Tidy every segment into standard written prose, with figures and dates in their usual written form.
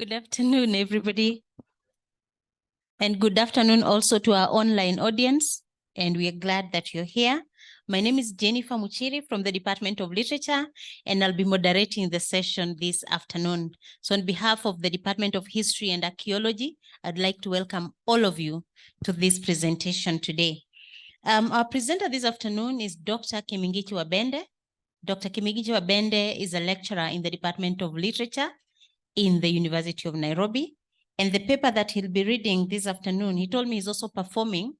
Good afternoon, everybody. And good afternoon also to our online audience. And we are glad that you're here. My name is Jennifer Muchiri from the Department of Literature, and I'll be moderating the session this afternoon. So on behalf of the Department of History and Archaeology, I'd like to welcome all of you to this presentation today. Our presenter this afternoon is Dr. Kimingichi Wabende. Dr. Kimingichi Wabende is a lecturer in the Department of Literature in the University of Nairobi. And the paper that he'll be reading this afternoon, he told me he's also performing,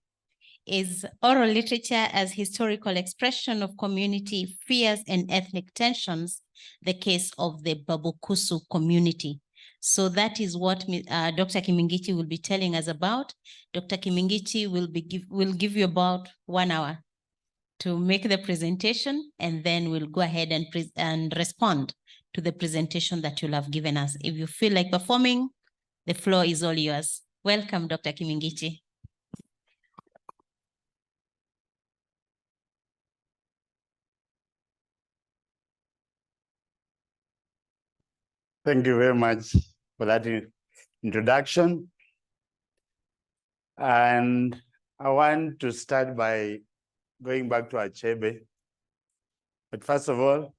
is Oral Literature as Historical Expression of Community Fears and Ethnic Tensions, the case of the Babukusu community. So that is what Dr. Kimingichi will be telling us about. Dr. Kimingichi will give you about 1 hour to make the presentation, and then we'll go ahead and respond to the presentation that you'll have given us. If you feel like performing, the floor is all yours. Welcome, Dr. Kimingichi. Thank you very much for that introduction. And I want to start by going back to Achebe. But first of all,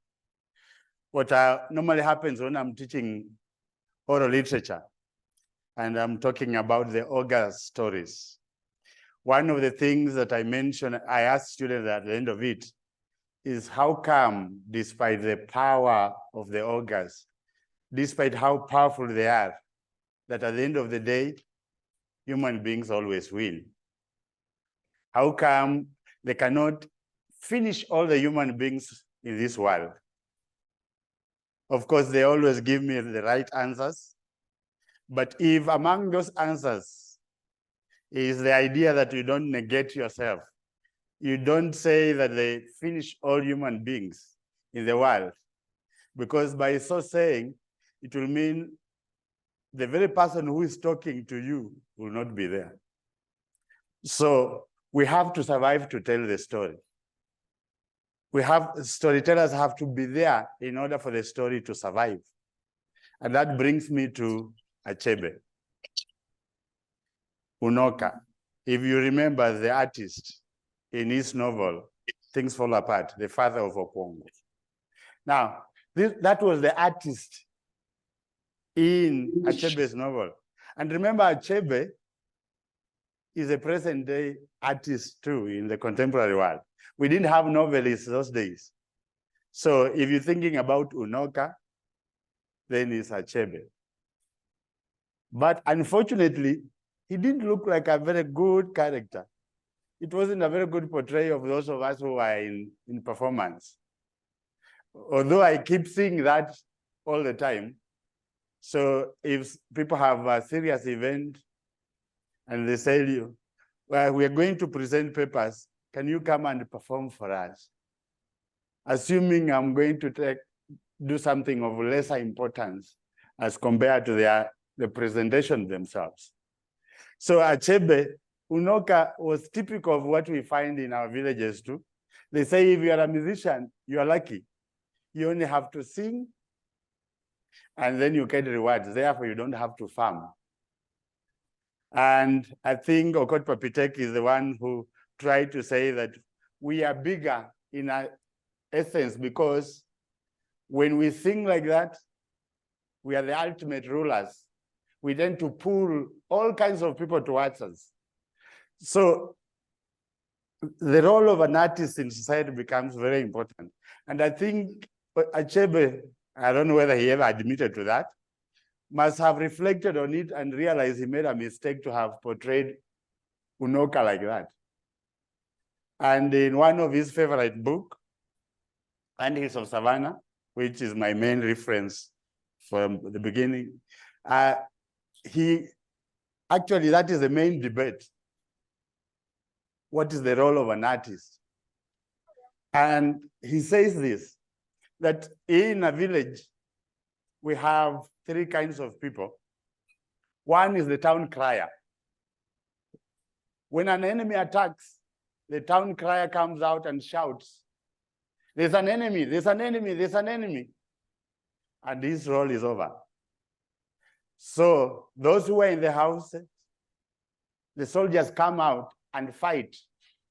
what normally happens when I'm teaching oral literature, and I'm talking about the Olga stories. One of the things that I mentioned, I asked students at the end of it, is how come, despite the power of the Olgas, despite how powerful they are, that at the end of the day, human beings always win? How come they cannot finish all the human beings in this world? Of course, they always give me the right answers. But if among those answers is the idea that you don't negate yourself, you don't say that they finish all human beings in the world, because by so saying, it will mean the very person who is talking to you will not be there. So we have to survive to tell the story. Storytellers have to be there in order for the story to survive. And that brings me to Achebe. Unoka. If you remember the artist in his novel, Things Fall Apart, the father of Okongo. Now, that was the artist in Achebe's novel. And remember, Achebe is a present-day artist too in the contemporary world. We didn't have novelists those days. So if you're thinking about Unoka, then it's Achebe. But unfortunately, he didn't look like a very good character. It wasn't a very good portrayal of those of us who are in performance. Although I keep seeing that all the time. So if people have a serious event and they say, well, we are going to present papers, can you come and perform for us? Assuming I'm going to do something of lesser importance as compared to the presentation themselves. So Achebe, Unoka was typical of what we find in our villages too. They say if you are a musician, you are lucky. You only have to sing and then you get rewards. Therefore, you don't have to farm. And I think Okot Papitek is the one who tried to say that we are bigger in our essence because when we sing like that, we are the ultimate rulers. We tend to pull all kinds of people towards us. So the role of an artist in society becomes very important. And I think Achebe, I don't know whether he ever admitted to that, must have reflected on it and realized he made a mistake to have portrayed Unoka like that. And in one of his favorite books, Andes of Savannah, which is my main reference from the beginning, that is the main debate. What is the role of an artist? And he says this, that in a village, we have 3 kinds of people. One is the town crier. When an enemy attacks, the town crier comes out and shouts, there's an enemy, there's an enemy, there's an enemy. And his role is over. So those who were in the houses, the soldiers come out and fight.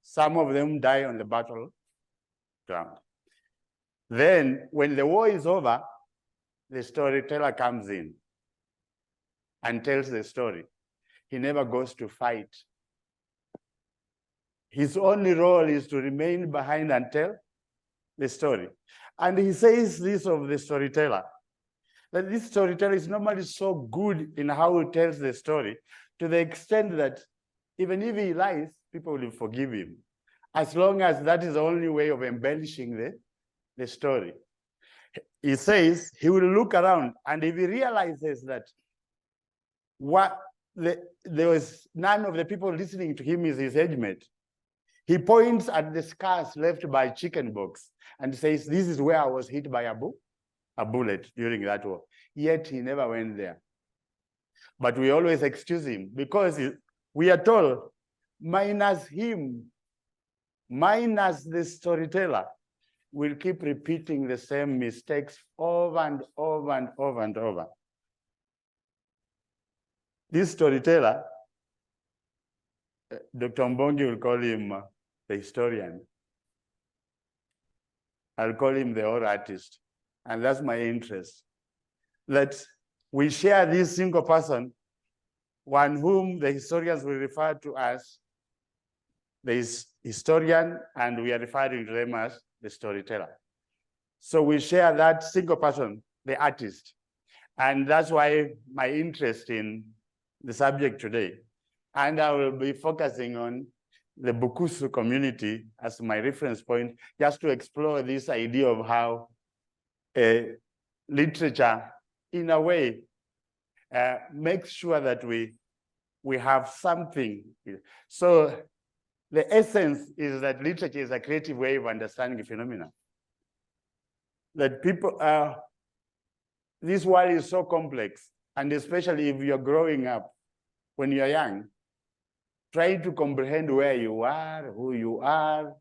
Some of them die on the battleground. Then when the war is over, the storyteller comes in and tells the story. He never goes to fight. His only role is to remain behind and tell the story. And he says this of the storyteller, that this storyteller is normally so good in how he tells the story, to the extent that even if he lies, people will forgive him, as long as that is the only way of embellishing the story. He says he will look around, and if he realizes that there was none of the people listening to him is his age mate, he points at the scars left by chicken box and says, this is where I was hit by a bullet during that war. Yet he never went there. But we always excuse him because we are told, minus him, minus the storyteller, will keep repeating the same mistakes over and over and over and over. This storyteller, Dr. Mbongi will call him the historian. I'll call him the horror artist. And that's my interest. That we share this single person, one whom the historians will refer to as the historian, and we are referring to them as the storyteller. So we share that single person, the artist. And that's why my interest in the subject today. And I will be focusing on the Bukusu community as my reference point, just to explore this idea of how literature, in a way, makes sure that we have something. So the essence is that literature is a creative way of understanding phenomena. That people, this world is so complex, and especially if you're growing up when you're young, try to comprehend where you are, who you are,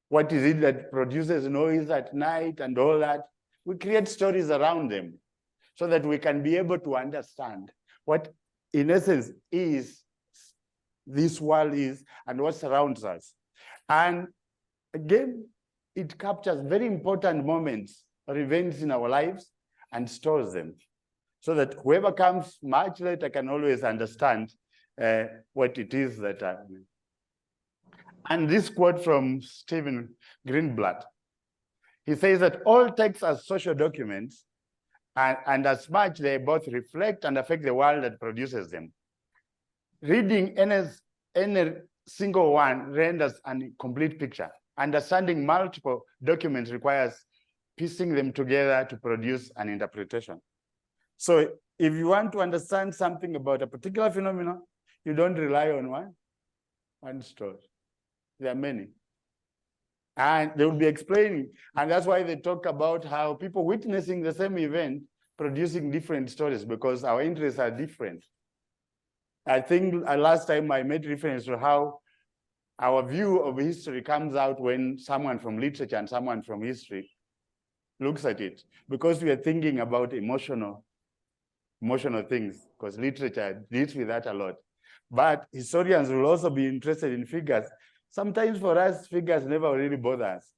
what is it that produces noise at night and all that. We create stories around them so that we can be able to understand what, in essence, is this world is and what surrounds us. And again, it captures very important moments or events in our lives and stores them so that whoever comes much later can always understand what it is that I mean. And this quote from Stephen Greenblatt, he says that all texts are social documents, and as much they both reflect and affect the world that produces them. Reading any single one renders a complete picture. Understanding multiple documents requires piecing them together to produce an interpretation. So if you want to understand something about a particular phenomenon, you don't rely on one story. There are many. And they will be explaining. And that's why they talk about how people witnessing the same event producing different stories, because our interests are different. I think last time I made reference to how our view of history comes out when someone from literature and someone from history looks at it, because we are thinking about emotional things, because literature deals with that a lot. But historians will also be interested in figures. Sometimes for us, figures never really bother us.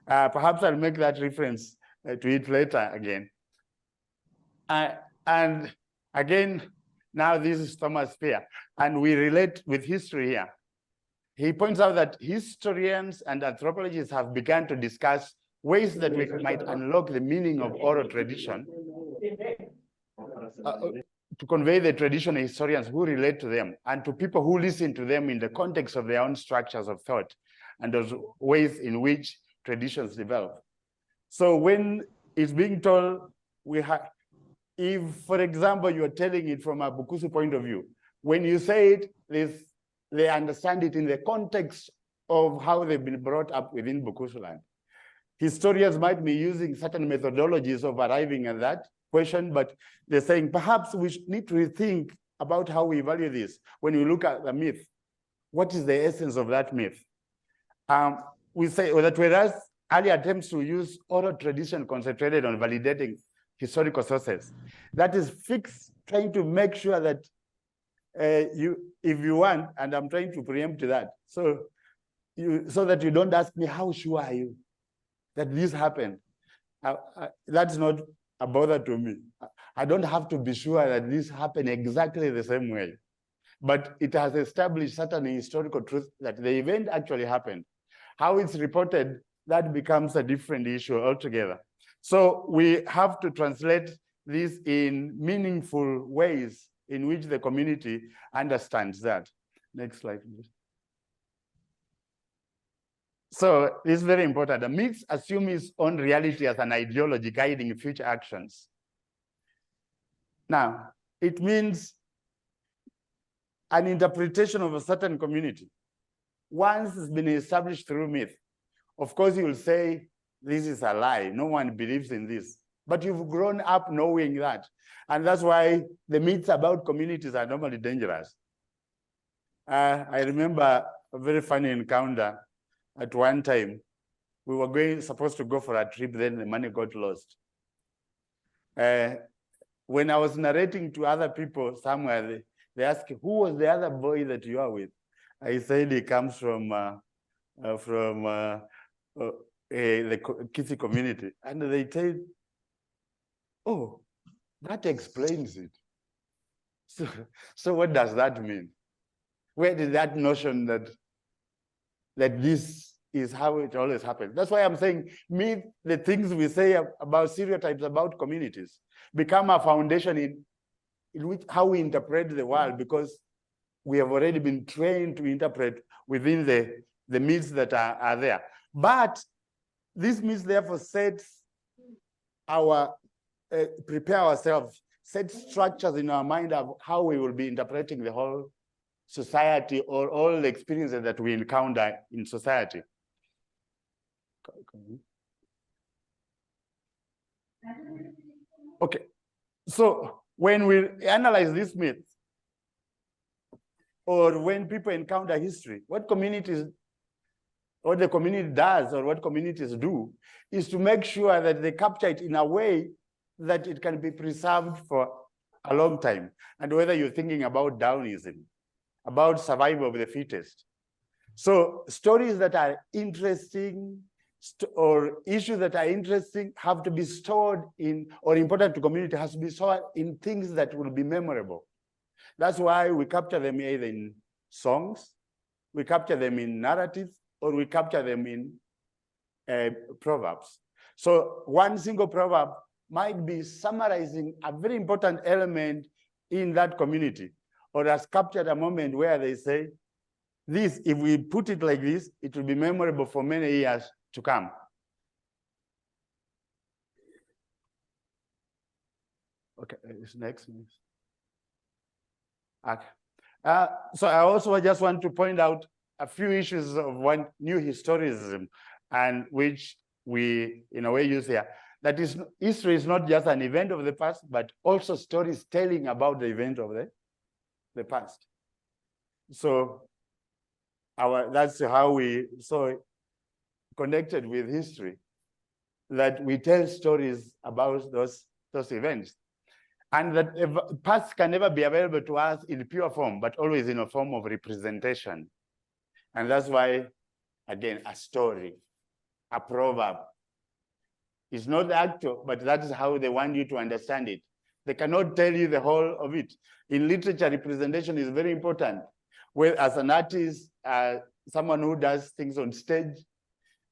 Perhaps I'll make that reference to it later again. And again, now this is Thomas Spear, and we relate with history here. He points out that historians and anthropologists have begun to discuss ways that we might unlock the meaning of oral tradition to convey the traditional historians who relate to them and to people who listen to them in the context of their own structures of thought and those ways in which traditions develop. So when it's being told, if, for example, you're telling it from a Bukusu point of view, when you say it, they understand it in the context of how they've been brought up within Bukusu land. Historians might be using certain methodologies of arriving at that question, but they're saying perhaps we need to rethink about how we value this. When you look at the myth, what is the essence of that myth? We say that whereas early attempts to use oral tradition concentrated on validating historical sources. That is fixed, trying to make sure that if you want, and I'm trying to preempt that, so that you don't ask me, how sure are you that this happened? That's not a bother to me. I don't have to be sure that this happened exactly the same way, but it has established certain historical truth that the event actually happened. How it's reported, that becomes a different issue altogether. So we have to translate this in meaningful ways in which the community understands that. Next slide, please. So this is very important. The myths assume its own reality as an ideology guiding future actions. Now, it means an interpretation of a certain community. Once it's been established through myth, of course you will say, this is a lie, no one believes in this. But you've grown up knowing that. And that's why the myths about communities are normally dangerous. I remember a very funny encounter. At one time, we were supposed to go for a trip, then the money got lost. When I was narrating to other people somewhere, they asked, who was the other boy that you are with? I said he comes from the Kisi community. And they said, oh, that explains it. So what does that mean? Where did that notion that this is how it always happens? That's why I'm saying the things we say about stereotypes about communities become a foundation in which how we interpret the world, because we have already been trained to interpret within the myths that are there. But this myths therefore prepare ourselves, set structures in our mind of how we will be interpreting the whole society or all the experiences that we encounter in society. Okay, so when we analyze these myths, or when people encounter history, what the community does or what communities do is to make sure that they capture it in a way that it can be preserved for a long time. And whether you're thinking about Downism, about survival of the fittest. So stories that are interesting or issues that are interesting have to be stored in, or important to community has to be stored in things that will be memorable. That's why we capture them either in songs, we capture them in narratives, or we capture them in proverbs. So one single proverb might be summarizing a very important element in that community, or has captured a moment where they say, this, if we put it like this, it will be memorable for many years to come. Okay, next. Okay. So I also just want to point out a few issues of one new historicism, and which we, in a way, use here. That is, history is not just an event of the past, but also stories telling about the event of the past. So that's how we connected with history, that we tell stories about those events. And that past can never be available to us in pure form, but always in a form of representation. And that's why, again, a story, a proverb, is not actual, but that is how they want you to understand it. They cannot tell you the whole of it. In literature, representation is very important. Well, as an artist, someone who does things on stage,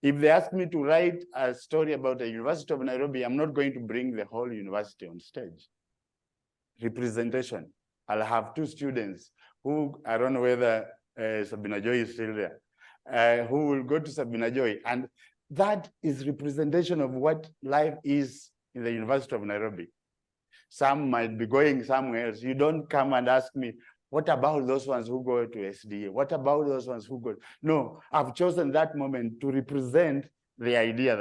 if they ask me to write a story about the University of Nairobi, I'm not going to bring the whole university on stage. Representation. I'll have two students who, I don't know whether Sabina Joy is still there, who will go to Sabina Joy. And that is representation of what life is in the University of Nairobi. Some might be going somewhere else. You don't come and ask me, what about those ones who go to SDA? What about those ones who go? No, I've chosen that moment to represent the idea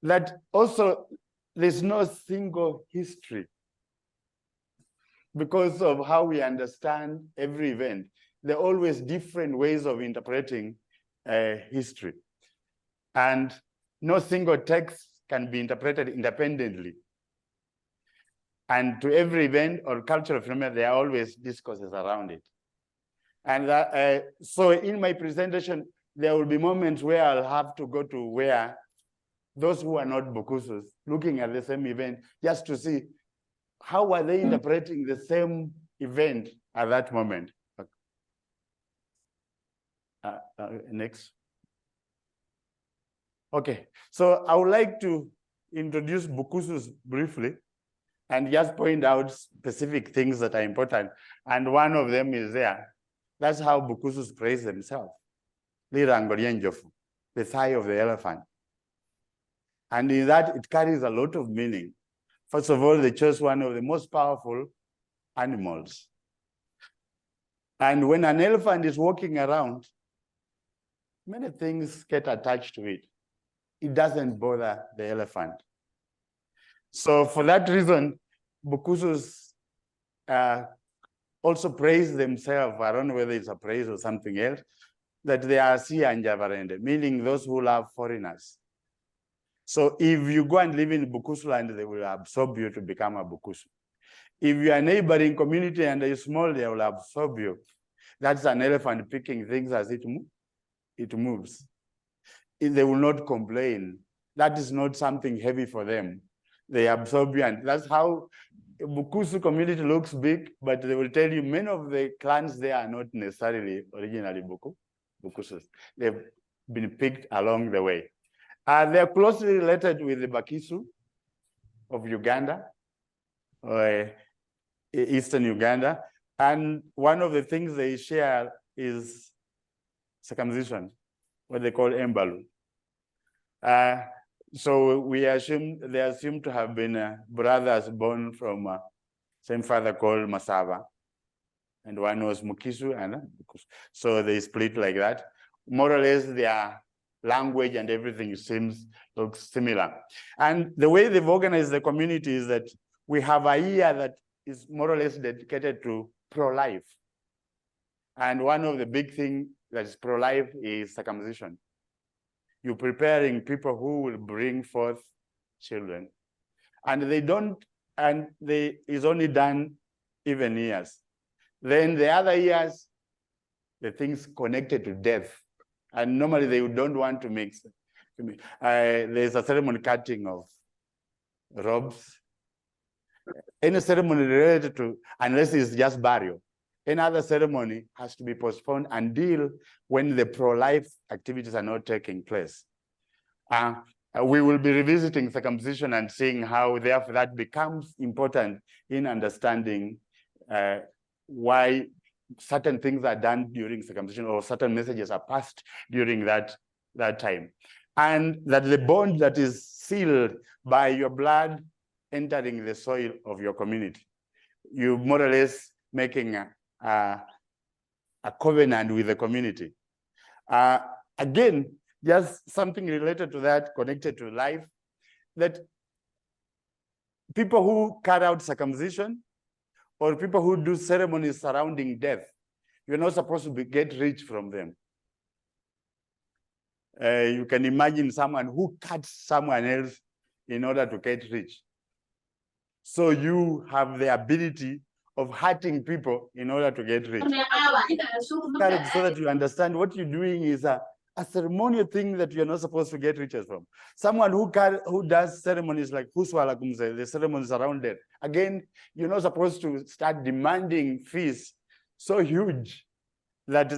that also there's no single history because of how we understand every event. There are always different ways of interpreting history. And no single text can be interpreted independently. And to every event or cultural phenomenon, there are always discourses around it. And so in my presentation, there will be moments where I'll have to go to where those who are not Bukusus, looking at the same event, just to see how are they interpreting the same event at that moment. Next. Okay, so I would like to introduce Bukusus briefly and just point out specific things that are important. And one of them is there. That's how Bukusus praise themselves. The thigh of the elephant. And in that, it carries a lot of meaning. First of all, they chose one of the most powerful animals. And when an elephant is walking around, many things get attached to it. It doesn't bother the elephant. So for that reason, Bukusus also praise themselves. I don't know whether it's a praise or something else, that they are Sia and Javarende, meaning those who love foreigners. So if you go and live in Bukusu land, they will absorb you to become a Bukusu. If you are a neighboring community and you're small, they will absorb you. That's an elephant picking things as it moves. They will not complain. That is not something heavy for them. They absorb you, and that's how Bukusu community looks big, but they will tell you many of the clans there are not necessarily originally Bukusus. They've been picked along the way. They're closely related with the Bakisu of Uganda, or Eastern Uganda. And one of the things they share is circumcision, what they call embalu. So they assume to have been brothers born from same father called Masava. And one was Mukisu and Bukusu. So they split like that. More or less, their language and everything looks similar. And the way they've organized the community is that we have a year that is more or less dedicated to pro-life. And one of the big things that is pro-life is circumcision. You're preparing people who will bring forth children. And is only done even years. Then the other years, the things connected to death. And normally they don't want to mix. There's a ceremony cutting of robes. Any ceremony related to, unless it's just burial, any other ceremony has to be postponed until when the pro-life activities are not taking place. We will be revisiting circumcision and seeing how therefore that becomes important in understanding why certain things are done during circumcision or certain messages are passed during that time. And that the bond that is sealed by your blood entering the soil of your community, you more or less making a covenant with the community. Again, just something related to that, connected to life, that people who carry out circumcision or people who do ceremonies surrounding death, you're not supposed to get rich from them. You can imagine someone who cuts someone else in order to get rich. So you have the ability of hurting people in order to get rich. So that you understand what you're doing is a ceremonial thing that you're not supposed to get riches from. Someone who does ceremonies like Huswalakumse, the ceremonies around death, again, you're not supposed to start demanding fees so huge that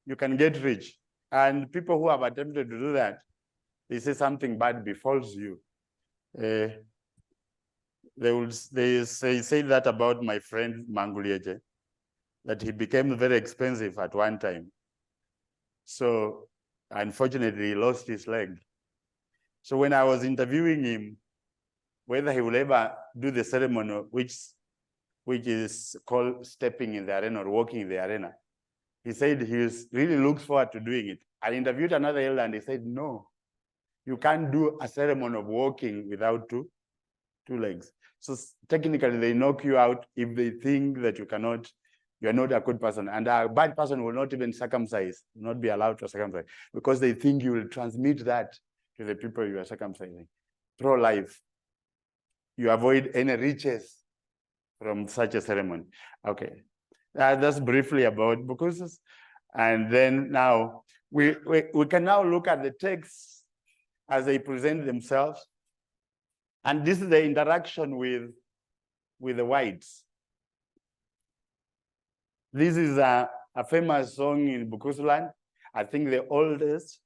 you can get rich. And people who have attempted to do that, they say something bad befalls you. They say that about my friend Mangulieje, that he became very expensive at one time. So unfortunately, he lost his leg. So when I was interviewing him, whether he will ever do the ceremony, which is called stepping in the arena or walking in the arena, he said he really looks forward to doing it. I interviewed another elder and he said, no, you can't do a ceremony of walking without two legs. So technically they knock you out if they think that you're not a good person. And a bad person will not even circumcise, will not be allowed to circumcise, because they think you will transmit that to the people you are circumcising. pro-life. You avoid any riches from such a ceremony. Okay, that's briefly about Bukusus. And then now we can now look at the texts as they present themselves. And this is the interaction with the whites. This is a famous song in Bukusuland. I think the oldest.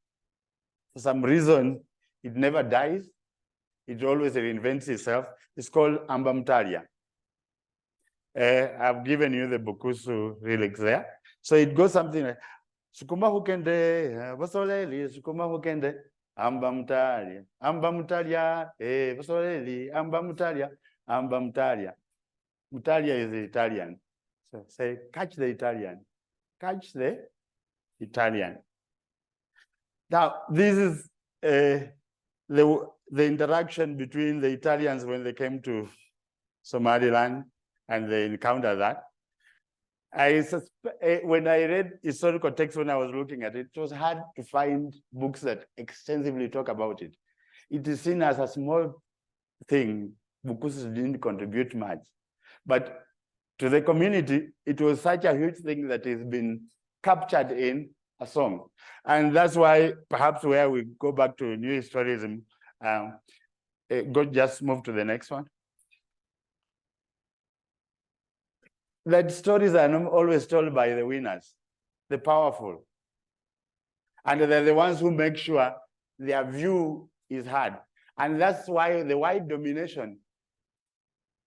For some reason, it never dies. It always reinvents itself. It's called Ambamtaria. I've given you the Bukusu lyrics there. So it goes something like, Sukuma hukende, basoleli, sukuma hukende, Ambamtaria, Ambamtaria, basoleli, Ambamtaria, Ambamtaria. Mutalia is the Italian. So say, catch the Italian. Catch the Italian. Now, this is the interaction between the Italians when they came to Somaliland and they encountered that. When I read historical texts when I was looking at it, it was hard to find books that extensively talk about it. It is seen as a small thing. Bukusus didn't contribute much. But to the community, it was such a huge thing that has been captured in a song. And that's why perhaps where we go back to new historism, just move to the next one. That stories are not always told by the winners, the powerful. And they're the ones who make sure their view is heard. And that's why the white domination,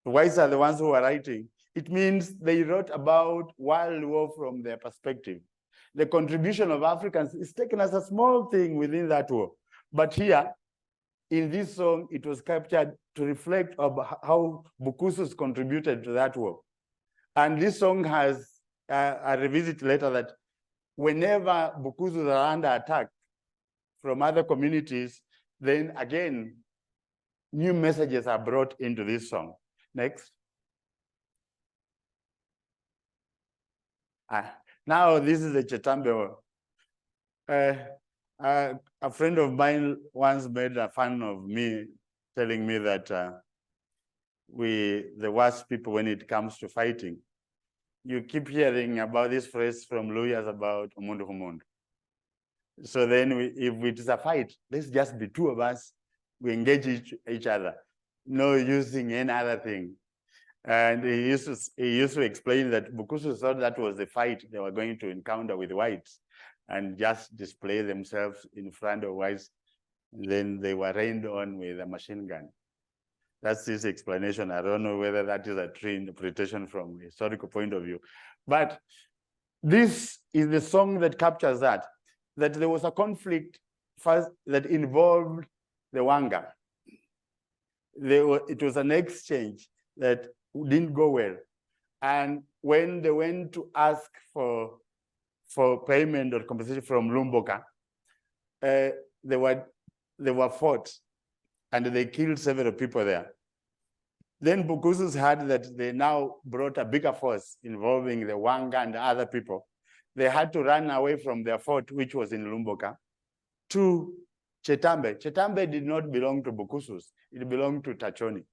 the whites are the ones who are writing. It means they wrote about world war from their perspective. The contribution of Africans is taken as a small thing within that war. But here, in this song, it was captured to reflect about how Bukusus contributed to that war. And this song has a revisit later that whenever Bukusus are under attack from other communities, then again, new messages are brought into this song. Next. Now this is the Chetambe. A friend of mine once made a fun of me, telling me that the worst people when it comes to fighting. You keep hearing about this phrase from lawyers about umundu humundu. So then if it is a fight, let's just be two of us, we engage each other, no using any other thing. And he used to explain that Bukusu thought that was the fight they were going to encounter with whites and just display themselves in front of whites. And then they were rained on with a machine gun. That's his explanation. I don't know whether that is a true interpretation from a historical point of view. But this is the song that captures that there was a conflict first that involved the Wanga. It was an exchange that didn't go well. And when they went to ask for payment or compensation from Lumboka, they were fought and they killed several people there. Then Bukusus heard that they now brought a bigger force involving the Wanga and other people. They had to run away from their fort, which was in Lumboka, to Chetambe. Chetambe did not belong to Bukusus. It belonged to Tachoni.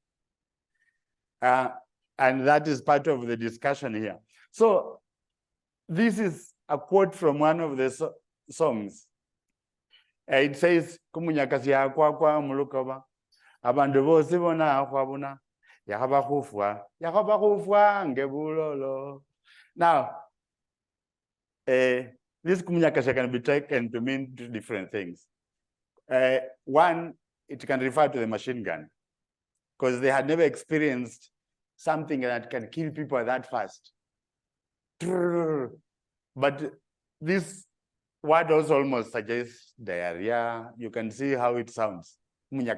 And that is part of the discussion here. So this is a quote from one of the songs. It says, "Kumunyakasi akwa mulukoba, abandu bose bona akwabuna, yakabakufwa ngebulolo." Now, this kumunyakasi can be taken to mean two different things. One, it can refer to the machine gun, because they had never experienced something that can kill people that fast. But this word also almost suggests diarrhea. You can see how it sounds. And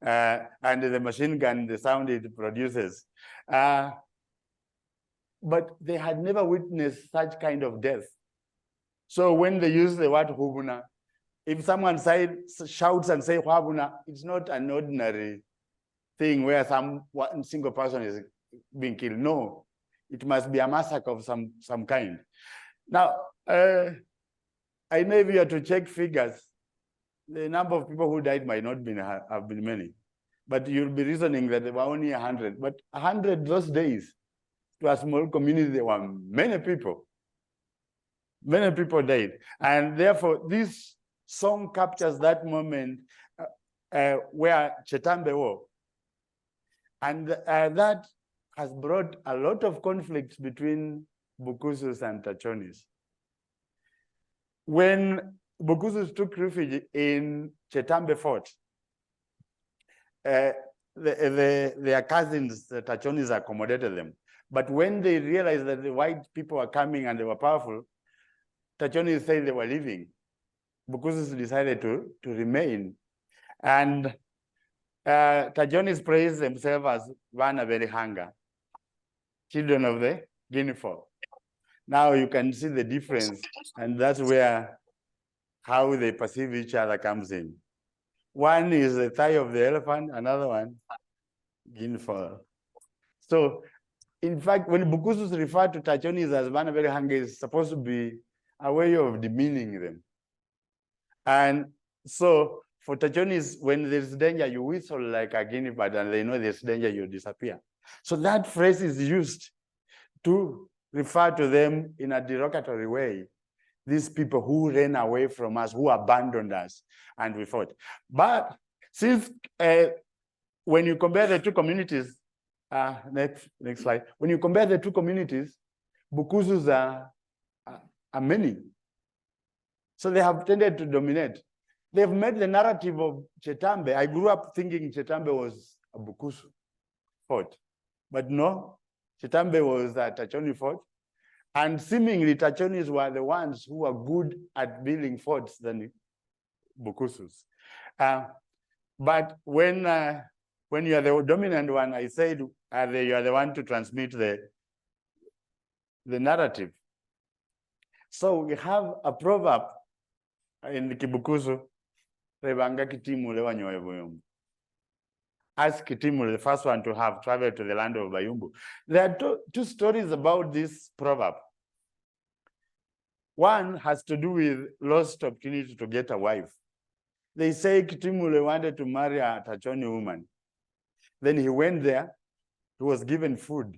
the machine gun, the sound it produces. But they had never witnessed such kind of death. So when they use the word hubuna, if someone shouts and says hubuna, it's not an ordinary thing where one single person is being killed. No, it must be a massacre of some kind. Now, I know if you are to check figures, the number of people who died might not have been many. but you'll be reasoning that there were only 100. But 100 those days, to a small community, there were many people. Many people died. And therefore, this song captures that moment where Chetambe was. And that has brought a lot of conflicts between Bukusus and Tachonis. When Bukusus took refuge in Chetambe Fort, their cousins, the Tachonis, accommodated them. But when they realized that the white people were coming and they were powerful, Tachonis said they were leaving. Bukusus decided to remain. And Tachonis praised themselves as Vana Verihanga, children of the Guinea folk. Now you can see the difference, and that's where how they perceive each other comes in. One is the thigh of the elephant, another one, Guinea folk. So, in fact, when Bukusus referred to Tachonis as Vana Verihanga, it's supposed to be a way of demeaning them. And so, for Tachonis, when there's danger, you whistle like a guinea bird, and they know there's danger, you disappear. So that phrase is used to refer to them in a derogatory way. These people who ran away from us, who abandoned us, and we fought. But since when you compare the two communities, next slide. When you compare the two communities, Bukusus are many. So they have tended to dominate. They've made the narrative of Chetambe. I grew up thinking Chetambe was a Bukusu fort, but no, Chetambe was a Tachoni fort. And seemingly Tachonis were the ones who were good at building forts than Bukusus. But when you are the dominant one, I said you are the one to transmit the narrative. So we have a proverb in the Kibukusu, Rebanga Kitimule Wanyoevuyumbu. Ask Kitimule, the first one to have traveled to the land of Bayumbu. There are two stories about this proverb. One has to do with lost opportunity to get a wife. They say Kitimule wanted to marry a Tachoni woman. Then he went there, he was given food.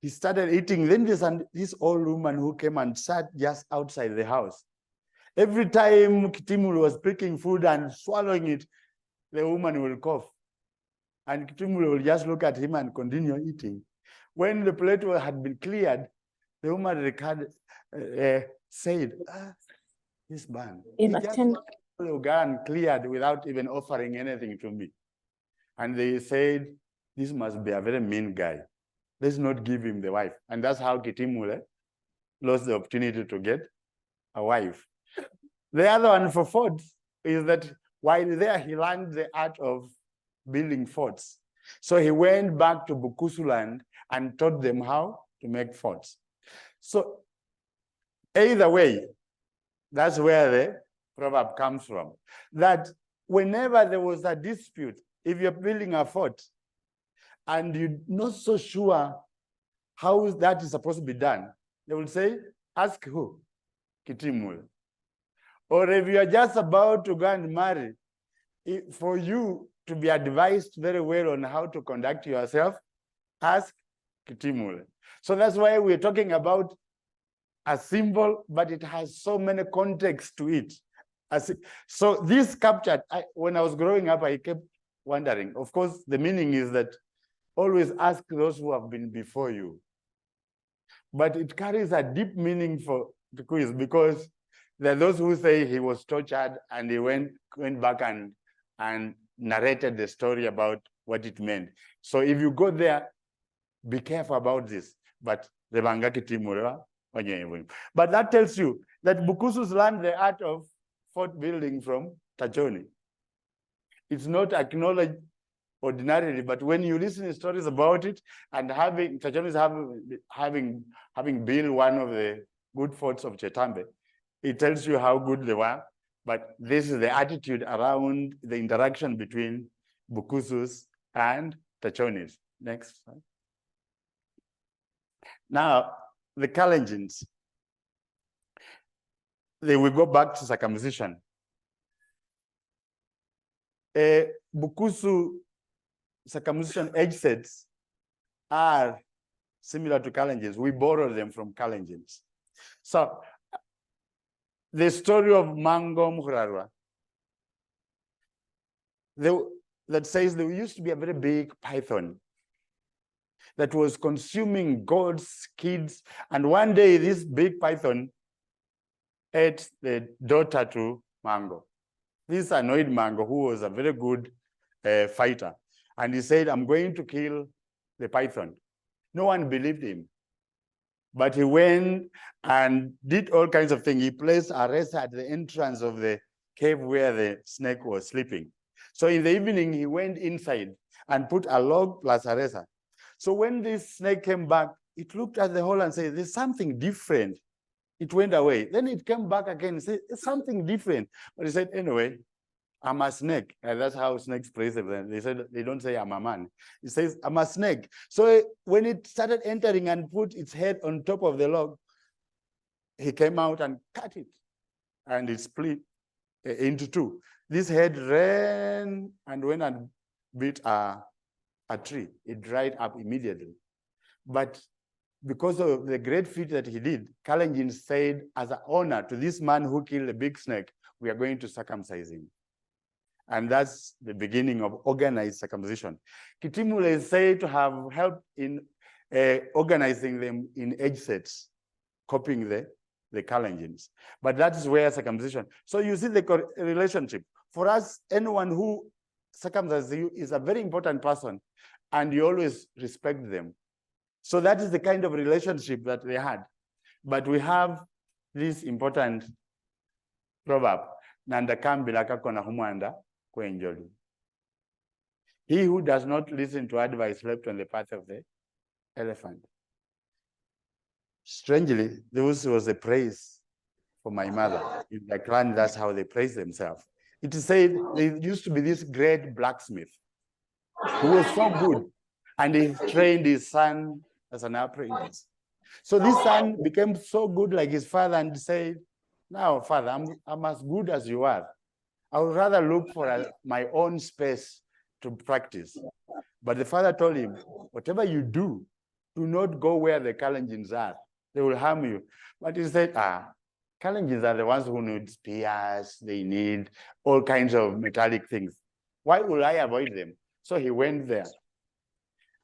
He started eating. Then there's this old woman who came and sat just outside the house. Every time Kitimule was picking food and swallowing it, the woman will cough. And Kitimule will just look at him and continue eating. When the plate had been cleared, the woman said, this man, he just got cleared without even offering anything to me. And they said, this must be a very mean guy. Let's not give him the wife. And that's how Kitimule lost the opportunity to get a wife. The other one for forts is that while there, he learned the art of building forts. So he went back to Bukusu land and taught them how to make forts. So either way, that's where the proverb comes from. That whenever there was a dispute, if you're building a fort and you're not so sure how that is supposed to be done, they will say, ask who? Kitimule. Or if you are just about to go and marry, for you to be advised very well on how to conduct yourself, ask Kitimule. So that's why we're talking about a symbol, but it has so many contexts to it. So this captured, when I was growing up, I kept wondering. Of course, the meaning is that always ask those who have been before you. But it carries a deep meaning for the quiz, because there are those who say he was tortured and he went back and narrated the story about what it meant. So if you go there, be careful about this. But that tells you that Bukusus learned the art of fort building from Tachoni. It's not acknowledged ordinarily, but when you listen to stories about it, and Tachonis having built one of the good forts of Chetambe, it tells you how good they were. But this is the attitude around the interaction between Bukusus and Tachonis. Next. Now, the Kalenjins, they will go back to circumcision. Bukusu circumcision edge sets are similar to Kalenjins. We borrow them from Kalenjins. So the story of Mango Mkurarwa, that says there used to be a very big python that was consuming goats, kids, and one day this big python ate the daughter to Mango. This annoyed Mango, who was a very good fighter, and he said, "I'm going to kill the python." No one believed him, but he went and did all kinds of things. He placed a razor at the entrance of the cave where the snake was sleeping. So in the evening, he went inside and put a log plus a razor. So when this snake came back, it looked at the hole and said, "There's something different." It went away. Then it came back again and said, "It's something different." But he said, "Anyway, I'm a snake." And that's how snakes praise them. They said, they don't say I'm a man. It says, "I'm a snake." So when it started entering and put its head on top of the log, he came out and cut it. And it split into two. This head ran and went and beat a tree. It dried up immediately. But because of the great feat that he did, Kalenjin said, as an honor to this man who killed the big snake, we are going to circumcise him. And that's the beginning of organized circumcision. Kitimule is said to have helped in organizing them in edge sets, copying the Kalenjins. But that is where circumcision. So you see the relationship. For us, anyone who circumcises you is a very important person, and you always respect them. So that is the kind of relationship that they had. But we have this important proverb, "Nanda kambilaka kona humwanda kwenjoli." He who does not listen to advice slept on the path of the elephant. Strangely, this was a praise for my mother. In the clan, that's how they praise themselves. It is said there used to be this great blacksmith who was so good, and he trained his son as an apprentice. So this son became so good like his father and said, "Now, father, I'm as good as you are. I would rather look for my own space to practice." But the father told him, "Whatever you do not go where the Kalenjins are. They will harm you." But he said, Kalenjins are the ones who need spears. They need all kinds of metallic things. Why will I avoid them? So he went there.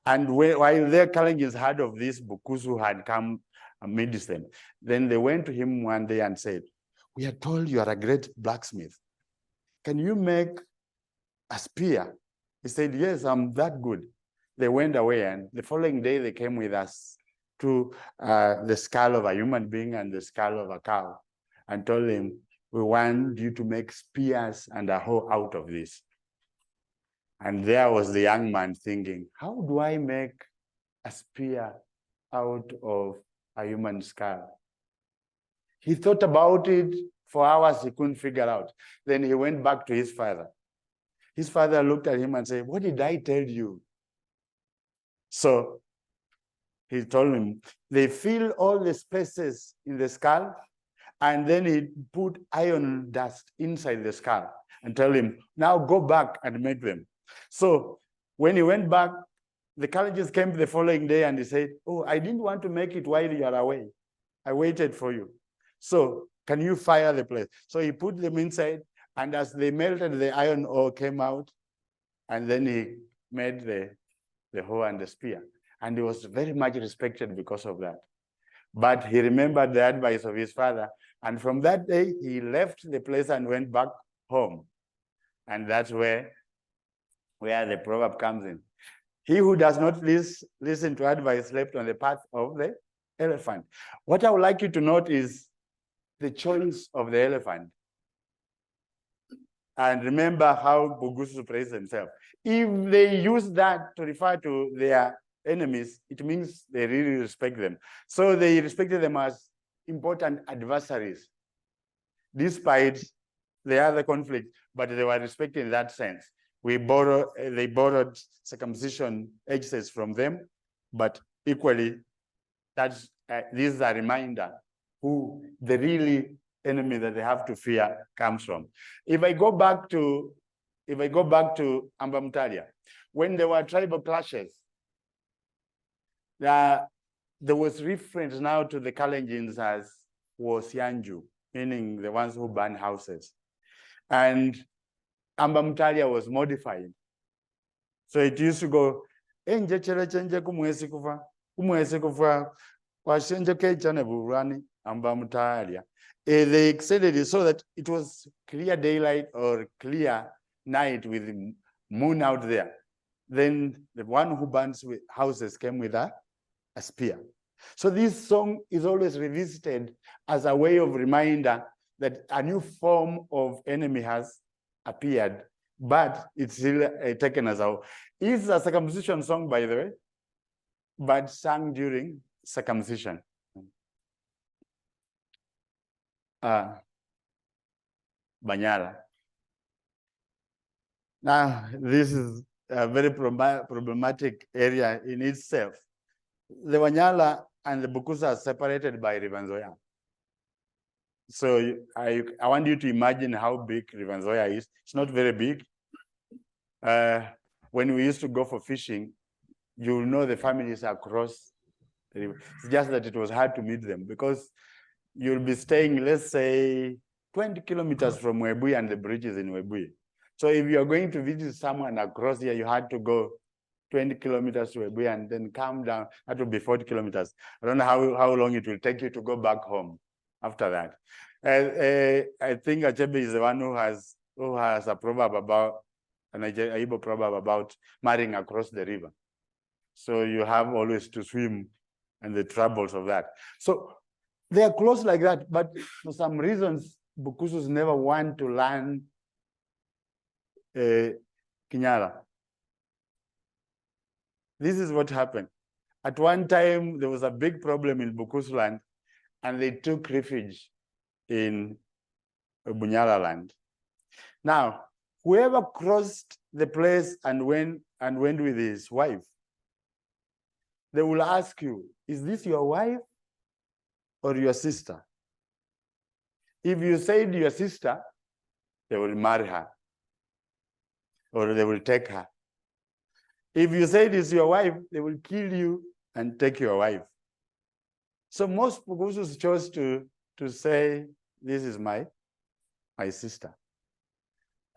And while their Kalenjins heard of this, Bukusu had come amidst them. Then they went to him one day and said, "We are told you are a great blacksmith. Can you make a spear?" He said, "Yes, I'm that good." They went away, and the following day they came with us to the skull of a human being and the skull of a cow, and told him, "We want you to make spears and a hoe out of this." And there was the young man thinking, how do I make a spear out of a human skull? He thought about it for hours, he couldn't figure out. Then he went back to his father. His father looked at him and said, "What did I tell you?" So he told him, they fill all the spaces in the skull, and then he put iron dust inside the skull and tell him, "Now go back and make them." So when he went back, the Kalenjins came the following day and he said, "Oh, I didn't want to make it while you are away. I waited for you. So can you fire the place?" So he put them inside, and as they melted, the iron ore came out, and then he made the hoe and the spear. And he was very much respected because of that. But he remembered the advice of his father. And from that day, he left the place and went back home. And that's where the proverb comes in. He who does not listen to advice slept on the path of the elephant. What I would like you to note is the choice of the elephant. And remember how Bugusu praised himself. If they use that to refer to their enemies, it means they really respect them. So they respected them as important adversaries, despite the other conflict, but they were respected in that sense. They borrowed circumcision edges from them, but equally, this is a reminder who the really enemy that they have to fear comes from. If I go back to if I go back to Ambamtalia, when there were tribal clashes, there was reference now to the Kalenjins as Wosianju, meaning the ones who burn houses. And Ambamtalia was modified. So it used to go, enje chere chenje kumwesi kufa, washenje kechane burani Ambamtalia. They extended it so that it was clear daylight or clear night with the moon out there. Then the one who burns with houses came with a spear. So this song is always revisited as a way of reminder that a new form of enemy has appeared, but it's still taken as a. It's a circumcision song, by the way, but sung during circumcision. Banyala. Now, this is a very problematic area in itself. The Wanyala and the Bukusa are separated by River Nzoia. So I want you to imagine how big River Nzoia is. It's not very big. When we used to go for fishing, you'll know the families across the river. It's just that it was hard to meet them because you'll be staying, let's say, 20 kilometers from Webuye and the bridge is in Webuye. So if you're going to visit someone across here, you had to go 20 kilometers to Webuye and then come down. That would be 40 kilometers. I don't know how long it will take you to go back home after that. I think Achebe is the one who has a proverb about, an Igbo proverb about marrying across the river. So you have always to swim and the troubles of that. So they are close like that, but for some reasons, Bukusus never want to learn Kinyala. This is what happened. At one time, there was a big problem in Bukusu land, and they took refuge in Bunyala land. Now, whoever crossed the place and went with his wife, they will ask you, is this your wife or your sister? If you said your sister, they will marry her or they will take her. If you said it's your wife, they will kill you and take your wife. So most Bukusus chose to say, this is my sister.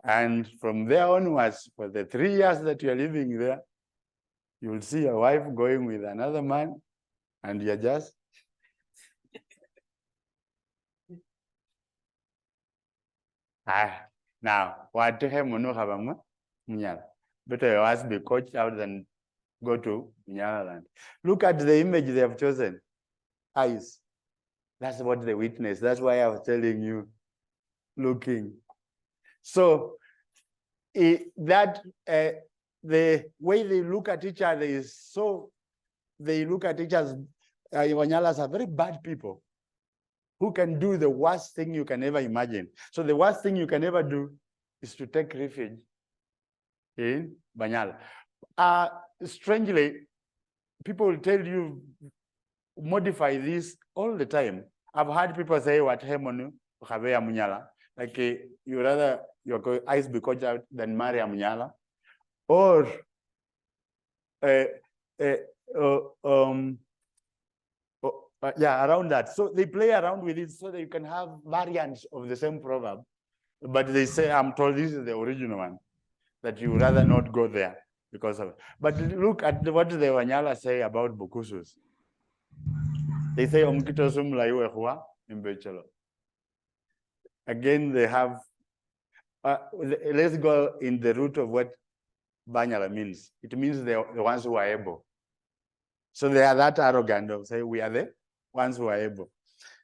And from there onwards, for the 3 years that you're living there, you will see your wife going with another man, and you're just now what to him no have a better your ass be coached out than go to Nyala land. Look at the image they have chosen. Eyes. That's what they witness. That's why I was telling you, looking. So the way they look at each other is so, they look at each other, Wanyalas are very bad people who can do the worst thing you can ever imagine. So the worst thing you can ever do is to take refuge in Banyala. Strangely, people will tell you, modify this all the time. I've heard people say, what hemonu, Havea Munyala, like you rather your eyes be caught out than marry a Munyala. Or yeah, around that. So they play around with it so that you can have variants of the same proverb. But they say, I'm told this is the original one, that you rather not go there because of it. But look at what the Wanyala say about Bukusus. They say, Omkitosum laiwe imbechelo. Again, they have, let's go in the root of what Banyala means. It means the ones who are able. So they are that arrogant of say, we are the ones who are able.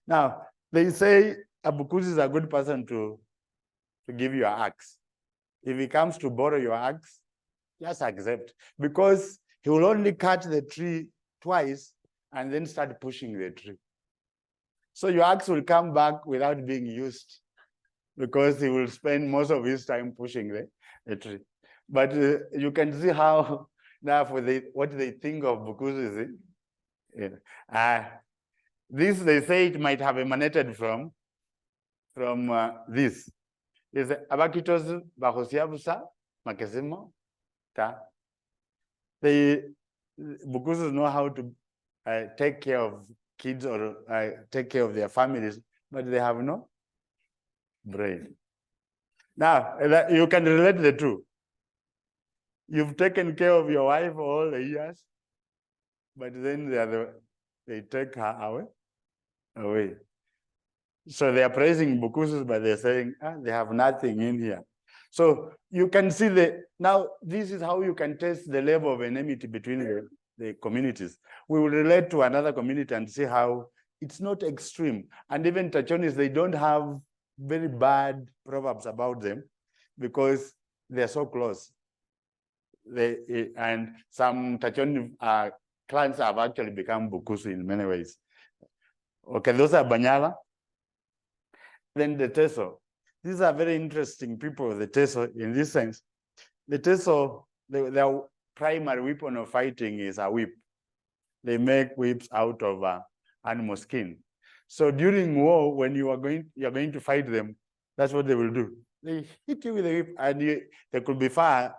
Now, they say a Bukusu is a good person to give you an axe. If he comes to borrow your axe, just accept. Because he will only cut the tree twice and then start pushing the tree. So your axe will come back without being used because he will spend most of his time pushing the tree. But you can see how now for what they think of Bukusu is this they say it might have emanated from this. is abakitos bakosiabusa makesimo ta. They Bukusus know how to take care of kids or take care of their families, but they have no brain. Now, you can relate the two. You've taken care of your wife all the years, but then they take her away. So they are praising Bukusus, but they're saying they have nothing in here. So you can see now this is how you can test the level of enmity between the communities. We will relate to another community and see how it's not extreme. And even Tachonis, they don't have very bad proverbs about them because they're so close. And some Tachoni clans have actually become Bukusu in many ways. Okay, those are Banyala. Then the Teso. These are very interesting people, the Teso, in this sense. The Teso, their primary weapon of fighting is a whip. They make whips out of animal skin. So during war, when you're going to fight them, that's what they will do. They hit you with a whip, and they could be far.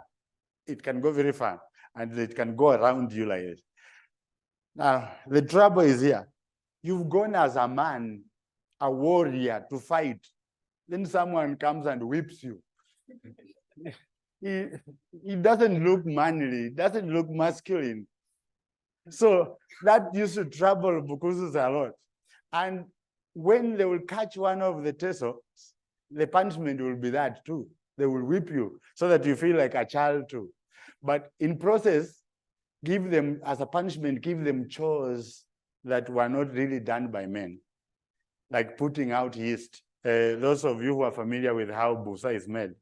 It can go very far, and it can go around you like this. Now, the trouble is here. You've gone as a man, a warrior, to fight. Then someone comes and whips you. It doesn't look manly. It doesn't look masculine. So that used to trouble Bukusus a lot. And when they will catch one of the Tesos, the punishment will be that too. They will whip you so that you feel like a child too. But in process, give them, as a punishment, give them chores that were not really done by men, like putting out yeast. Those of you who are familiar with how busa is made,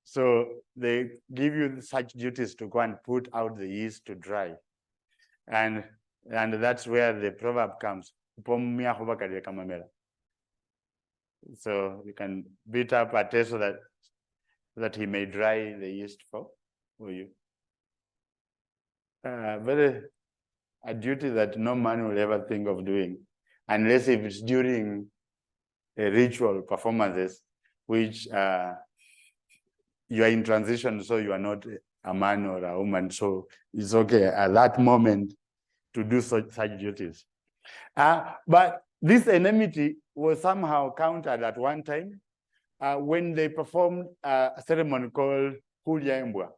so they give you such duties to go and put out the yeast to dry. And that's where the proverb comes. So you can beat up a Teso that he may dry the yeast for you. A duty that no man will ever think of doing, unless if it's during ritual performances, which you are in transition, so you are not a man or a woman, so it's okay at that moment to do such duties. But this enmity was somehow countered at one time when they performed a ceremony called Huliaimbwa.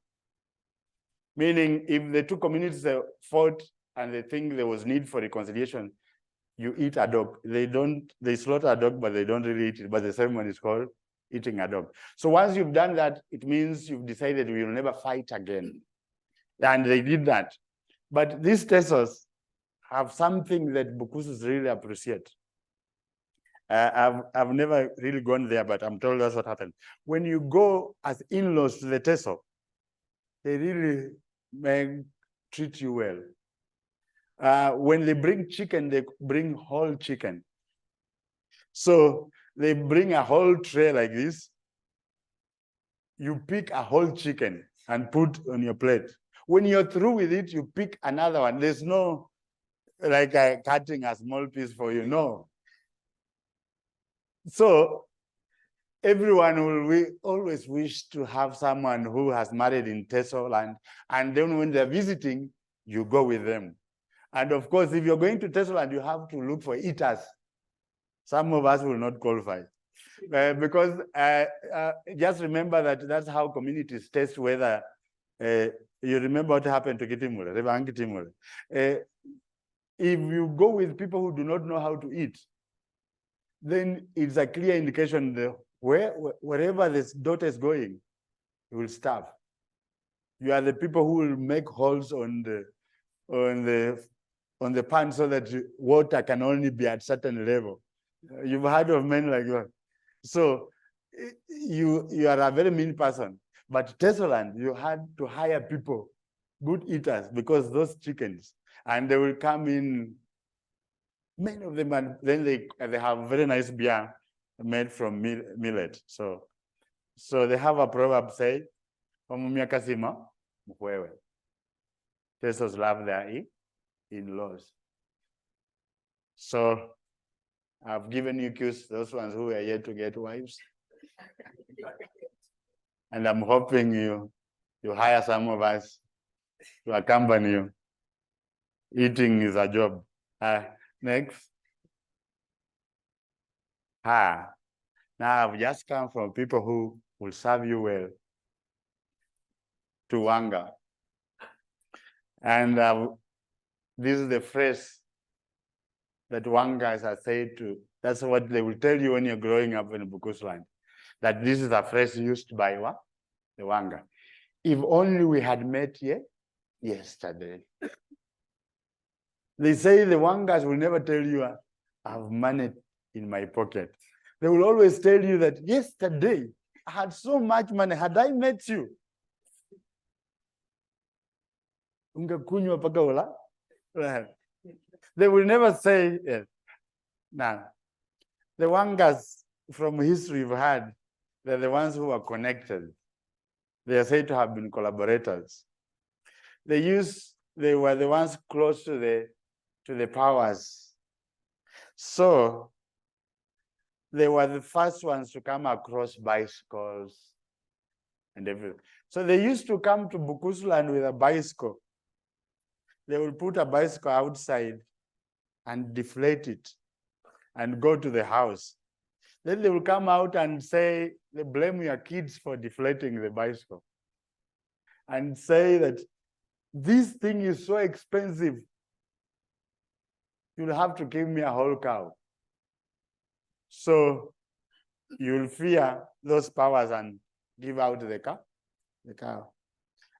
Meaning, if the two communities fought and they think there was need for reconciliation, you eat a dog. They slaughter a dog, but they don't really eat it. But the ceremony is called eating a dog. So once you've done that, it means you've decided we will never fight again. And they did that. But these Tesos have something that Bukusus really appreciate. I've never really gone there, but I'm told that's what happened. When you go as in-laws to the Teso, they really treat you well. When they bring chicken, they bring whole chicken. So they bring a whole tray like this. You pick a whole chicken and put on your plate. When you're through with it, you pick another one. There's no like cutting a small piece for you, no. So everyone will always wish to have someone who has married in Teso land, and then when they're visiting, you go with them. And of course, if you're going to Teso land, you have to look for eaters. Some of us will not qualify. Because just remember that's how communities test whether, you remember what happened to Kitimure. If you go with people who do not know how to eat, then it's a clear indication that wherever this daughter is going, you will starve. You are the people who will make holes on the pan so that water can only be at certain level. You've heard of men like that. So you are a very mean person. But Tesoland, you had to hire people, good eaters, because those chickens, and they will come in, many of them, and then they have very nice beer made from millet. So they have a proverb say, Tesos love their in-laws. So I've given you cues, those ones who are yet to get wives. And I'm hoping you hire some of us to accompany you. Eating is a job. Next. Now I've just come from people who will serve you well to Wanga. And this is the phrase that Wangas are said to. That's what they will tell you when you're growing up in Bukusu land. That this is a phrase used by the Wanga. If only we had met yesterday. They say the Wangas will never tell you, I have money in my pocket. They will always tell you that yesterday I had so much money. Had I met you, they will never say yes. Now, the Wangas from history we've had, they're the ones who are connected. They are said to have been collaborators. They were the ones close to the powers. So they were the first ones to come across bicycles and everything. So they used to come to Bukusu land with a bicycle. They would put a bicycle outside and deflate it and go to the house. Then they will come out and say, they blame your kids for deflating the bicycle and say that this thing is so expensive, you'll have to give me a whole cow. So you'll fear those powers and give out the cow.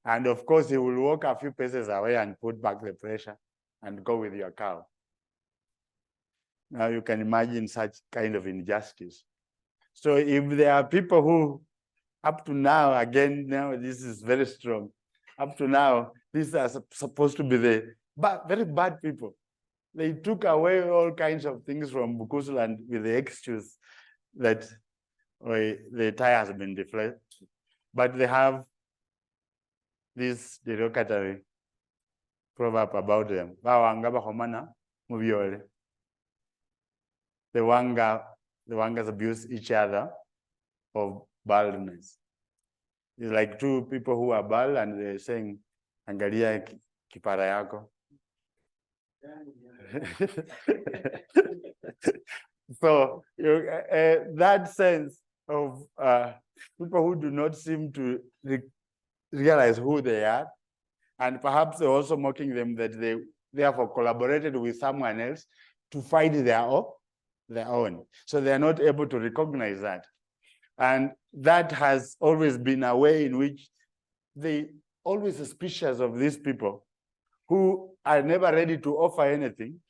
And of course, he will walk a few paces away and put back the pressure and go with your cow. Now you can imagine such kind of injustice. So if there are people who, up to now, again, now this is very strong. Up to now, these are supposed to be the very bad people. They took away all kinds of things from Bukusu land with the excuse that the tire has been deflated. But they have this derogatory proverb about them. The Wangas abuse each other of baldness. It's like two people who are bald and they're saying, angalia kipara yako. So that sense of people who do not seem to realize who they are, and perhaps they're also mocking them that they therefore collaborated with someone else to fight their own. So they are not able to recognize that. And that has always been a way in which they always suspicious of these people who are never ready to offer anything.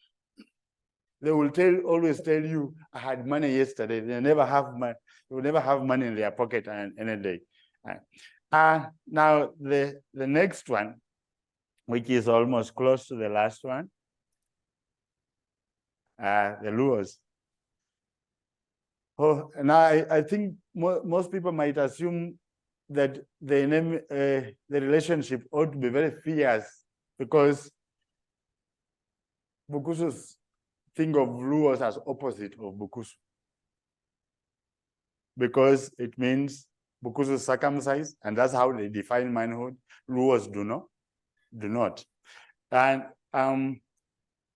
They will always tell you, I had money yesterday. They never have money. They will never have money in their pocket any day. Now the next one, which is almost close to the last one, the Luos. Oh, now I think most people might assume that the relationship ought to be very fierce because Bukusus think of Luos as opposite of Bukusu. Because it means Bukusu is circumcised, and that's how they define manhood. Luos do not. And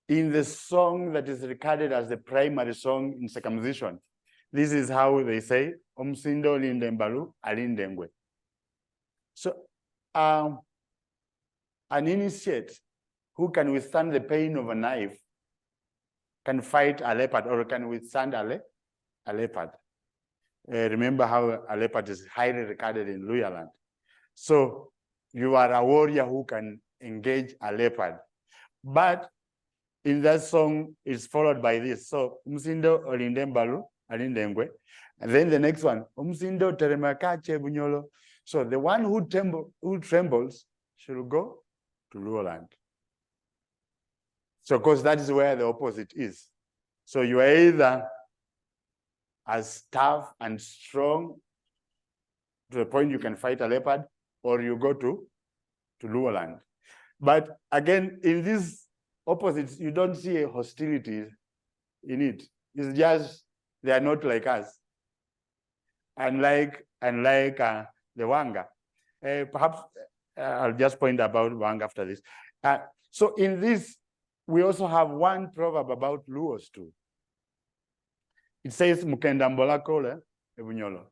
in the song that is recorded as the primary song in circumcision, this is how they say, Omsindo lindembalu alindengwe. So an initiate who can withstand the pain of a knife can fight a leopard or can withstand a leopard. Remember how a leopard is highly regarded in Luya land. So you are a warrior who can engage a leopard. But in that song, it's followed by this. So, Umsindo olindembalu alindengwe. And then the next one, Umsindo teremakache bunyolo. So the one who trembles should go to Luo land. So, of course, that is where the opposite is. So you are either as tough and strong to the point you can fight a leopard, or you go to Luo land. But again, in these opposites, you don't see a hostility in it. It's just they are not like us. unlike the Wanga. Perhaps I'll just point about Wanga after this. So in this, we also have one proverb about Luos too. It says, Mukenda mbola kole, ebunyolo.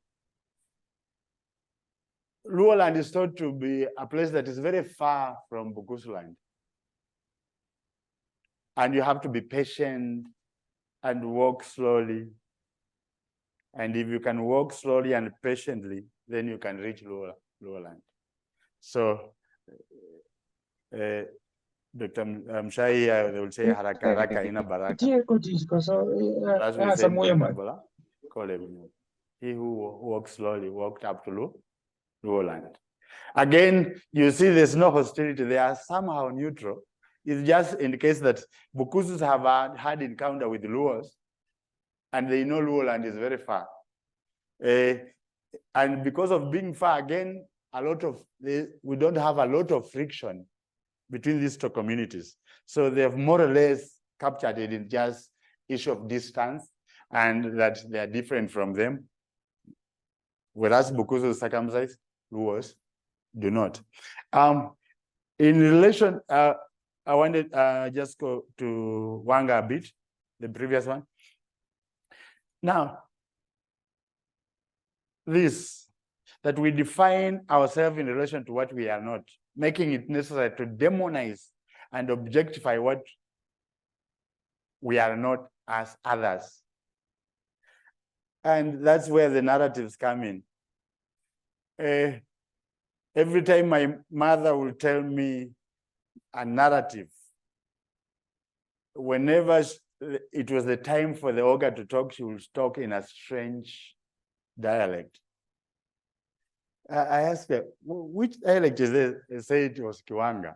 Luo land is thought to be a place that is very far from Bukusu land. And you have to be patient and walk slowly. And if you can walk slowly and patiently, then you can reach Luo land. So, Dr. Mshai, they will say, haraka haraka ina baraka. As we say, he who walks slowly walked up to Luo land. Again, you see there's no hostility. They are somehow neutral. It just indicates that Bukusus have had encounter with Luos, and they know Luo land is very far. And because of being far, again, we don't have a lot of friction between these two communities. So they have more or less captured it in just issue of distance and that they are different from them. Whereas Bukusu circumcised, Luos do not. In relation, I wanted just go to Wanga a bit, the previous one. Now, this, that we define ourselves in relation to what we are not, making it necessary to demonize and objectify what we are not as others. And that's where the narratives come in. Every time my mother will tell me a narrative, whenever it was the time for the ogre to talk, she will talk in a strange dialect. I asked her, which dialect is this? They say it was Kiwanga.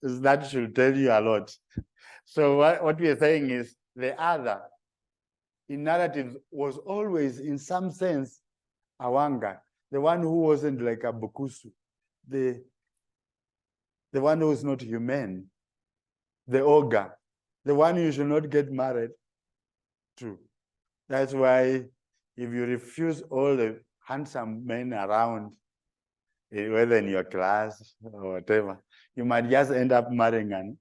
That should tell you a lot. So what we are saying is the other in narratives was always, in some sense, a Wanga, the one who wasn't like a Bukusu, the one who is not human, the ogre, the one you should not get married to. That's why if you refuse all the handsome men around, whether in your class or whatever, you might just end up marrying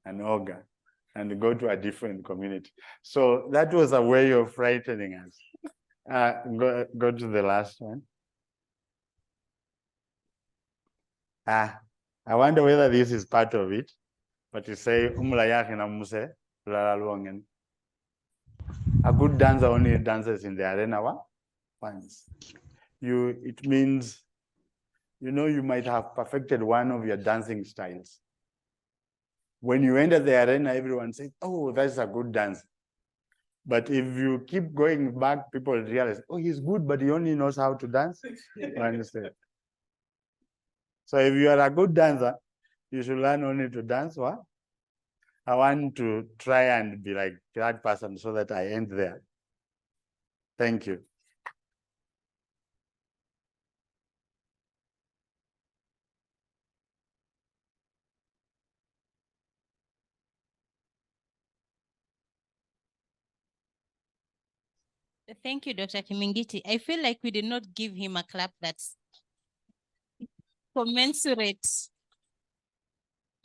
an ogre and go to a different community. So that was a way of frightening us. Go to the last one. I wonder whether this is part of it, but you say, a good dancer only dances in the arena once. It means, you might have perfected one of your dancing styles. When you enter the arena, everyone says, oh, that's a good dance. But if you keep going back, people realize, oh, he's good, but he only knows how to dance. Understand? So if you are a good dancer, you should learn only to dance. What? I want to try and be like that person so that I end there. Thank you. Thank you, Dr. Kimingichi. I feel like we did not give him a clap that's commensurate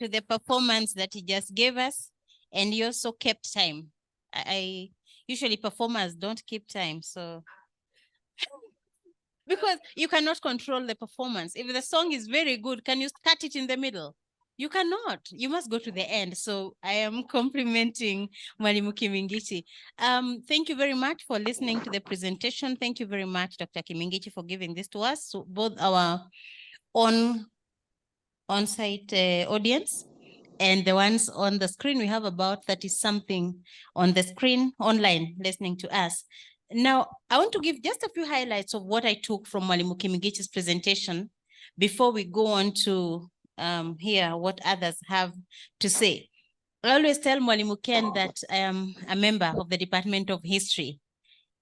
to the performance that he just gave us, and he also kept time. I usually performers don't keep time, so because you cannot control the performance. If the song is very good, can you cut it in the middle? You cannot. You must go to the end. So I am complimenting Mwalimu Kimingichi. Thank you very much for listening to the presentation. Thank you very much, Dr. Kimingichi, for giving this to us. So both our on-site audience and the ones on the screen, we have about 30-something on the screen online listening to us. Now, I want to give just a few highlights of what I took from Mwalimu Kimingichi's presentation before we go on to hear what others have to say. I always tell Mwalimu Ken that I am a member of the Department of History.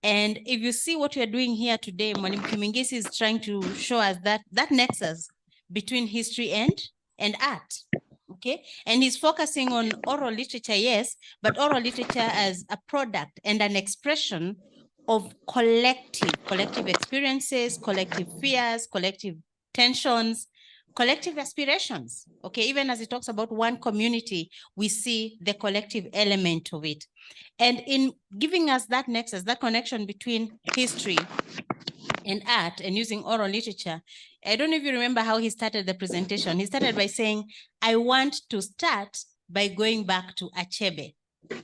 And if you see what we are doing here today, Mwalimu Kimingichi is trying to show us that nexus between history and art. okay? And he's focusing on oral literature, yes, but oral literature as a product and an expression of collective experiences, collective fears, collective tensions, collective aspirations, okay? Even as he talks about one community, we see the collective element of it. And in giving us that nexus, that connection between history and art and using oral literature, I don't know if you remember how he started the presentation. He started by saying, I want to start by going back to Achebe.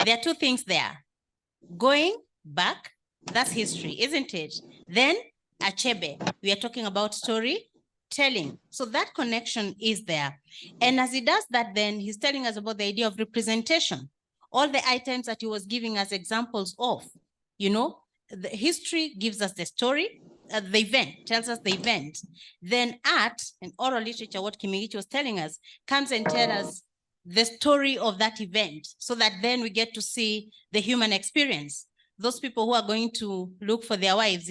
There are two things there. Going back, that's history, isn't it? Then Achebe, we are talking about storytelling. So that connection is there. And as he does that, then he's telling us about the idea of representation. All the items that he was giving us examples of, you know, the history gives us the story, the event, tells us the event. Then art and oral literature, what Kimingichi was telling us, comes and tells us the story of that event, so that then we get to see the human experience. Those people who are going to look for their wives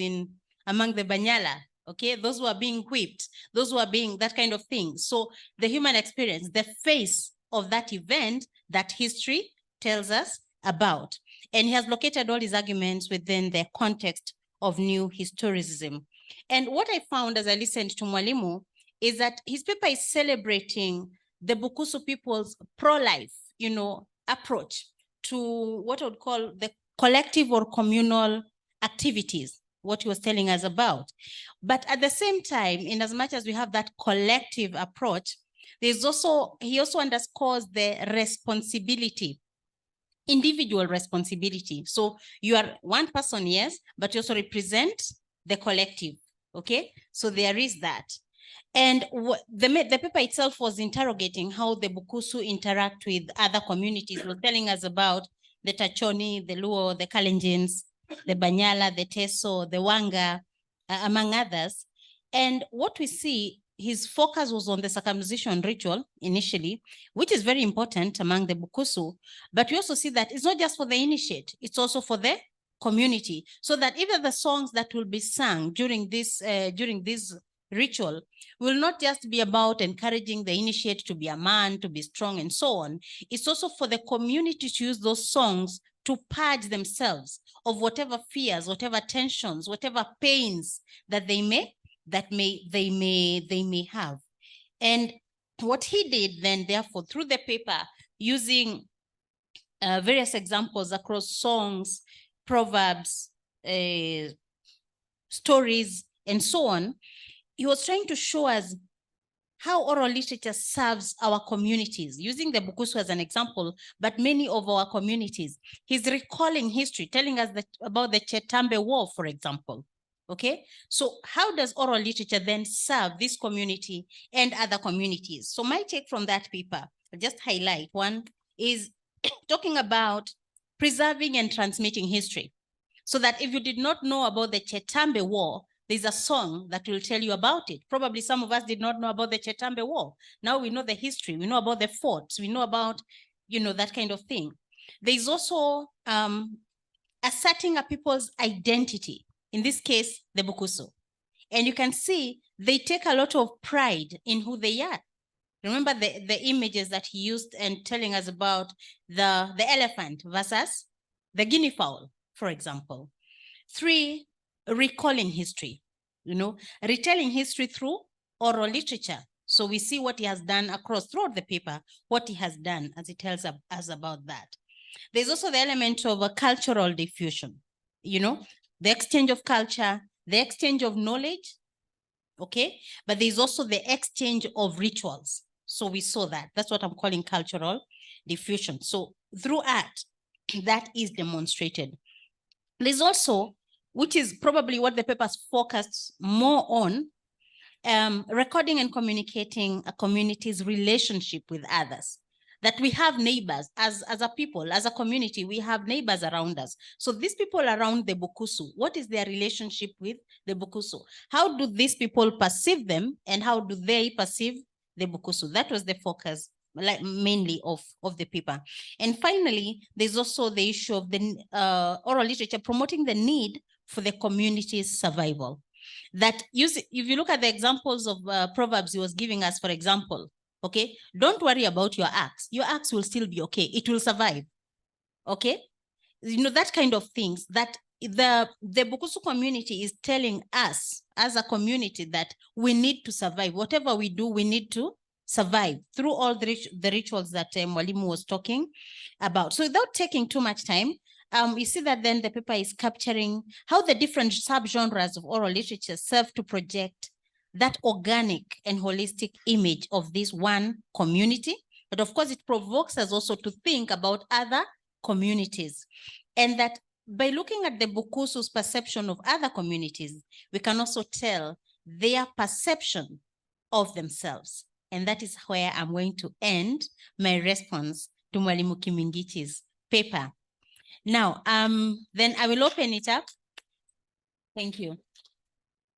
among the Banyala, okay? Those who are being whipped, those who are being that kind of thing. So the human experience, the face of that event that history tells us about. And he has located all his arguments within the context of new historicism. And what I found as I listened to Mwalimu is that his paper is celebrating the Bukusu people's pro-life, you know, approach to what I would call the collective or communal activities, what he was telling us about. But at the same time, in as much as we have that collective approach, he also underscores the responsibility, individual responsibility. So you are one person, yes, but you also represent the collective, okay? So there is that. And the paper itself was interrogating how the Bukusu interact with other communities. It was telling us about the Tachoni, the Luo, the Kalenjins, the Banyala, the Teso, the Wanga, among others. And what we see, his focus was on the circumcision ritual initially, which is very important among the Bukusu. But we also see that it's not just for the initiate, it's also for the community. So that even the songs that will be sung during this ritual will not just be about encouraging the initiate to be a man, to be strong, and so on. It's also for the community to use those songs to purge themselves of whatever fears, whatever tensions, whatever pains that they may have. And what he did then, therefore, through the paper, using various examples across songs, proverbs, stories, and so on, he was trying to show us how oral literature serves our communities, using the Bukusu as an example, but many of our communities. He's recalling history, telling us about the Chetambe War, for example. Okay, so how does oral literature then serve this community and other communities? So my take from that paper, I'll just highlight one, is talking about preserving and transmitting history. So that if you did not know about the Chetambe War, there's a song that will tell you about it. Probably some of us did not know about the Chetambe War. Now we know the history, we know about the forts, we know about, you know, that kind of thing. There's also asserting a people's identity, in this case, the Bukusu. And you can see they take a lot of pride in who they are. Remember the images that he used and telling us about the elephant versus the guinea fowl, for example. 3, recalling history, you know, retelling history through oral literature. So we see what he has done throughout the paper, what he has done as he tells us about that. There's also the element of a cultural diffusion, you know, the exchange of culture, the exchange of knowledge, okay? But there's also the exchange of rituals. So we saw that. That's what I'm calling cultural diffusion. So through art, that is demonstrated. There's also, which is probably what the papers focused more on, recording and communicating a community's relationship with others. That we have neighbors, as a people, as a community, we have neighbors around us. So these people around the Bukusu, what is their relationship with the Bukusu? How do these people perceive them, and how do they perceive the Bukusu? That was the focus, like mainly of the paper. And finally, there's also the issue of the oral literature promoting the need for the community's survival. That if you look at the examples of proverbs he was giving us, for example, Okay, don't worry about your axe. Your axe will still be okay. It will survive. Okay, you know, that kind of things that the Bukusu community is telling us as a community that we need to survive. Whatever we do, we need to survive through all the rituals that Mwalimu was talking about. So without taking too much time, you see that then the paper is capturing how the different subgenres of oral literature serve to project that organic and holistic image of this one community. But of course, it provokes us also to think about other communities. And that by looking at the Bukusu's perception of other communities, we can also tell their perception of themselves. And that is where I'm going to end my response to Mwalimu Kimingichi's paper. Now, then I will open it up. Thank you.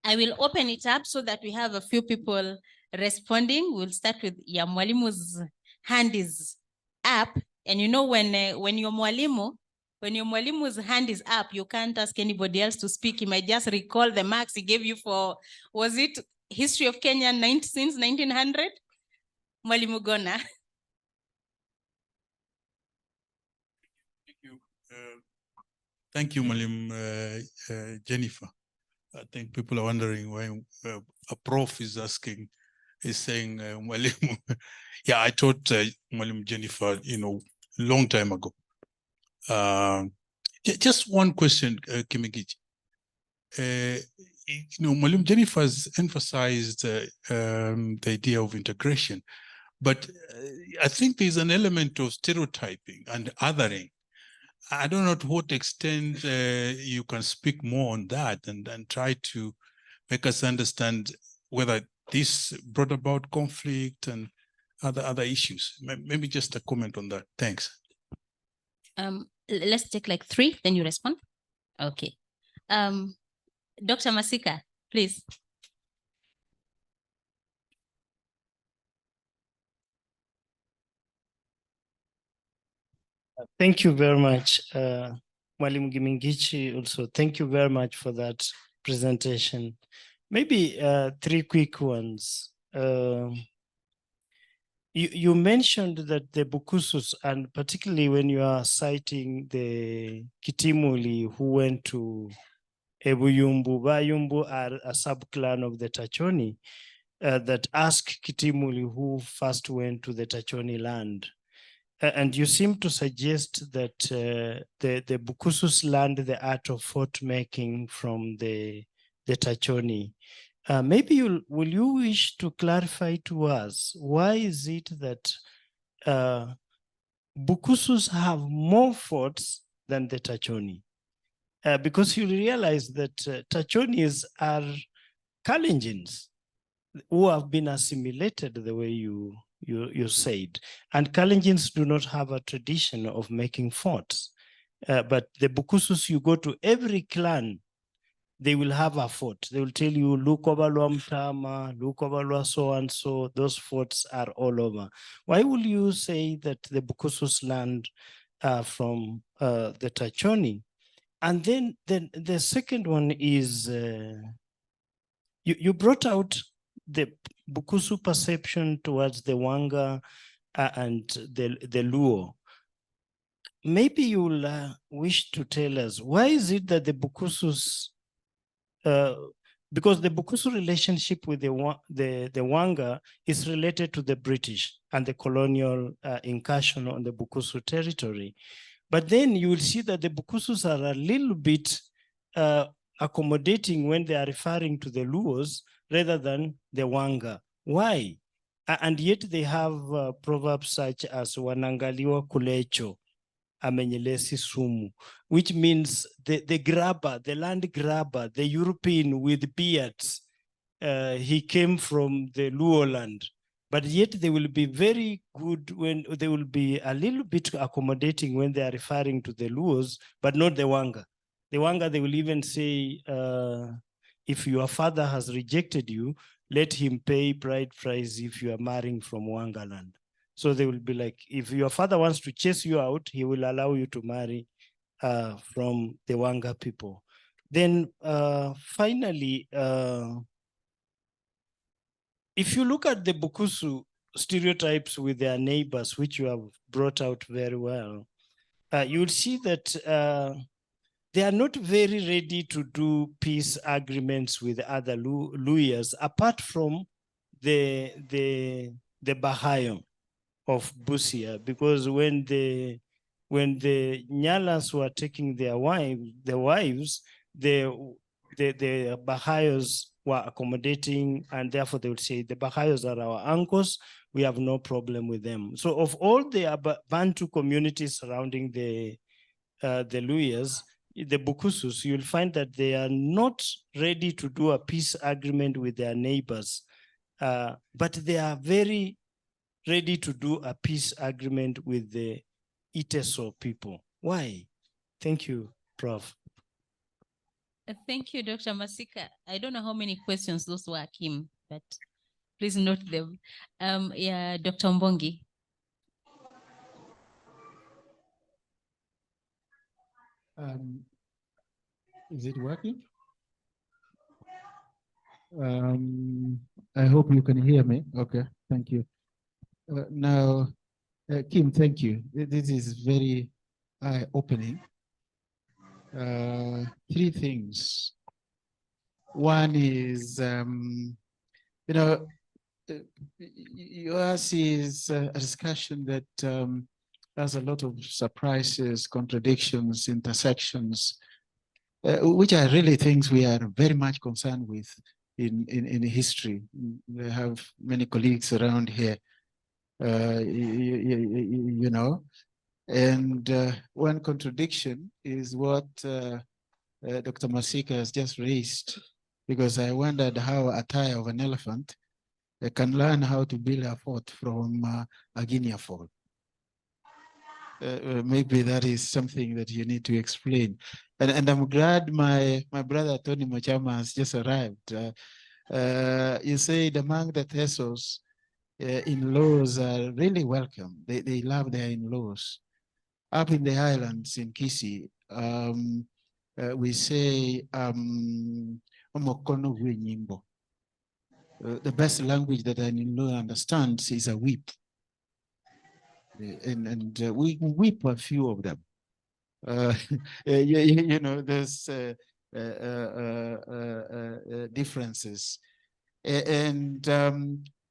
I will open it up so that we have a few people responding. We'll start with Mwalimu's hand is up. And you know, when your Mwalimu's hand is up, you can't ask anybody else to speak. He might just recall the marks he gave you for, was it History of Kenya since 1900? Mwalimu Gona. Thank you, Mwalimu Jennifer. I think people are wondering why a prof is saying Mwalimu. Yeah, I taught Mwalimu Jennifer, long time ago. Just one question, Kimingichi. Mwalimu Jennifer has emphasized the idea of integration, but I think there's an element of stereotyping and othering. I don't know to what extent you can speak more on that and try to make us understand whether this brought about conflict and other issues. Maybe just a comment on that. Thanks. Let's take like 3, then you respond. Okay. Dr. Masika, please. Thank you very much, Mwalimu Kimingichi. Also, thank you very much for that presentation. Maybe 3 quick ones. You mentioned that the Bukusus, and particularly when you are citing the Kitimuli who went to Ebuyumbu, Bayumbu are a sub-clan of the Tachoni that asked Kitimuli who first went to the Tachoni land. And you seem to suggest that the Bukusus learned the art of fort making from the Tachoni. Maybe will you wish to clarify to us, why is it that Bukusus have more forts than the Tachoni? Because you realize that Tachonis are Kalenjins who have been assimilated the way you said. And Kalenjins do not have a tradition of making forts. But the Bukusus, you go to every clan, they will have a fort. They will tell you, Lukobalwa Mtama, Lukobalwa so-and-so, those forts are all over. Why will you say that the Bukusus land from the Tachoni? And then the second one is, you brought out the Bukusu perception towards the Wanga and the Luo. Maybe you'll wish to tell us, why is it that the Bukusus, because the Bukusu relationship with the Wanga is related to the British and the colonial incursion on the Bukusu territory. But then you will see that the Bukusus are a little bit accommodating when they are referring to the Luos rather than the Wanga. Why? And yet they have proverbs such as Wanangaliwa Kulecho, Amenyelesi Sumu, which means the grabber, the land grabber, the European with beards, he came from the Luo land. But yet they will be very good when they will be a little bit accommodating when they are referring to the Luos, but not the Wanga. The Wanga, they will even say, if your father has rejected you, let him pay bride price if you are marrying from Wanga land. So they will be like, if your father wants to chase you out, he will allow you to marry from the Wanga people. Then finally, if you look at the Bukusu stereotypes with their neighbors, which you have brought out very well, you will see that they are not very ready to do peace agreements with other Luyas, apart from the Bahayo of Busia, because when the Nyalas were taking their wives, the Bahayos were accommodating, and therefore they would say the Bahayos are our uncles, we have no problem with them. So of all the Bantu communities surrounding the Luyas, the Bukusus, you'll find that they are not ready to do a peace agreement with their neighbors, but they are very ready to do a peace agreement with the Iteso people. Why? Thank you, Prof. Thank you, Dr. Masika. I don't know how many questions those were, Kim, but please note them. Yeah, Dr. Mbongi. Is it working? I hope you can hear me. Okay, thank you. Now, Kim, thank you. This is very eye-opening. 3 things. One is, yours is a discussion that has a lot of surprises, contradictions, intersections, which are really things we are very much concerned with in history. We have many colleagues around here, you know, and one contradiction is what Dr. Masika has just raised, because I wondered how a tire of an elephant can learn how to build a fort from a guinea fowl. Maybe that is something that you need to explain. And I'm glad my brother Tony Mochama has just arrived. You said among the Tesos, in-laws are really welcome. They love their in-laws. Up in the highlands in Kisii, we say, the best language that an in-law understands is a weep. And we weep a few of them. You know, there's differences. And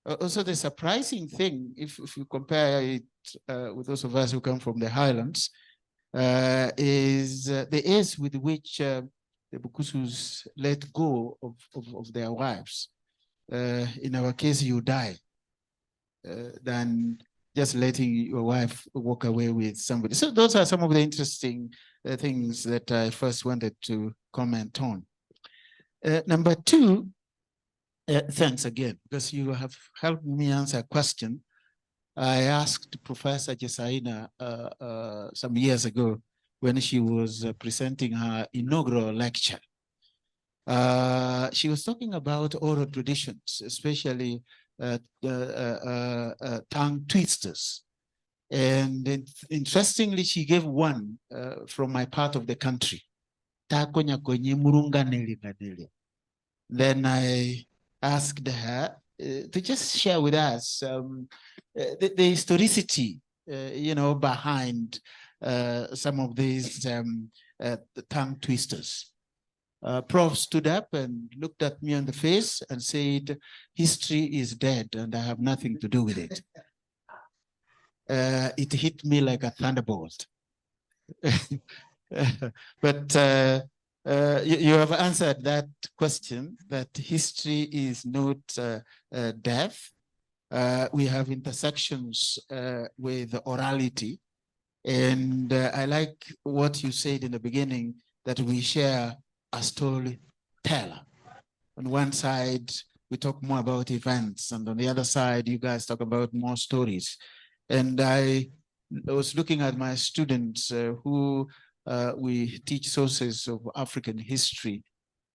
also the surprising thing, if you compare it with those of us who come from the highlands, is the ease with which the Bukusus let go of their wives. In our case, you die than just letting your wife walk away with somebody. So those are some of the interesting things that I first wanted to comment on. Number 2, thanks again, because you have helped me answer a question I asked Professor Jesaina some years ago when she was presenting her inaugural lecture. She was talking about oral traditions, especially tongue twisters. And interestingly, she gave one from my part of the country. Then I asked her to just share with us the historicity, you know, behind some of these tongue twisters. Prof stood up and looked at me on the face and said, history is dead and I have nothing to do with it. It hit me like a thunderbolt. But you have answered that question, that history is not death. We have intersections with orality. And I like what you said in the beginning, that we share a storyteller. On one side, we talk more about events, and on the other side, you guys talk about more stories. And I was looking at my students who we teach sources of African history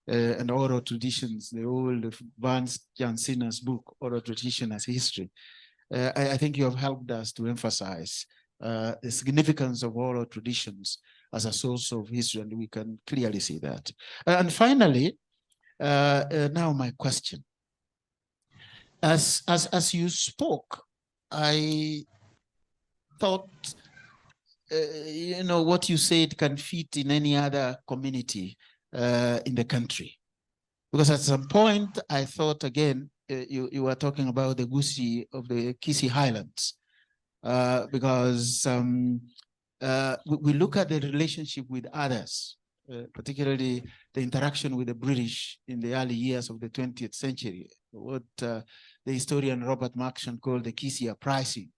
and oral traditions, the old Vance Jansina's book, Oral Tradition as History. I think you have helped us to emphasize the significance of oral traditions as a source of history, and we can clearly see that. And finally, now my question. As you spoke I thought, what you said can fit in any other community in the country. Because at some point, I thought, again, you were talking about the Gusii of the Kisii Highlands, because we look at the relationship with others, particularly the interaction with the British in the early years of the 20th century, what the historian Robert Markson called the Kisii uprising.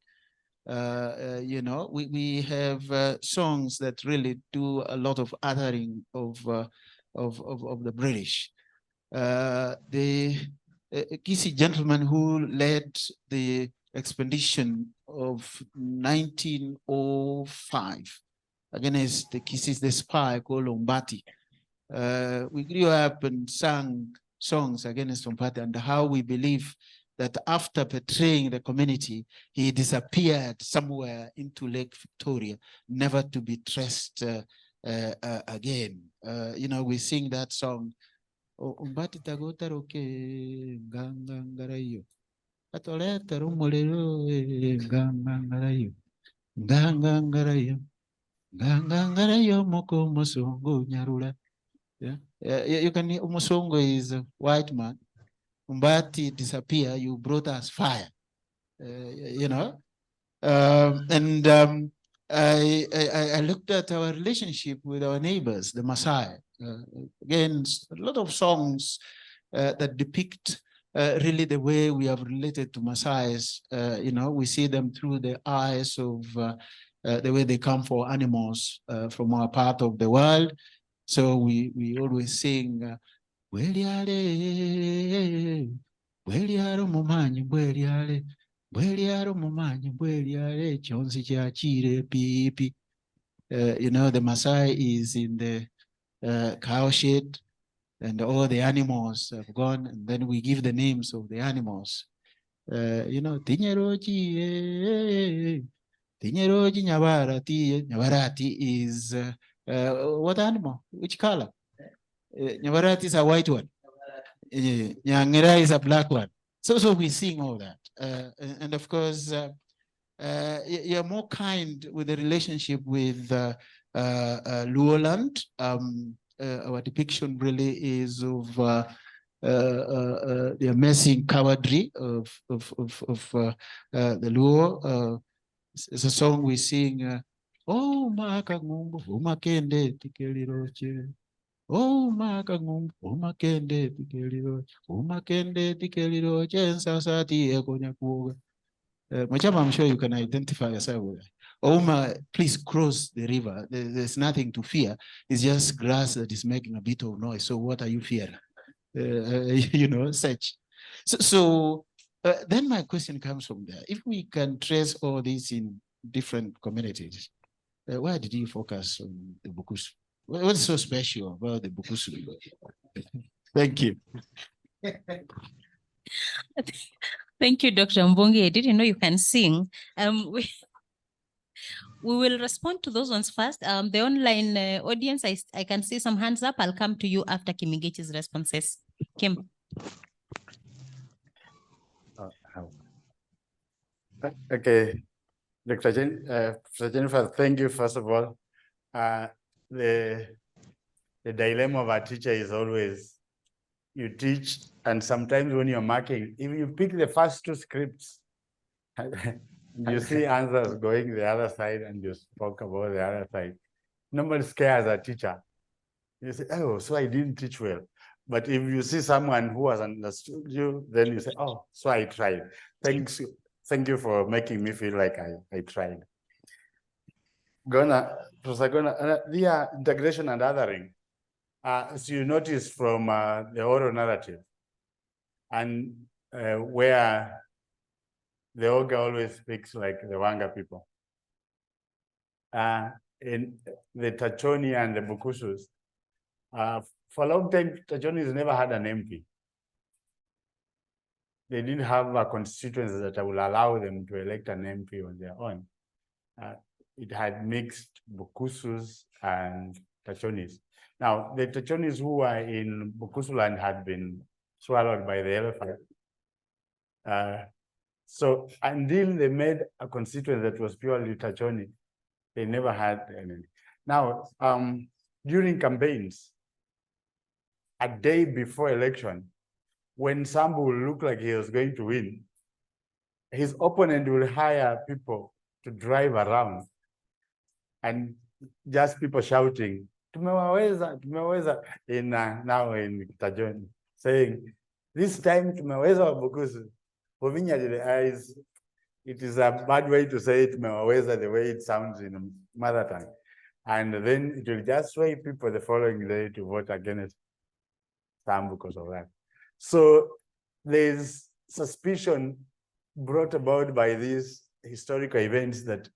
We have songs that really do a lot of othering of the British. The Kisii gentleman who led the expedition of 1905 against the Kisi's the spy called Umbati. We grew up and sang songs against Umbati and how we believe that after betraying the community, he disappeared somewhere into Lake Victoria, never to be traced again. We sing that song. Umbati tagotaroke ngangangarayo atoleta rumolero ngangangarayo ngangangarayo moko musongo nyarula. You can, Musongo is a white man. Umbati disappear, you brought us fire. I looked at our relationship with our neighbors, the Maasai. Again, a lot of songs that depict really the way we have related to Maasais. We see them through the eyes of the way they come for animals from our part of the world. So we always sing, Bweliare, Bweliare mumanyi, Bweliare, Bweliare mumanyi, Bweliare, chonsi chachire pipi. The Maasai is in the cow shed and all the animals have gone, and then we give the names of the animals. Tinyeroji, Tinyeroji Nyavarati. Nyavarati is what animal? Which color? Nyavarati is a white one. Nyangera is a black one. So we sing all that. And of course, you're more kind with the relationship with Luoland. Our depiction really is of the amazing cowardly of the Luo. It's a song we sing. Oh, Makangumbu, Umakende, Tikeliroche. Oh, Makangumbu, Umakende, Tikeliroche. Umakende, Tikeliroche, and Sasati, Ekonyakuga. Machama, I'm sure you can identify yourself with that. Oma, please cross the river. There's nothing to fear. It's just grass that is making a bit of noise. So what are you fearing? Such. So then my question comes from there. If we can trace all these in different communities, why did you focus on the Bukusu? What's so special about the Bukusu? Thank you. Thank you, Dr. Mbongi. I didn't know you can sing. We will respond to those ones first. The online audience, I can see some hands up. I'll come to you after Kimingichi's responses. Kim. Okay, Dr. Jennifer, thank you, first of all. The dilemma of a teacher is always you teach, and sometimes when you're marking, if you pick the first two scripts, you see answers going the other side and you spoke about the other side. Nobody scares a teacher. You say, oh, so I didn't teach well. But if you see someone who has understood you, then you say, oh, so I tried. Thank you for making me feel like I tried. Professor Gona, the integration and othering, as you notice from the oral narrative, and where the Oga always speaks like the Wanga people. In the Tachoni and the Bukusus, for a long time, Tachoni has never had an MP. They didn't have a constituency that will allow them to elect an MP on their own. It had mixed Bukusus and Tachonis. Now, the Tachonis who were in Bukusuland had been swallowed by the elephant. So until they made a constituent that was purely Tachoni, they never had any. Now, during campaigns, a day before election, when Sambu will look like he was going to win, his opponent will hire people to drive around and just people shouting, tumewaweza, tumeweza, now in Tajoni, saying, this time tumeweza Wabukusu. For Vinya, the eyes, it is a bad way to say it, tumewaweza, the way it sounds in mother tongue. And then it will just sway people the following day to vote against Sam because of that. So there's suspicion brought about by these historical events that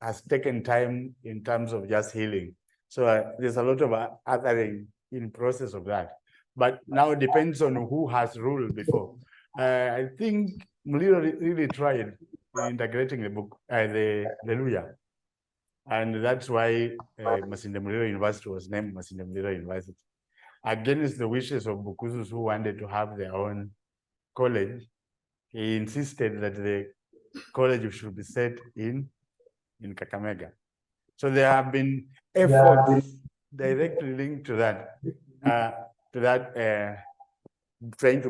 has taken time in terms of just healing. So there's a lot of othering in process of that. But now it depends on who has ruled before. I think Muliro really tried in integrating the book, the Luya. And that's why Masinde Muliro University was named Masinde Muliro University. Against the wishes of Bukusus who wanted to have their own college, he insisted that the college should be set in Kakamega. So there have been efforts directly linked to that, trying to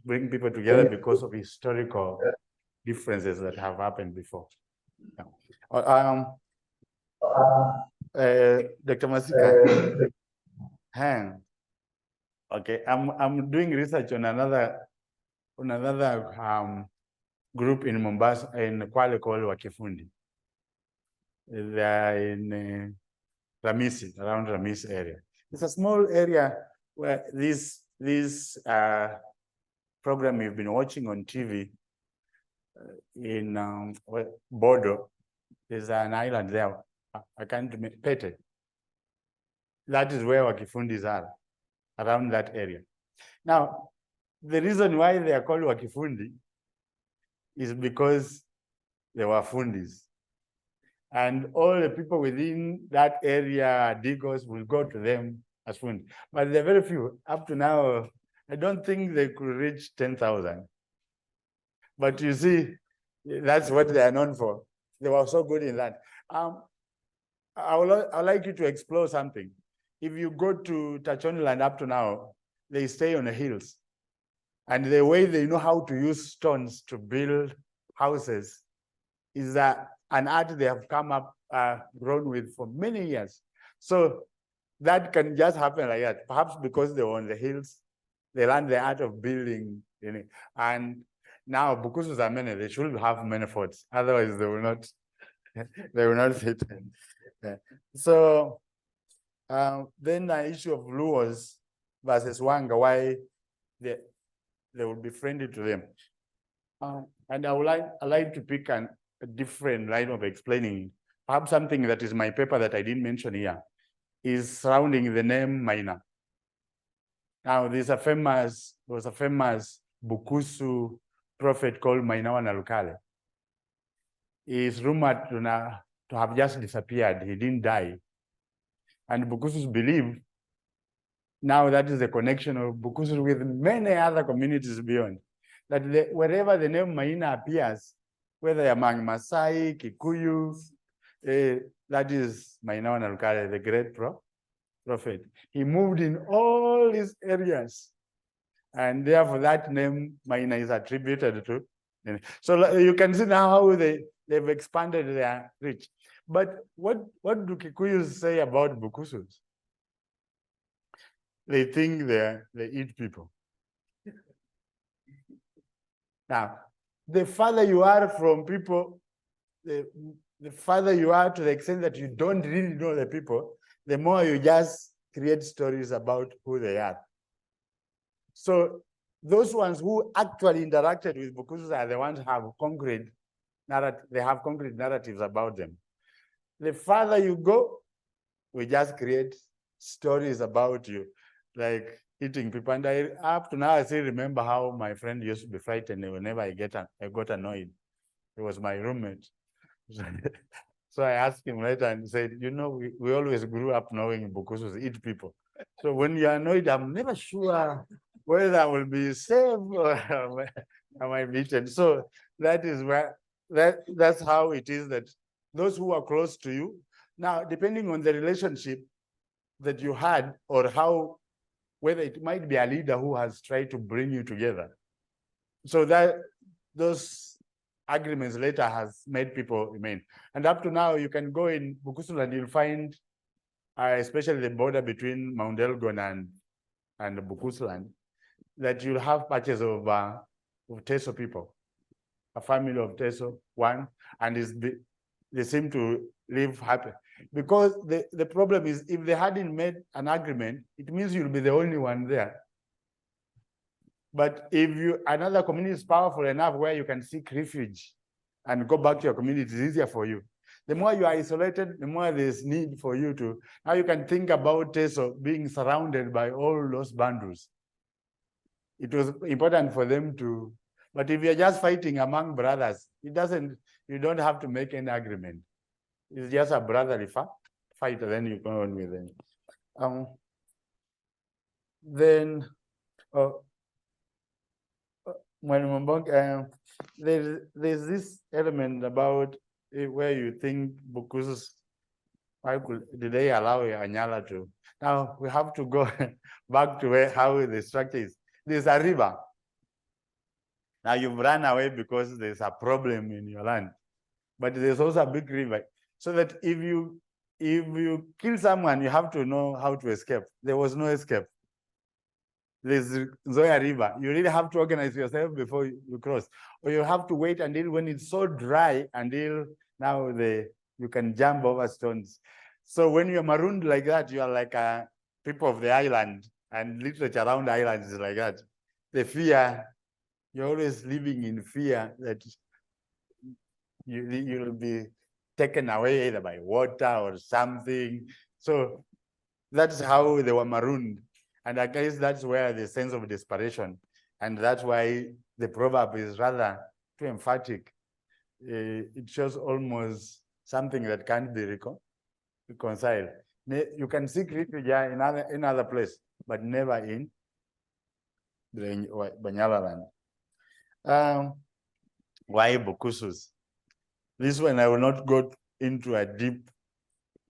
bring people together because of historical differences that have happened before. Dr. Masika, okay, I'm doing research on another group in Mombasa, in Kwale called Wakifundi. They are in Ramisi, around Ramisi area. It's a small area where this program you've been watching on TV in Bodo, there's an island there. I can't remember, Pete. That is where Wakifundis are, around that area. Now, the reason why they are called Wakifundi is because they were fundis. And all the people within that area, Digos, will go to them as fundi. But there are very few. Up to now, I don't think they could reach 10,000. But you see, that's what they are known for. They were so good in that. I would like you to explore something. If you go to Tachoniland up to now, they stay on the hills. And the way they know how to use stones to build houses is an art they have come up, grown with for many years. So that can just happen like that. Perhaps because they were on the hills, they learned the art of building. And now, Bukusus are many, they should have many forts. Otherwise, they will not, they will not fit. So then the issue of Luos versus Wanga, why they would be friendly to them. And I would like to pick a different line of explaining. Perhaps something that is my paper that I didn't mention here is surrounding the name Maina. Now, there was a famous Bukusu prophet called Mainawa Nalukale. He is rumored to have just disappeared. He didn't die. And Bukusus believe now that is the connection of Bukusu with many other communities beyond. That wherever the name Maina appears, whether among Masai, Kikuyu, that is Mainawa Nalukale, the great prophet. He moved in all these areas. And therefore that name Maina is attributed to. So you can see now how they've expanded their reach. But what do Kikuyus say about Bukusus? They think they eat people. Now, the farther you are from people, the farther you are to the extent that you don't really know the people, the more you just create stories about who they are. So those ones who actually interacted with Bukusus are the ones who have concrete narratives about them. The farther you go, we just create stories about you, like eating people. And up to now, I still remember how my friend used to be frightened whenever I got annoyed. He was my roommate. So I asked him later and said, you know, we always grew up knowing Bukusus eat people. So when you're annoyed, I'm never sure whether I will be safe or am I beaten. So that is where, that's how it is that those who are close to you, now, depending on the relationship that you had or how, whether it might be a leader who has tried to bring you together. So that those agreements later has made people remain. And up to now, you can go in Bukusu and you'll find, especially the border between Mount Elgon and Bukusuland, that you'll have patches of Teso people, a family of Teso, one, and they seem to live happy. Because the problem is, if they hadn't made an agreement, it means you'll be the only one there. But if another community is powerful enough where you can seek refuge and go back to your community, it's easier for you. The more you are isolated, the more there's need for you to, now you can think about Teso being surrounded by all those bundles. It was important for them to, but if you're just fighting among brothers, you don't have to make any agreement. It's just a brotherly fight, then you go on with them. Then, when there's this element about where you think Bukusu, did they allow Anyala to? Now we have to go back to how the structure is. There's a river. Now you've run away because there's a problem in your land, but there's also a big river. So that if you kill someone, you have to know how to escape. There was no escape. There's Zoya River. You really have to organize yourself before you cross, or you have to wait until when it's so dry until now you can jump over stones. So when you're marooned like that, you are like people of the island, and literature around islands is like that. The fear, you're always living in fear that you'll be taken away either by water or something. So that's how they were marooned. And I guess that's where the sense of desperation, and that's why the proverb is rather too emphatic. It shows almost something that can't be reconciled. You can seek refuge in other place, but never in the Banyala land. Why Bukusus? This one I will not go into a deep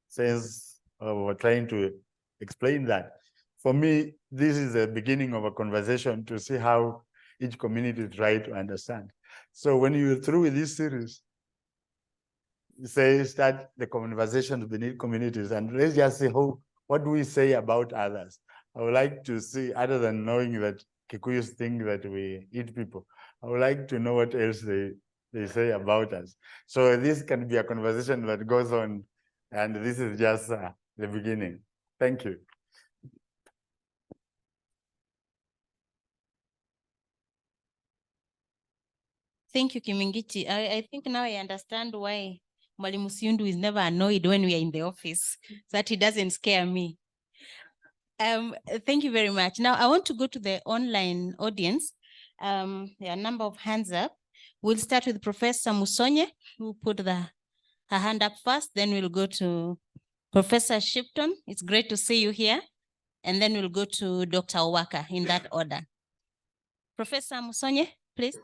sense of trying to explain that. For me, this is the beginning of a conversation to see how each community try to understand. So when you're through with this series, start the conversations beneath communities, and let's just see what do we say about others. I would like to see, other than knowing that Kikuyus think that we eat people, I would like to know what else they say about us. So this can be a conversation that goes on, and this is just the beginning. Thank you. Thank you, Kimingichi. I think now I understand why Mwalimu Siundu is never annoyed when we are in the office, that he doesn't scare me. Thank you very much. Now I want to go to the online audience. There are a number of hands up. We'll start with Professor Musonye, who put her hand up first. Then we'll go to Professor Shipton. It's great to see you here. And then we'll go to Dr. Owaka in that order. Professor Musonye, please.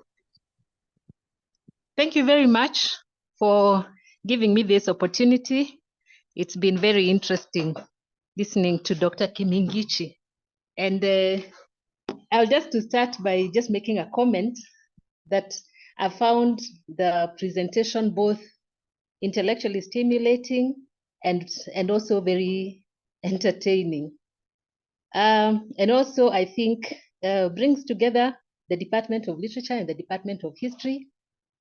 Thank you very much for giving me this opportunity. It's been very interesting listening to Dr. Kimingichi. And I'll just to start by just making a comment that I found the presentation both intellectually stimulating and also very entertaining. And also I think brings together the Department of Literature and the Department of History.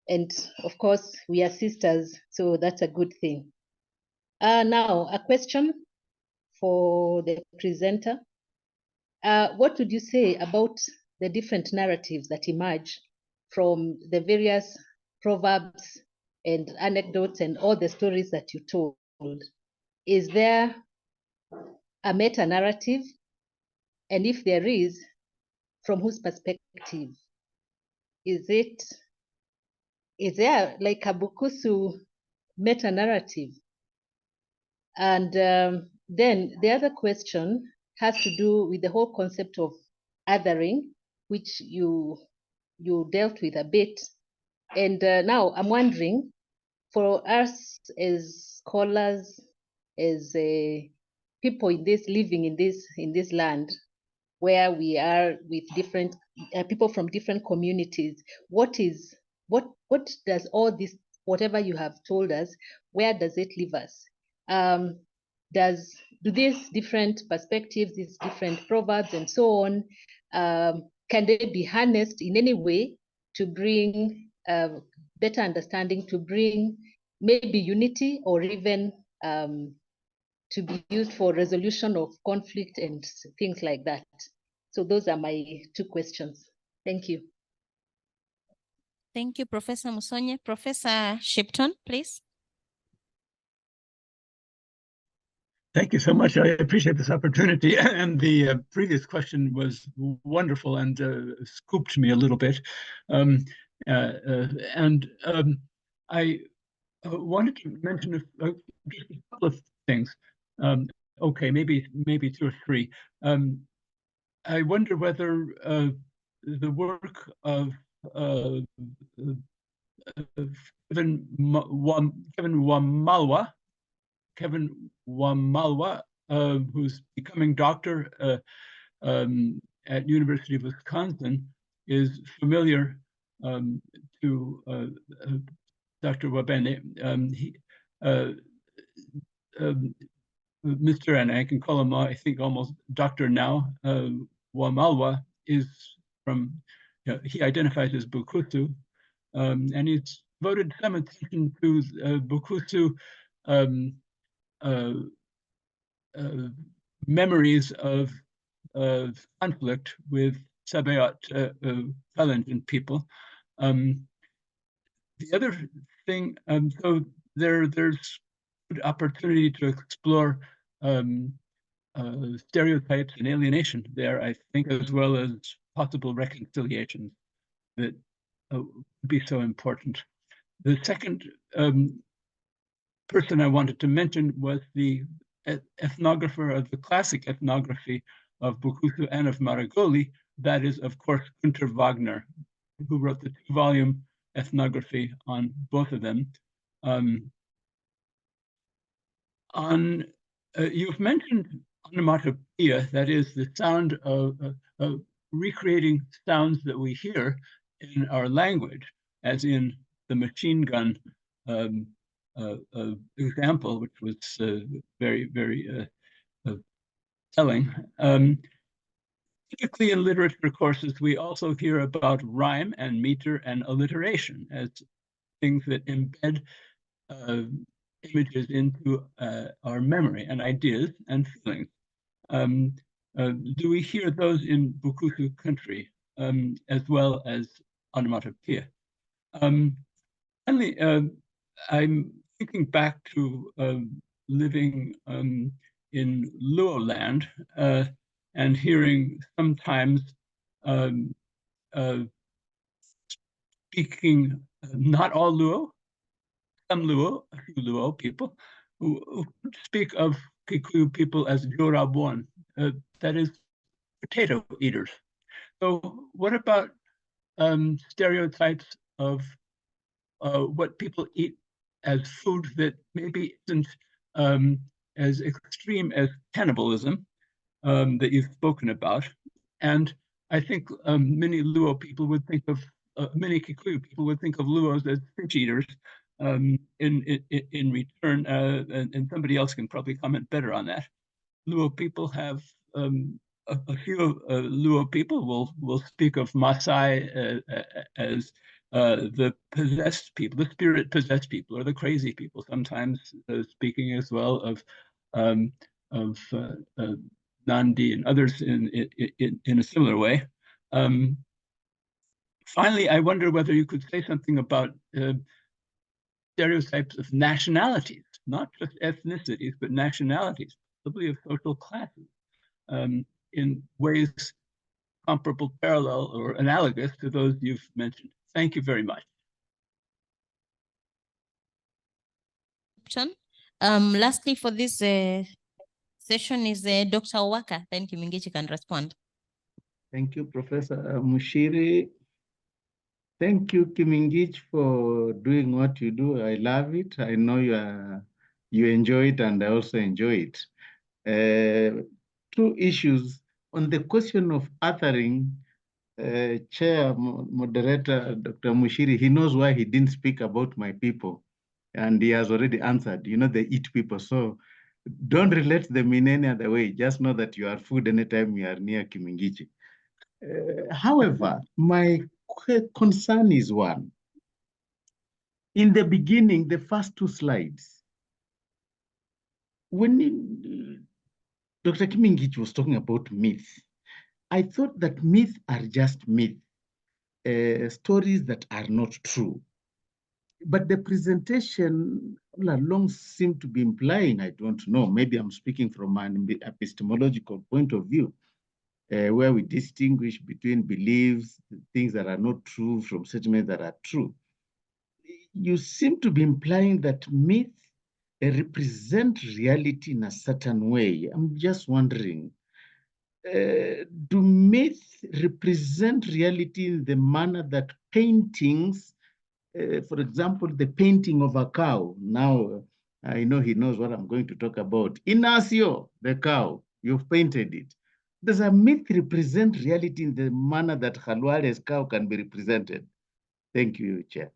And of course, we are sisters, so that's a good thing. Now, a question for the presenter. What would you say about the different narratives that emerge from the various proverbs and anecdotes and all the stories that you told? Is there a meta-narrative? And if there is, from whose perspective? Is there like a Bukusu meta-narrative? And then the other question has to do with the whole concept of othering, which you dealt with a bit. And now I'm wondering, for us as scholars, as people in this living in this land, where we are with different people from different communities, what does all this, whatever you have told us, where does it leave us? Do these different perspectives, these different proverbs and so on, can they be harnessed in any way to bring better understanding, to bring maybe unity, or even to be used for resolution of conflict and things like that? So those are my two questions. Thank you. Thank you, Professor Musonye. Professor Shipton, please. Thank you so much. I appreciate this opportunity. And the previous question was wonderful and scooped me a little bit. I wanted to mention just a couple of things. Okay, maybe two or three. I wonder whether the work of Kevin Wamalwa, who's becoming doctor at University of Wisconsin, is familiar to Dr. Wabende. Mr. and I can call him, I think, almost doctor now. Wamalwa is from, he identifies as Bukusu, and he's devoted some attention to Bukusu memories of conflict with Sabayot Kalenjin people. The other thing, so there's good opportunity to explore stereotypes and alienation there, I think, as well as possible reconciliations that would be so important. The second person I wanted to mention was the ethnographer of the classic ethnography of Bukusu and of Maragoli. That is, of course, Günter Wagner, who wrote the 2-volume ethnography on both of them. You've mentioned onomatopoeia, that is the sound of recreating sounds that we hear in our language, as in the machine gun example, which was very, very telling. Typically in literature courses, we also hear about rhyme and meter and alliteration as things that embed images into our memory and ideas and feelings. Do we hear those in Bukusu country as well as onomatopoeia? Finally, I'm thinking back to living in Luo land and hearing sometimes speaking, not all Luo, some Luo, a few Luo people, who speak of Kikuyu people as Yorabon, that is, potato eaters. So what about stereotypes of what people eat as food that maybe isn't as extreme as cannibalism that you've spoken about? And I think many Luo people would think of, many Kikuyu people would think of Luos as fish eaters in return, and somebody else can probably comment better on that. Luo people have, a few Luo people will speak of Maasai as the possessed people, the spirit possessed people, or the crazy people, sometimes speaking as well of Nandi and others in a similar way. Finally, I wonder whether you could say something about stereotypes of nationalities, not just ethnicities, but nationalities, possibly of social classes, in ways comparable, parallel, or analogous to those you've mentioned. Thank you very much. Lastly, for this session is Dr. Owaka. Then Kimingichi can respond. Thank you, Professor Muchiri. Thank you, Kimingichi, for doing what you do. I love it. I know you enjoy it, and I also enjoy it. Two issues. On the question of othering, Chair, Moderator, Dr. Mushiri, he knows why he didn't speak about my people. And he has already answered, they eat people. So don't relate them in any other way. Just know that you are food anytime you are near Kimingichi. However, my concern is one. In the beginning, the first two slides, when Dr. Kimingichi was talking about myths, I thought that myths are just myths, stories that are not true. But the presentation all along seemed to be implying, I don't know, maybe I'm speaking from an epistemological point of view, where we distinguish between beliefs, things that are not true from statements that are true. You seem to be implying that myths represent reality in a certain way. I'm just wondering, do myths represent reality in the manner that paintings, for example, the painting of a cow. Now, I know he knows what I'm going to talk about. Inacio, the cow, you've painted it. Does a myth represent reality in the manner that Khalwale's cow can be represented? Thank you, Chair.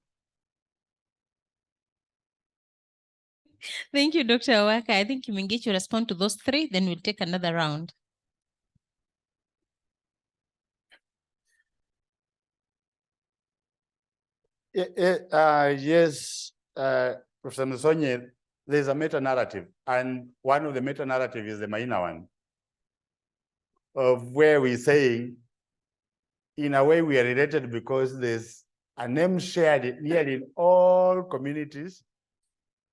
Thank you, Dr. Awaka. I think Kimingichi will respond to those three, then we'll take another round. Yes, Professor Musonye, there's a meta-narrative, and one of the meta-narrative is the Maina one, of where we're saying, in a way, we are related because there's a name shared nearly in all communities,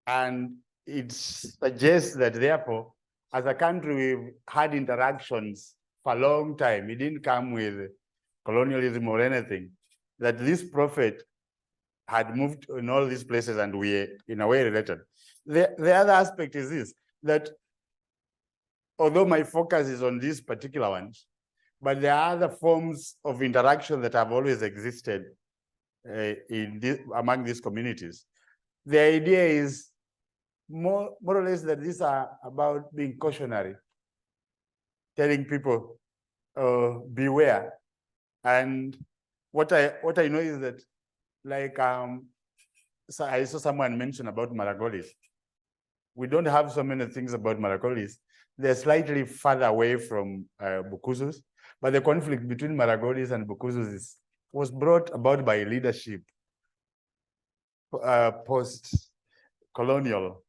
and it suggests that, therefore, as a country, we've had interactions for a long time. It didn't come with colonialism or anything, that this prophet had moved in all these places and we in a way related. The other aspect is this, that although my focus is on these particular ones, but there are other forms of interaction that have always existed among these communities. The idea is more or less that these are about being cautionary, telling people, beware. And what I know is that, like, so I saw someone mention about Maragolis. We don't have so many things about Maragolis. They're slightly further away from Bukusus, but the conflict between Maragolis and Bukusus was brought about by leadership post-colonial.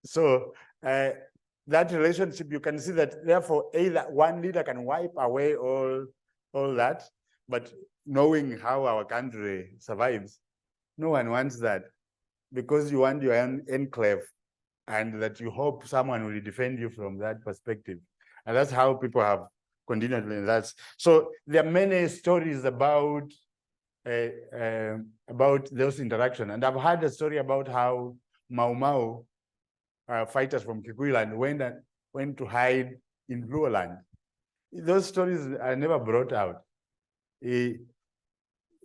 So that relationship, you can see that, therefore, either one leader can wipe away all that, but knowing how our country survives, no one wants that, because you want your own enclave and that you hope someone will defend you from that perspective. And that's how people have continued in that. So there are many stories about those interactions. And I've heard a story about how Mau Mau fighters from Kikuyu land went to hide in Luo land. Those stories are never brought out.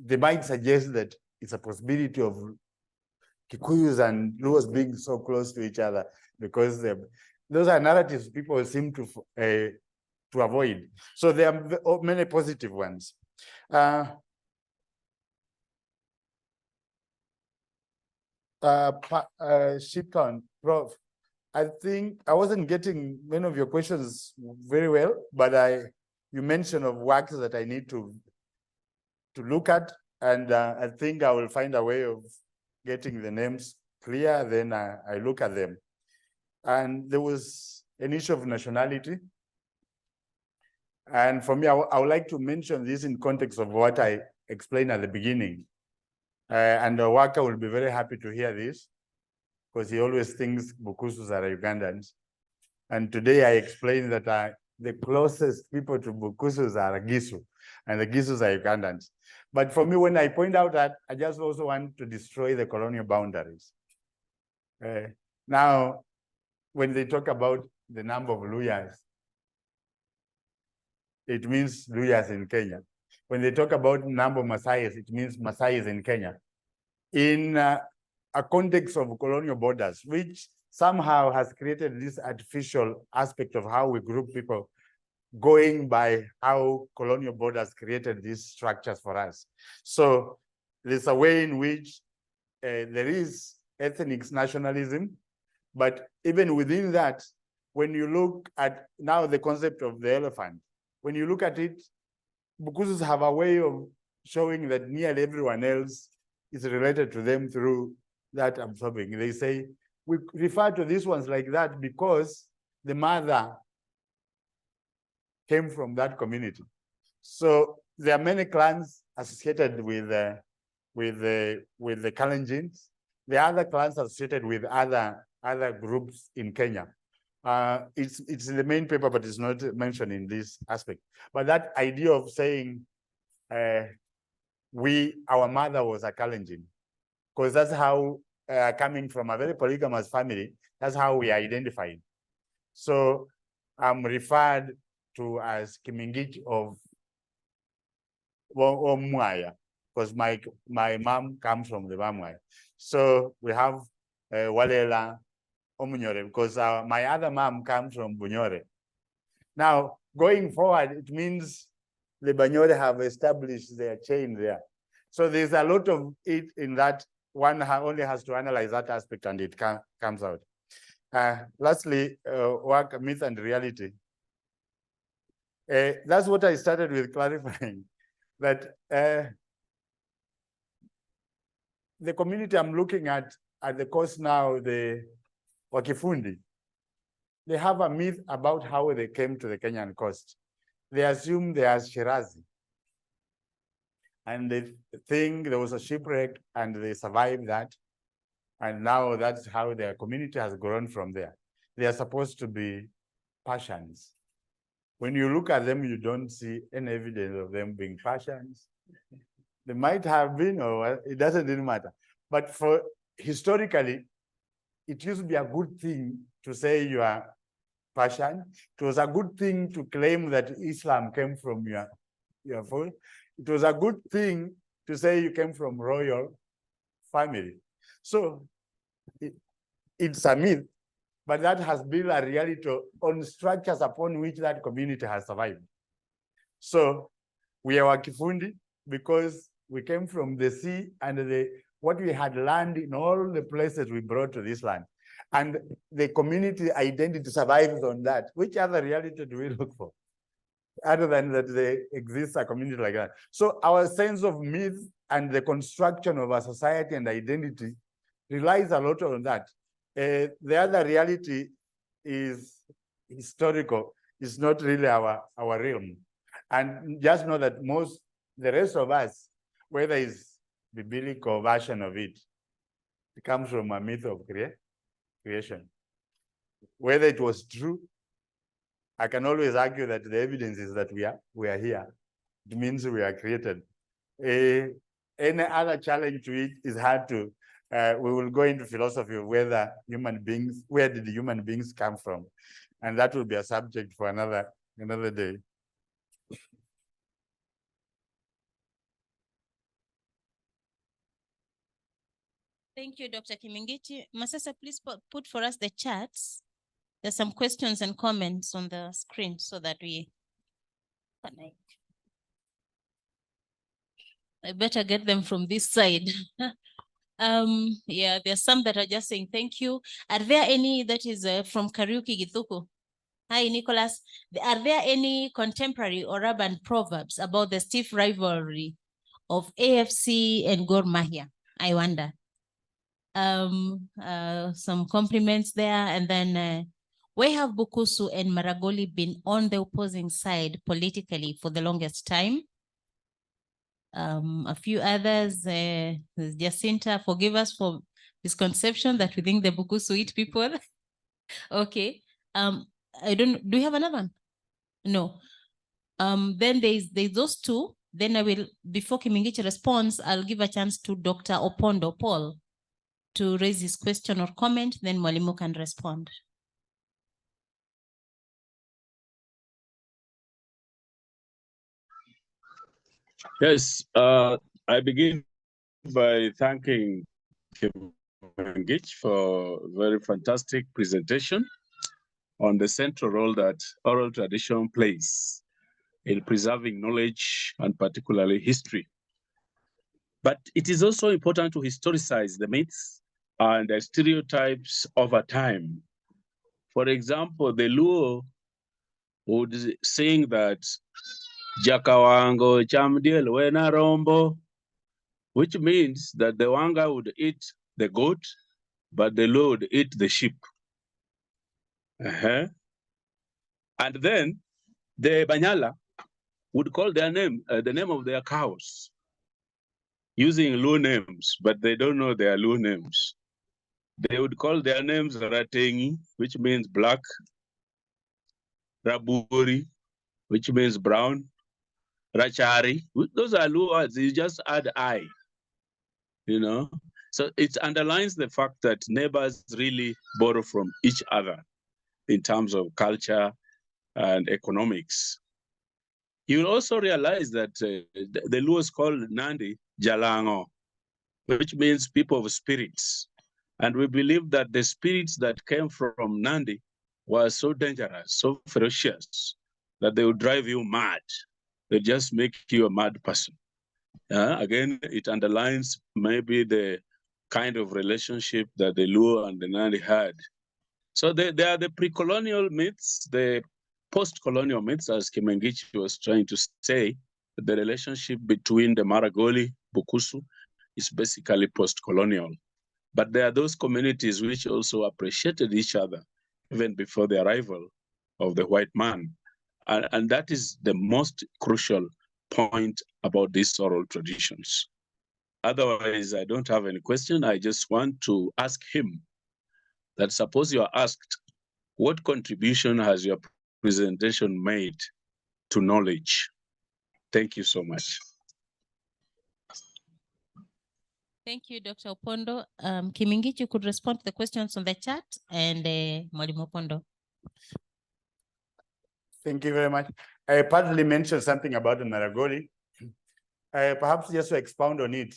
They might suggest that it's a possibility of Kikuyus and Luos being so close to each other, because those are narratives people seem to avoid. So there are many positive ones. Shipton, Prof, I think I wasn't getting many of your questions very well, but you mentioned of works that I need to look at, and I think I will find a way of getting the names clear, then I look at them. And there was an issue of nationality. And for me, I would like to mention this in context of what I explained at the beginning. And the worker will be very happy to hear this, because he always thinks Bukusus are Ugandans. And today I explained that the closest people to Bukusus are Gisu, and the Gisus are Ugandans. But for me, when I point out that, I just also want to destroy the colonial boundaries. Now, when they talk about the number of Luyas, it means Luyas in Kenya. when they talk about Nambo Masais, it means Masais in Kenya, in a context of colonial borders, which somehow has created this artificial aspect of how we group people, going by how colonial borders created these structures for us. So there's a way in which there is ethnic nationalism, but even within that, when you look at now the concept of the elephant, when you look at it, Bukusus have a way of showing that nearly everyone else is related to them through that absorbing. They say, we refer to these ones like that because the mother came from that community. So there are many clans associated with the Kalenjins. There are other clans associated with other groups in Kenya. It's in the main paper, but it's not mentioned in this aspect. But that idea of saying our mother was a Kalenjin, because that's how, coming from a very polygamous family, that's how we identify. So I'm referred to as Kimingichi of Mwaya, because my mom comes from the Bamwaya. So we have Walela Omunyore, because my other mom comes from Bunyore. Now, going forward, it means the Banyore have established their chain there. So there's a lot of it in that. One only has to analyze that aspect and it comes out. Lastly, work, myth and reality. That's what I started with clarifying, that the community I'm looking at the coast now, the Wakifundi, they have a myth about how they came to the Kenyan coast. They assume they are Shirazi. And they think there was a shipwreck and they survived that. And now that's how their community has grown from there. They are supposed to be Persians. When you look at them, you don't see any evidence of them being Persians. They might have been, or it doesn't really matter. But for historically, it used to be a good thing to say you are Persian. It was a good thing to claim that Islam came from your fold. It was a good thing to say you came from royal family. So it's a myth, but that has been a reality on structures upon which that community has survived. So we are Wakifundi because we came from the sea and what we had learned in all the places we brought to this land. And the community identity survives on that. Which other reality do we look for? Other than that there exists a community like that. So our sense of myth and the construction of our society and identity relies a lot on that. The other reality is historical. It's not really our realm. And just know that the rest of us, whether it's biblical version of it comes from a myth of creation. Whether it was true, I can always argue that the evidence is that we are here. It means we are created. Any other challenge to it is hard to, we will go into philosophy of where did the human beings come from? And that will be a subject for another day. Thank you, Dr. Kimingichi. Masasa, please put for us the charts. There's some questions and comments on the screen so that we connect. I better get them from this side. Yeah, there's some that are just saying thank you. Are there any that is from Kariuki Githuku? Hi, Nicholas. Are there any contemporary or urban proverbs about the stiff rivalry of AFC and Gor Mahia? I wonder. Some compliments there. And then where have Bukusu and Maragoli been on the opposing side politically for the longest time? A few others, Jacinta, forgive us for misconception that we think the Bukusu eat people. Okay. Do we have another one? No. Then there's those two. Then I will, before Kimingichi responds, I'll give a chance to Dr. Opondo Paul to raise his question or comment, then Mwalimu can respond. Yes, I begin by thanking Kimingichi for a very fantastic presentation on the central role that oral tradition plays in preserving knowledge and particularly history. But it is also important to historicize the myths and the stereotypes over time. For example, the Luo would sing that Jakawango chamdiel wena rombo, which means that the Wanga would eat the goat, but the Luo would eat the sheep. And then the Banyala would call their name, the name of their cows, using Luo names, but they don't know their Luo names. They would call their names Ratengi, which means black, Raburi, which means brown, Rachari. Those are Luo words. You just add I, you know. So it underlines the fact that neighbors really borrow from each other in terms of culture and economics. You'll also realize that the Luos call Nandi Jalango, which means people of spirits. And we believe that the spirits that came from Nandi were so dangerous, so ferocious, that they would drive you mad. They just make you a mad person. Again, it underlines maybe the kind of relationship that the Luo and the Nandi had. So they are the pre-colonial myths, the post-colonial myths, as Kimingichi was trying to say. The relationship between the Maragoli, Bukusu, is basically post-colonial. But there are those communities which also appreciated each other even before the arrival of the white man. And that is the most crucial point about these oral traditions. Otherwise, I don't have any question. I just want to ask him that suppose you are asked, what contribution has your presentation made to knowledge? Thank you so much. Thank you, Dr. Opondo. Kimingichi could respond to the questions on the chat, and Mwalimu Opondo. Thank you very much. I partly mentioned something about the Maragoli. Perhaps just to expound on it,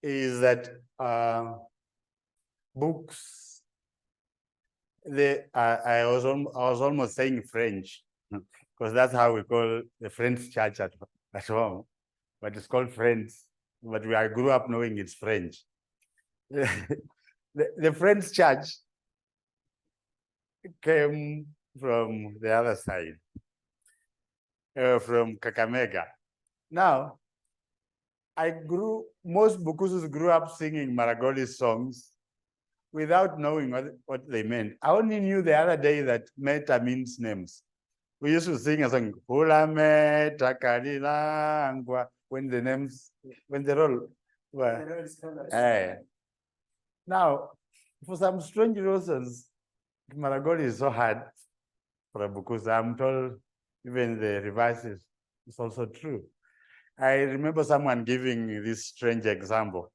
is that books, I was almost saying French, because that's how we call the French church at home, but it's called French, but I grew up knowing it's French. The French church came from the other side, from Kakamega. Now, most Bukusus grew up singing Maragoli songs without knowing what they meant. I only knew the other day that meta means names. We used to sing a song, Hula Meta Kalilangwa, when the roll were. Now, for some strange reasons, Maragoli is so hard for a Bukusu. I'm told even the reverse is also true. I remember someone giving this strange example,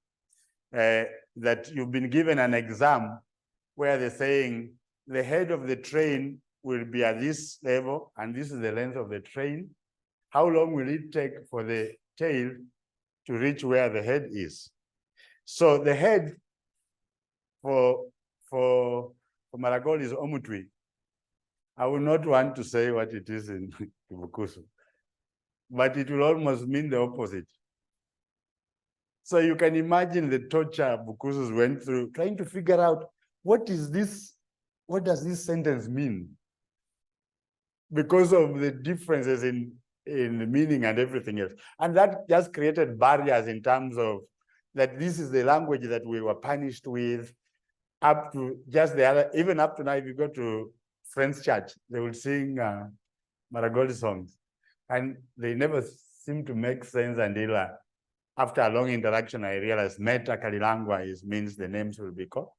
that you've been given an exam where they're saying the head of the train will be at this level, and this is the length of the train. How long will it take for the tail to reach where the head is? So the head for Maragoli is Omutwi. I will not want to say what it is in Bukusu, but it will almost mean the opposite. So you can imagine the torture Bukusus went through trying to figure out what does this sentence mean? Because of the differences in meaning and everything else. And that just created barriers in terms of that this is the language that we were punished with, up to just even up to now, if you go to French church, they will sing Maragoli songs. And they never seem to make sense until after a long interaction, I realized Meta Kalilangwa means the names will be called.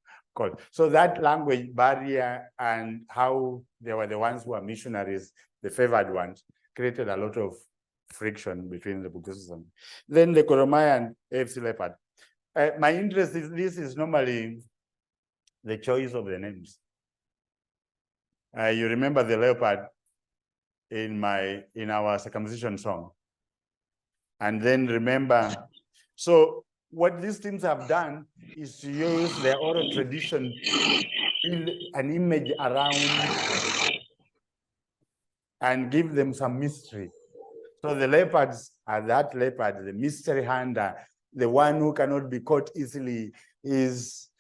So that language barrier and how they were the ones who are missionaries, the favored ones, created a lot of friction between the Bukusus and then the Koromaya and AFC Leopard. My interest in this is normally the choice of the names. You remember the leopard in our circumcision song. And then remember, so what these teams have done is to use their oral tradition, build an image around and give them some mystery. So the leopards are that leopard, the mystery hunter, the one who cannot be caught easily, is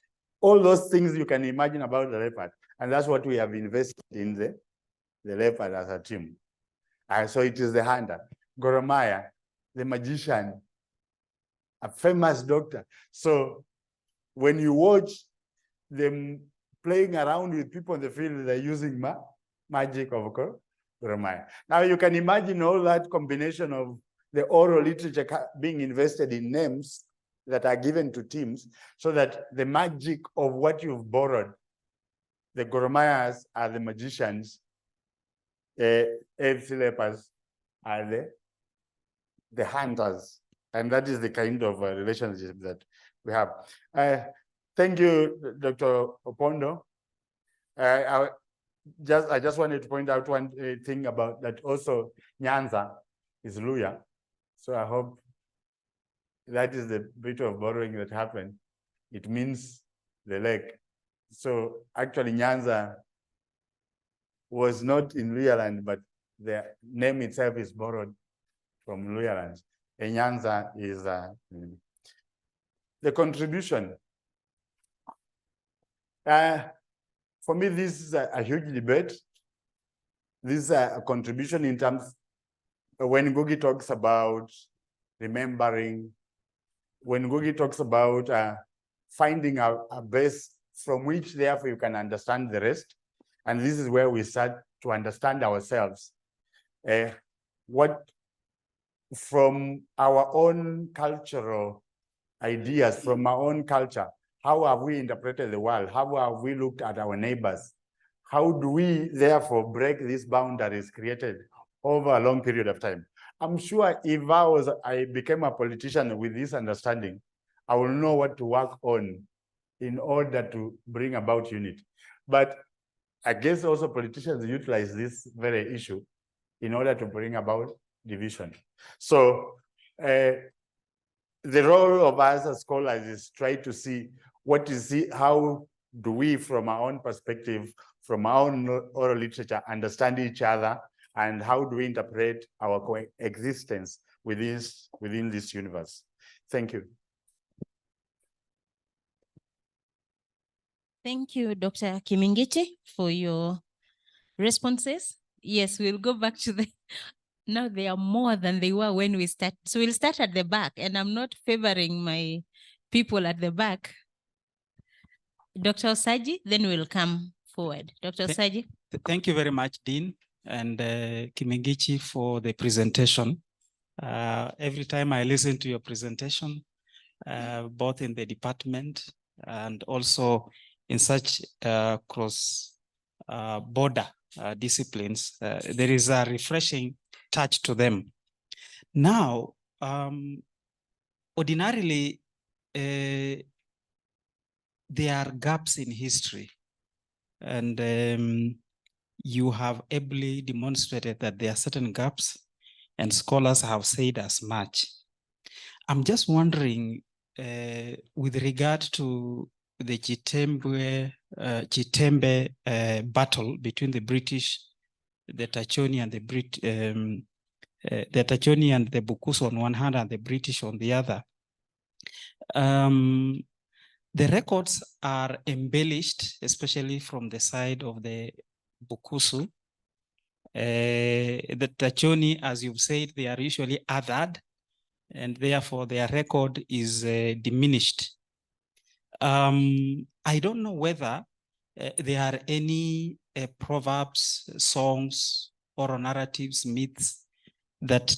all those things you can imagine about the leopard. And that's what we have invested in the leopard as a team. So it is the hunter. Goromaya, the magician, a famous doctor. So when you watch them playing around with people in the field, they're using magic, of course. Now you can imagine all that combination of the oral literature being invested in names that are given to teams, so that the magic of what you've borrowed, the Goromayas are the magicians, AFC lepers are the hunters. And that is the kind of relationship that we have. Thank you, Dr. Opondo. I just wanted to point out one thing about that also. Nyanza is Luya. So I hope that is the bit of borrowing that happened. It means the lake. So actually Nyanza was not in Luya land, but the name itself is borrowed from Luya land. And Nyanza is the contribution. For me, this is a huge debate. This is a contribution in terms, when Ngugi talks about remembering, when Ngugi talks about finding a base from which therefore you can understand the rest. And this is where we start to understand ourselves. What from our own cultural ideas, from our own culture, how have we interpreted the world? How have we looked at our neighbors? How do we therefore break these boundaries created over a long period of time? I'm sure if I became a politician with this understanding, I will know what to work on in order to bring about unity. But I guess also politicians utilize this very issue in order to bring about division. So the role of us as scholars is try to see how do we, from our own perspective, from our own oral literature, understand each other, and how do we interpret our coexistence within this universe. Thank you. Thank you, Dr. Kimingichi, for your responses. Yes, we'll go back to now they are more than they were when we start. So we'll start at the back, and I'm not favoring my people at the back. Dr. Osaji, then we'll come forward. Dr. Osaji. Thank you very much, Dean and Kimingichi, for the presentation. Every time I listen to your presentation, both in the department and also in such cross-border disciplines, there is a refreshing touch to them. Now, ordinarily, there are gaps in history, and you have ably demonstrated that there are certain gaps, and scholars have said as much. I'm just wondering, with regard to the Chitembe battle between the British, the Tachoni and the Tachoni and the Bukusu on one hand and the British on the other. The records are embellished, especially from the side of the Bukusu. The Tachoni, as you've said, they are usually othered, and therefore their record is diminished. I don't know whether there are any proverbs, songs, oral narratives, myths that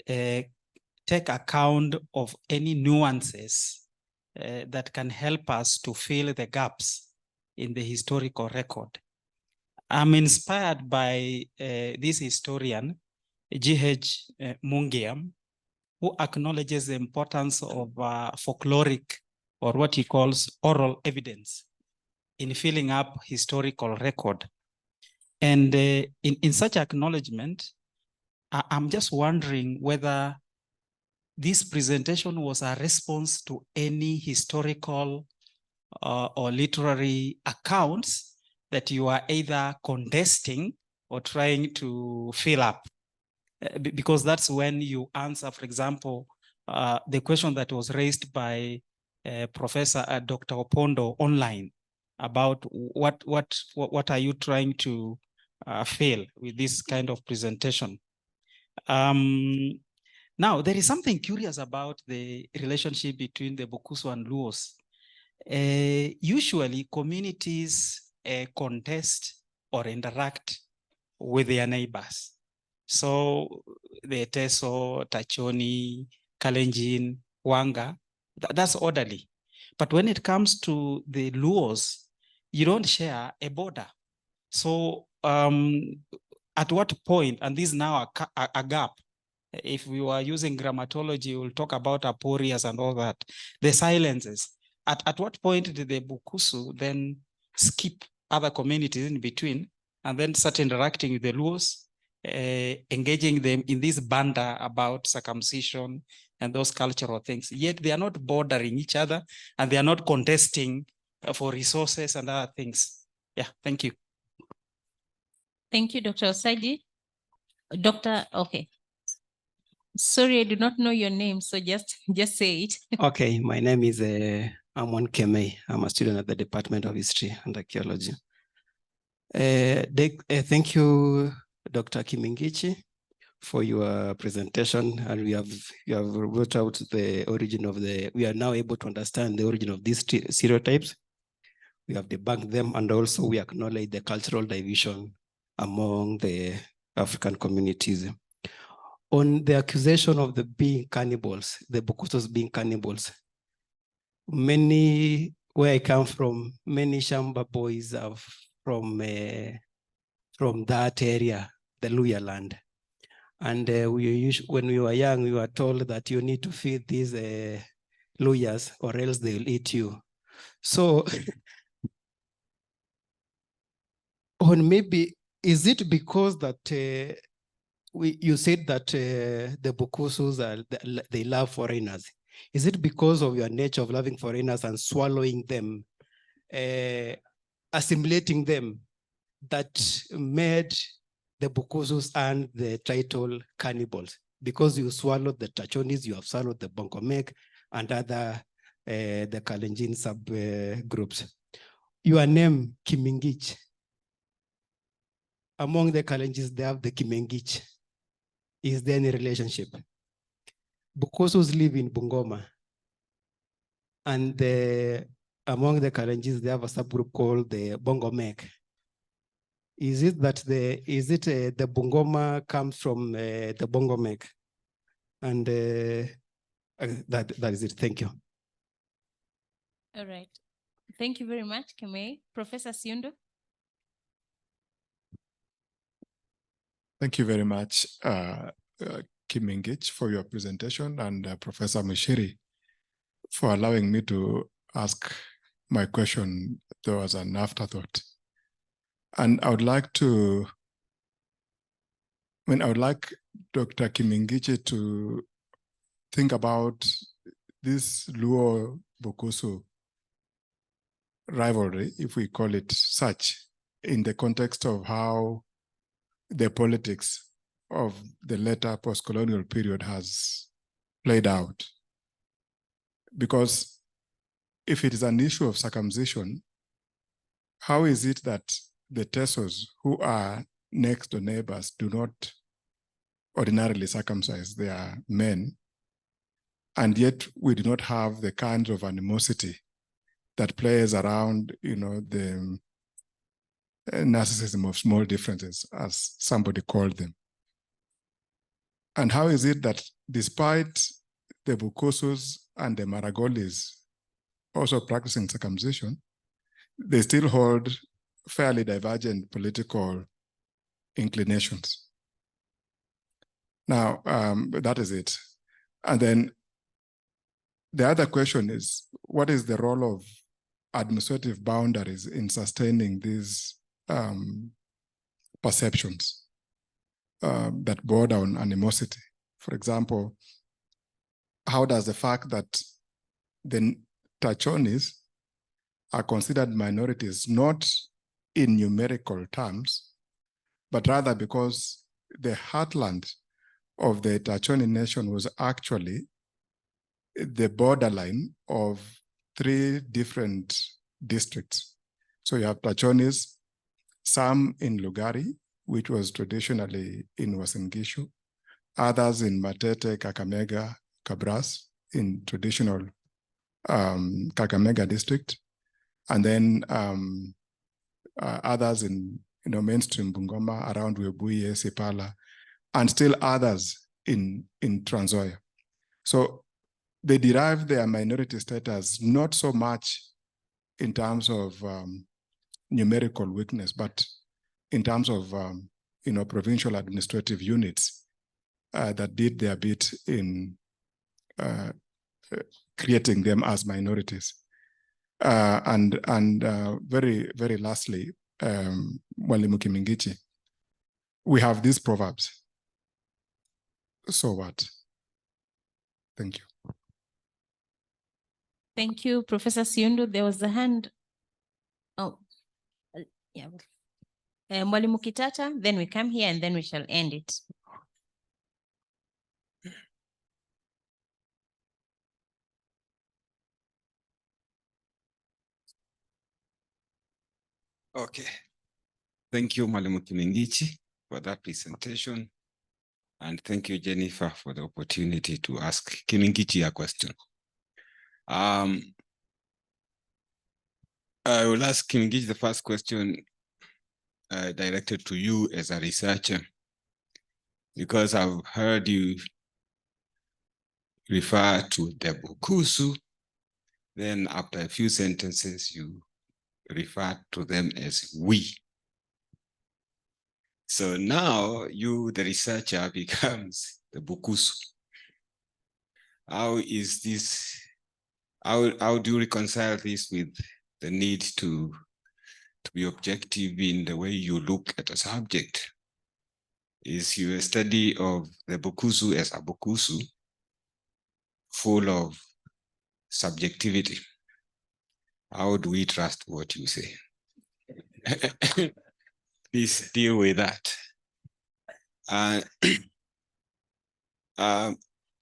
take account of any nuances that can help us to fill the gaps in the historical record. I'm inspired by this historian, G.H. Mungiam, who acknowledges the importance of folkloric, or what he calls oral evidence, in filling up historical record. And in such acknowledgement, I'm just wondering whether this presentation was a response to any historical or literary accounts that you are either contesting or trying to fill up. Because that's when you answer, for example, the question that was raised by Professor Dr. Opondo online about what are you trying to fill with this kind of presentation. Now, there is something curious about the relationship between the Bokusu and Luos. Usually, communities contest or interact with their neighbors. So the Teso, Tachoni, Kalenjin, Wanga, that's orderly. But when it comes to the Luos, you don't share a border. So at what point, and this is now a gap, if we were using grammatology, we'll talk about aporias and all that, the silences. At what point did the Bukusu then skip other communities in between and then start interacting with the Luos, engaging them in this banter about circumcision and those cultural things? Yet they are not bordering each other and they are not contesting for resources and other things. Yeah, thank you. Thank you, Dr. Osaji. Okay. Sorry, I do not know your name, so just say it. Okay, my name is Amon Kemei. I'm a student at the Department of History and Archaeology. Thank you, Dr. Kimingichi, for your presentation. And you have brought out the origin of we are now able to understand the origin of these stereotypes. We have debunked them, and also we acknowledge the cultural division among the African communities. On the accusation of the being cannibals, the Bokusos being cannibals, where I come from, many Shamba boys are from that area, the Luya land. And when we were young, we were told that you need to feed these Luyas or else they'll eat you. So, maybe, is it because that you said that the Bokusus they love foreigners? Is it because of your nature of loving foreigners and swallowing them, assimilating them, that made the Bokusus and the title cannibals? Because you swallowed the Tachonis, you have swallowed the Bongomek and other the Kalenjin subgroups. Your name, Kimingichi. Among the Kalenjins, they have the Kimingichi. Is there any relationship? Bokusus live in Bungoma, and among the Kalenjins, they have a subgroup called the Bongomek. Is it that the Bungoma comes from the Bongomek? And that is it. Thank you. All right. Thank you very much, Kemei. Professor Siundo. Thank you very much, Kimingichi, for your presentation, and Professor Muchiri for allowing me to ask my question. There was an afterthought. And I would like Dr. Kimingichi to think about this Luo Bokusu rivalry, if we call it such, in the context of how the politics of the later post-colonial period has played out. Because if it is an issue of circumcision, how is it that the Tesos, who are next door neighbors, do not ordinarily circumcise their men, and yet we do not have the kind of animosity that plays around, the narcissism of small differences, as somebody called them? And how is it that despite the Bukusus and the Maragolis also practicing circumcision, they still hold fairly divergent political inclinations? Now, that is it. And then the other question is, what is the role of administrative boundaries in sustaining these perceptions that border on animosity? For example, how does the fact that the Tachonis are considered minorities not in numerical terms, but rather because the heartland of the Tachoni nation was actually the borderline of 3 different districts. So you have Tachonis, some in Lugari, which was traditionally in Uasin Gishu, others in Matete, Kakamega, Kabras, in traditional Kakamega district, and then others in mainstream Bungoma around Webuye, Sipala, and still others in Trans Nzoia. So they derive their minority status not so much in terms of numerical weakness, but in terms of provincial administrative units that did their bit in creating them as minorities. And very, very lastly, Mwalimu Kimingichi, we have these proverbs. So what? Thank you. Thank you, Professor Siundu. There was a hand. Oh, yeah. Mwalimu Kitata, then we come here and then we shall end it. Okay. Thank you, Mwalimu Kimingichi, for that presentation. And thank you, Jennifer, for the opportunity to ask Kimingichi a question. I will ask Kimingichi the first question directed to you as a researcher, because I've heard you refer to the Bukusu, then after a few sentences, you refer to them as we. So now you, the researcher, becomes the Bukusu. How is this, how do you reconcile this with the need to be objective in the way you look at a subject? Is your study of the Bukusu as a Bukusu full of subjectivity? How do we trust what you say? Please deal with that.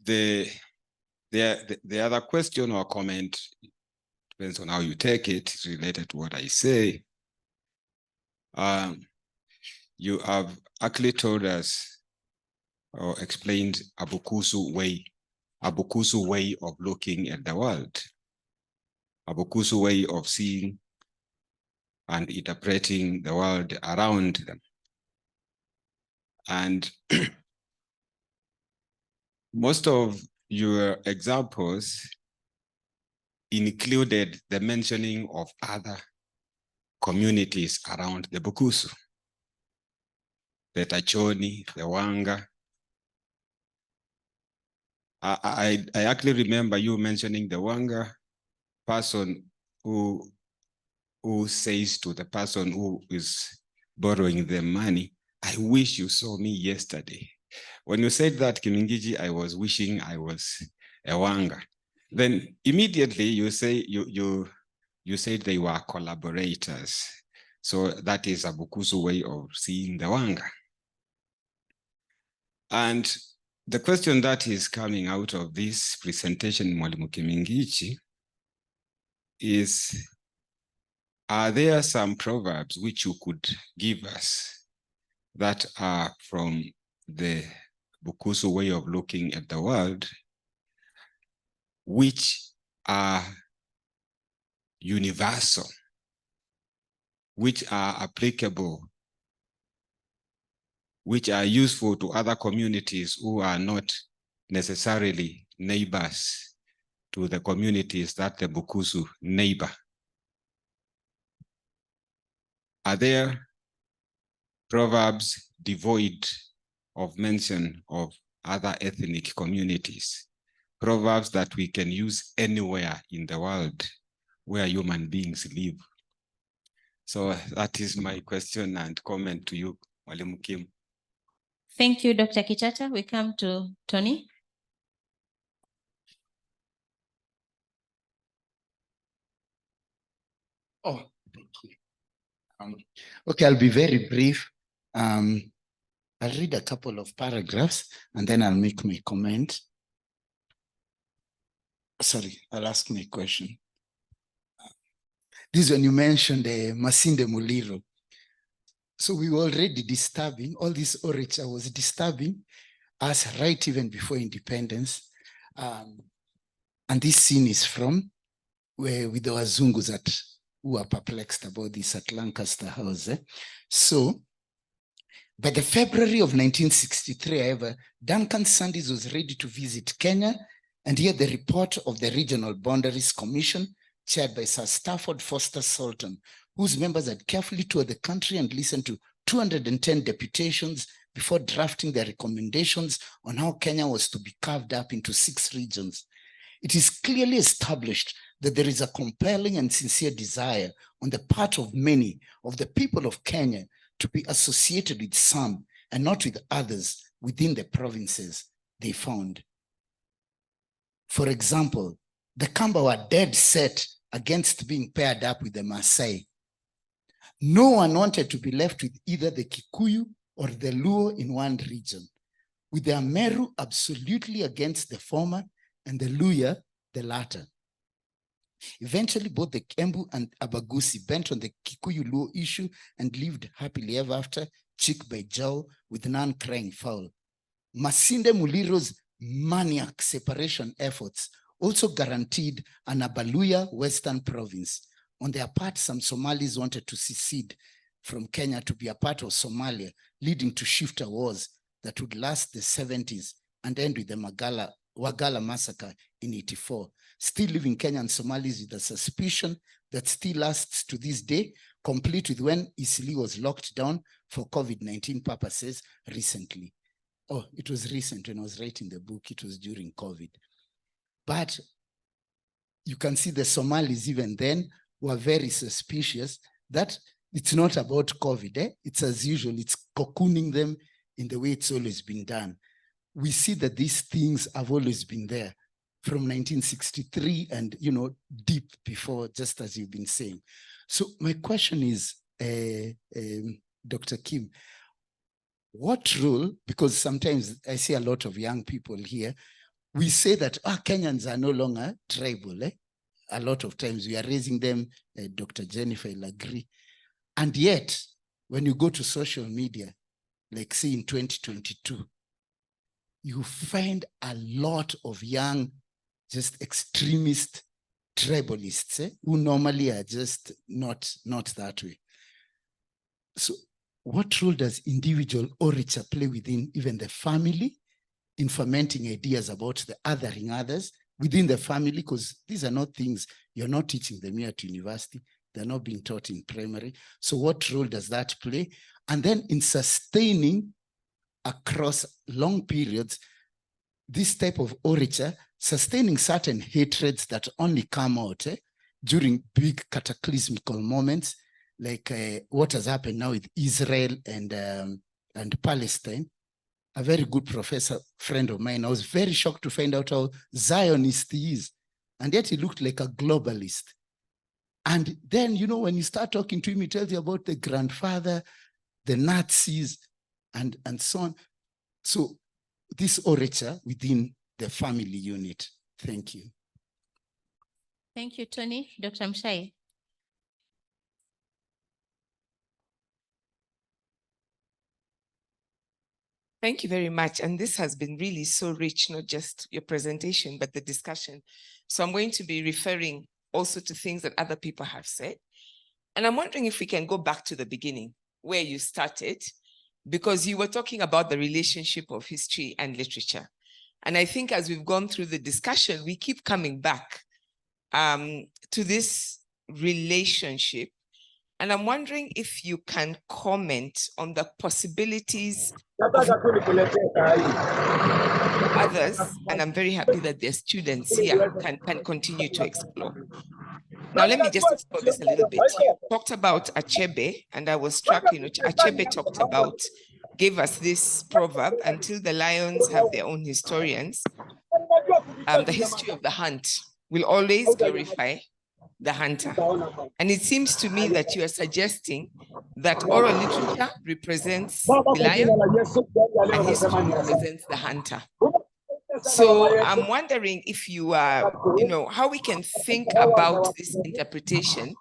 The other question or comment, depends on how you take it, is related to what I say. You have actually told us or explained a Bukusu way of looking at the world, a Bukusu way of seeing and interpreting the world around them. And most of your examples included the mentioning of other communities around the Bukusu, the Tachoni, the Wanga. I actually remember you mentioning the Wanga person who says to the person who is borrowing them money, I wish you saw me yesterday. When you said that, Kimingichi, I was wishing I was a Wanga. Then immediately you say you said they were collaborators. So that is a Bukusu way of seeing the Wanga. And the question that is coming out of this presentation, Mwalimu Kimingichi, is, are there some proverbs which you could give us that are from the Bukusu way of looking at the world, which are universal, which are applicable, which are useful to other communities who are not necessarily neighbors to the communities that the Bukusu neighbor? Are there proverbs devoid of mention of other ethnic communities? Proverbs that we can use anywhere in the world where human beings live? So that is my question and comment to you, Mwalimu Kim. Thank you, Dr. Kitata. We come to Tony. Oh, thank you. Okay, I'll be very brief. I'll read a couple of paragraphs and then I'll make my comment. Sorry, I'll ask my question. This is when you mentioned Masinde Muliro. So we were already disturbing, all this orature was disturbing us right even before independence. And this scene is from where with the Wazungus who are perplexed about this at Lancaster House. So by the February of 1963, however, Duncan Sandys was ready to visit Kenya and hear the report of the Regional Boundaries Commission chaired by Sir Stafford Foster Sultan, whose members had carefully toured the country and listened to 210 deputations before drafting their recommendations on how Kenya was to be carved up into 6 regions. It is clearly established that there is a compelling and sincere desire on the part of many of the people of Kenya to be associated with some and not with others within the provinces they found. For example, the Kamba were dead set against being paired up with the Maasai. No one wanted to be left with either the Kikuyu or the Luo in one region, with the Ameru absolutely against the former and the Luya the latter. Eventually, both the Kembu and Abagusi bent on the Kikuyu-Luo issue and lived happily ever after, cheek by jowl, with none crying foul. Masinde Muliro's maniac separation efforts also guaranteed an Abaluya Western province. On their part, some Somalis wanted to secede from Kenya to be a part of Somalia, leading to shifter wars that would last the 70s and end with the Wagala massacre in 84. Still living Kenyan Somalis with a suspicion that still lasts to this day, complete with when Isili was locked down for COVID-19 purposes recently. Oh, it was recent when I was writing the book, it was during COVID. But you can see the Somalis even then were very suspicious that it's not about COVID, it's as usual, it's cocooning them in the way it's always been done. We see that these things have always been there from 1963 and, deep before, just as you've been saying. So my question is, Dr. Kim, what role, because sometimes I see a lot of young people here, we say that Kenyans are no longer tribal. A lot of times we are raising them, Dr. Jennifer will agree. And yet, when you go to social media, like say in 2022, you find a lot of young, just extremist tribalists who normally are just not that way. So what role does individual orature play within even the family in fermenting ideas about the othering others within the family? Because these are not things you're not teaching them here at university. They're not being taught in primary. So what role does that play? And then in sustaining across long periods, this type of orature, sustaining certain hatreds that only come out during big cataclysmical moments, like what has happened now with Israel and Palestine. A very good professor friend of mine, I was very shocked to find out how Zionist he is, and yet he looked like a globalist. And then, when you start talking to him, he tells you about the grandfather, the Nazis, and so on. So this orature within the family unit. Thank you. Thank you, Tony. Dr. Mshai. Thank you very much. And this has been really so rich, not just your presentation, but the discussion. So I'm going to be referring also to things that other people have said. And I'm wondering if we can go back to the beginning, where you started, because you were talking about the relationship of history and literature. And I think as we've gone through the discussion, we keep coming back to this relationship. And I'm wondering if you can comment on the possibilities of others, and I'm very happy that their students here can continue to explore. Now, let me just explore this a little bit. You talked about Achebe, and I was struck, Achebe gave us this proverb, until the lions have their own historians, the history of the hunt will always glorify the hunter. And it seems to me that you are suggesting that oral literature represents the lion and history represents the hunter. So I'm wondering if you are, how we can think about this interpretation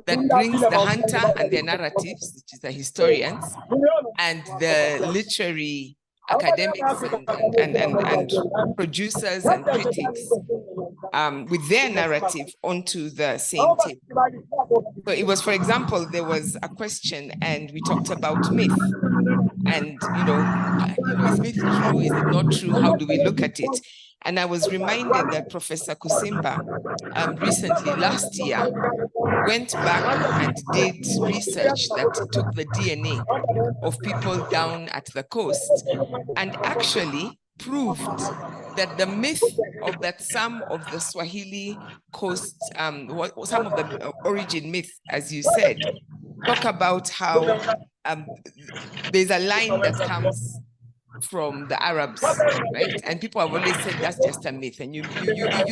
that brings the hunter and their narratives, which is the historians, and the literary academics and producers and critics with their narrative onto the same table. So it was, for example, there was a question and we talked about myth. And, is myth true? Is it not true? How do we look at it? And I was reminded that Professor Kusimba recently, last year, went back and did research that took the DNA of people down at the coast and actually proved that the myth of that some of the Swahili coast, some of the origin myth, as you said, talk about how there's a line that comes from the Arabs, right? And people have always said that's just a myth. And you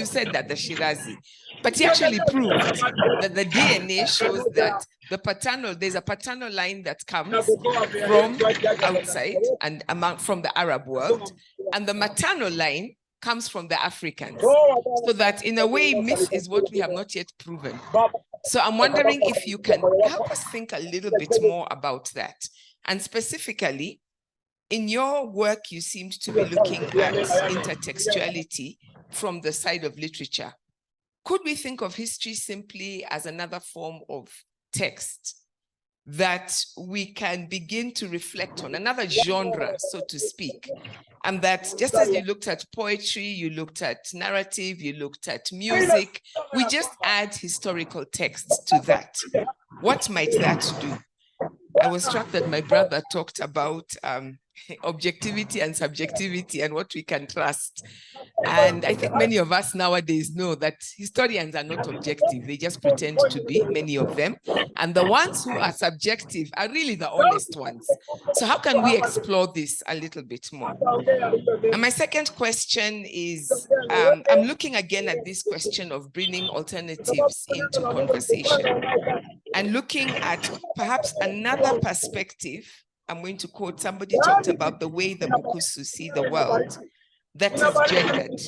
said that, the Shirazi. But he actually proved that the DNA shows that there's a paternal line that comes from outside and from the Arab world. And the maternal line comes from the Africans. So that in a way, myth is what we have not yet proven. So I'm wondering if you can help us think a little bit more about that. And specifically, in your work, you seemed to be looking at intertextuality from the side of literature. Could we think of history simply as another form of text that we can begin to reflect on, another genre, so to speak? And that just as you looked at poetry, you looked at narrative, you looked at music, we just add historical texts to that. What might that do? I was struck that my brother talked about objectivity and subjectivity and what we can trust. And I think many of us nowadays know that historians are not objective. They just pretend to be, many of them. And the ones who are subjective are really the honest ones. So how can we explore this a little bit more? And my second question is, I'm looking again at this question of bringing alternatives into conversation and looking at perhaps another perspective. I'm going to quote, somebody talked about the way the Bukusu see the world that is gendered.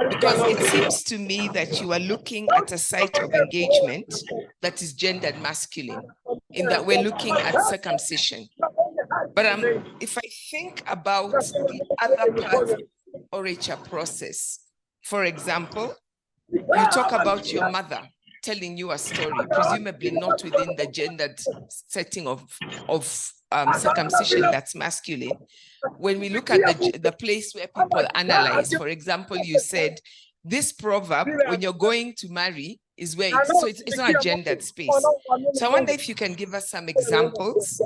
Because it seems to me that you are looking at a site of engagement that is gendered masculine, in that we're looking at circumcision. But if I think about the other parts of the orature process, for example, you talk about your mother telling you a story, presumably not within the gendered setting of circumcision that's masculine. When we look at the place where people analyze, for example, you said this proverb, when you're going to marry, is where it's not a gendered space. So I wonder if you can give us some examples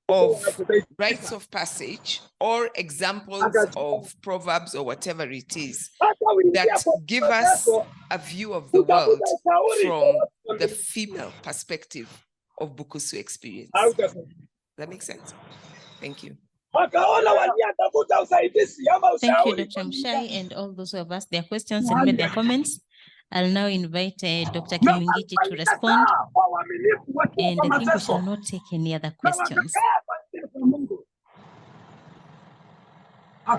of rites of passage or examples of proverbs or whatever it is that give us a view of the world from the female perspective of Bukusu experience. That makes sense? Thank you. Thank you, Dr. Mshai, and all those who have asked their questions and made their comments. I'll now invite Dr. Kimingichi to respond. And I think we shall not take any other questions. I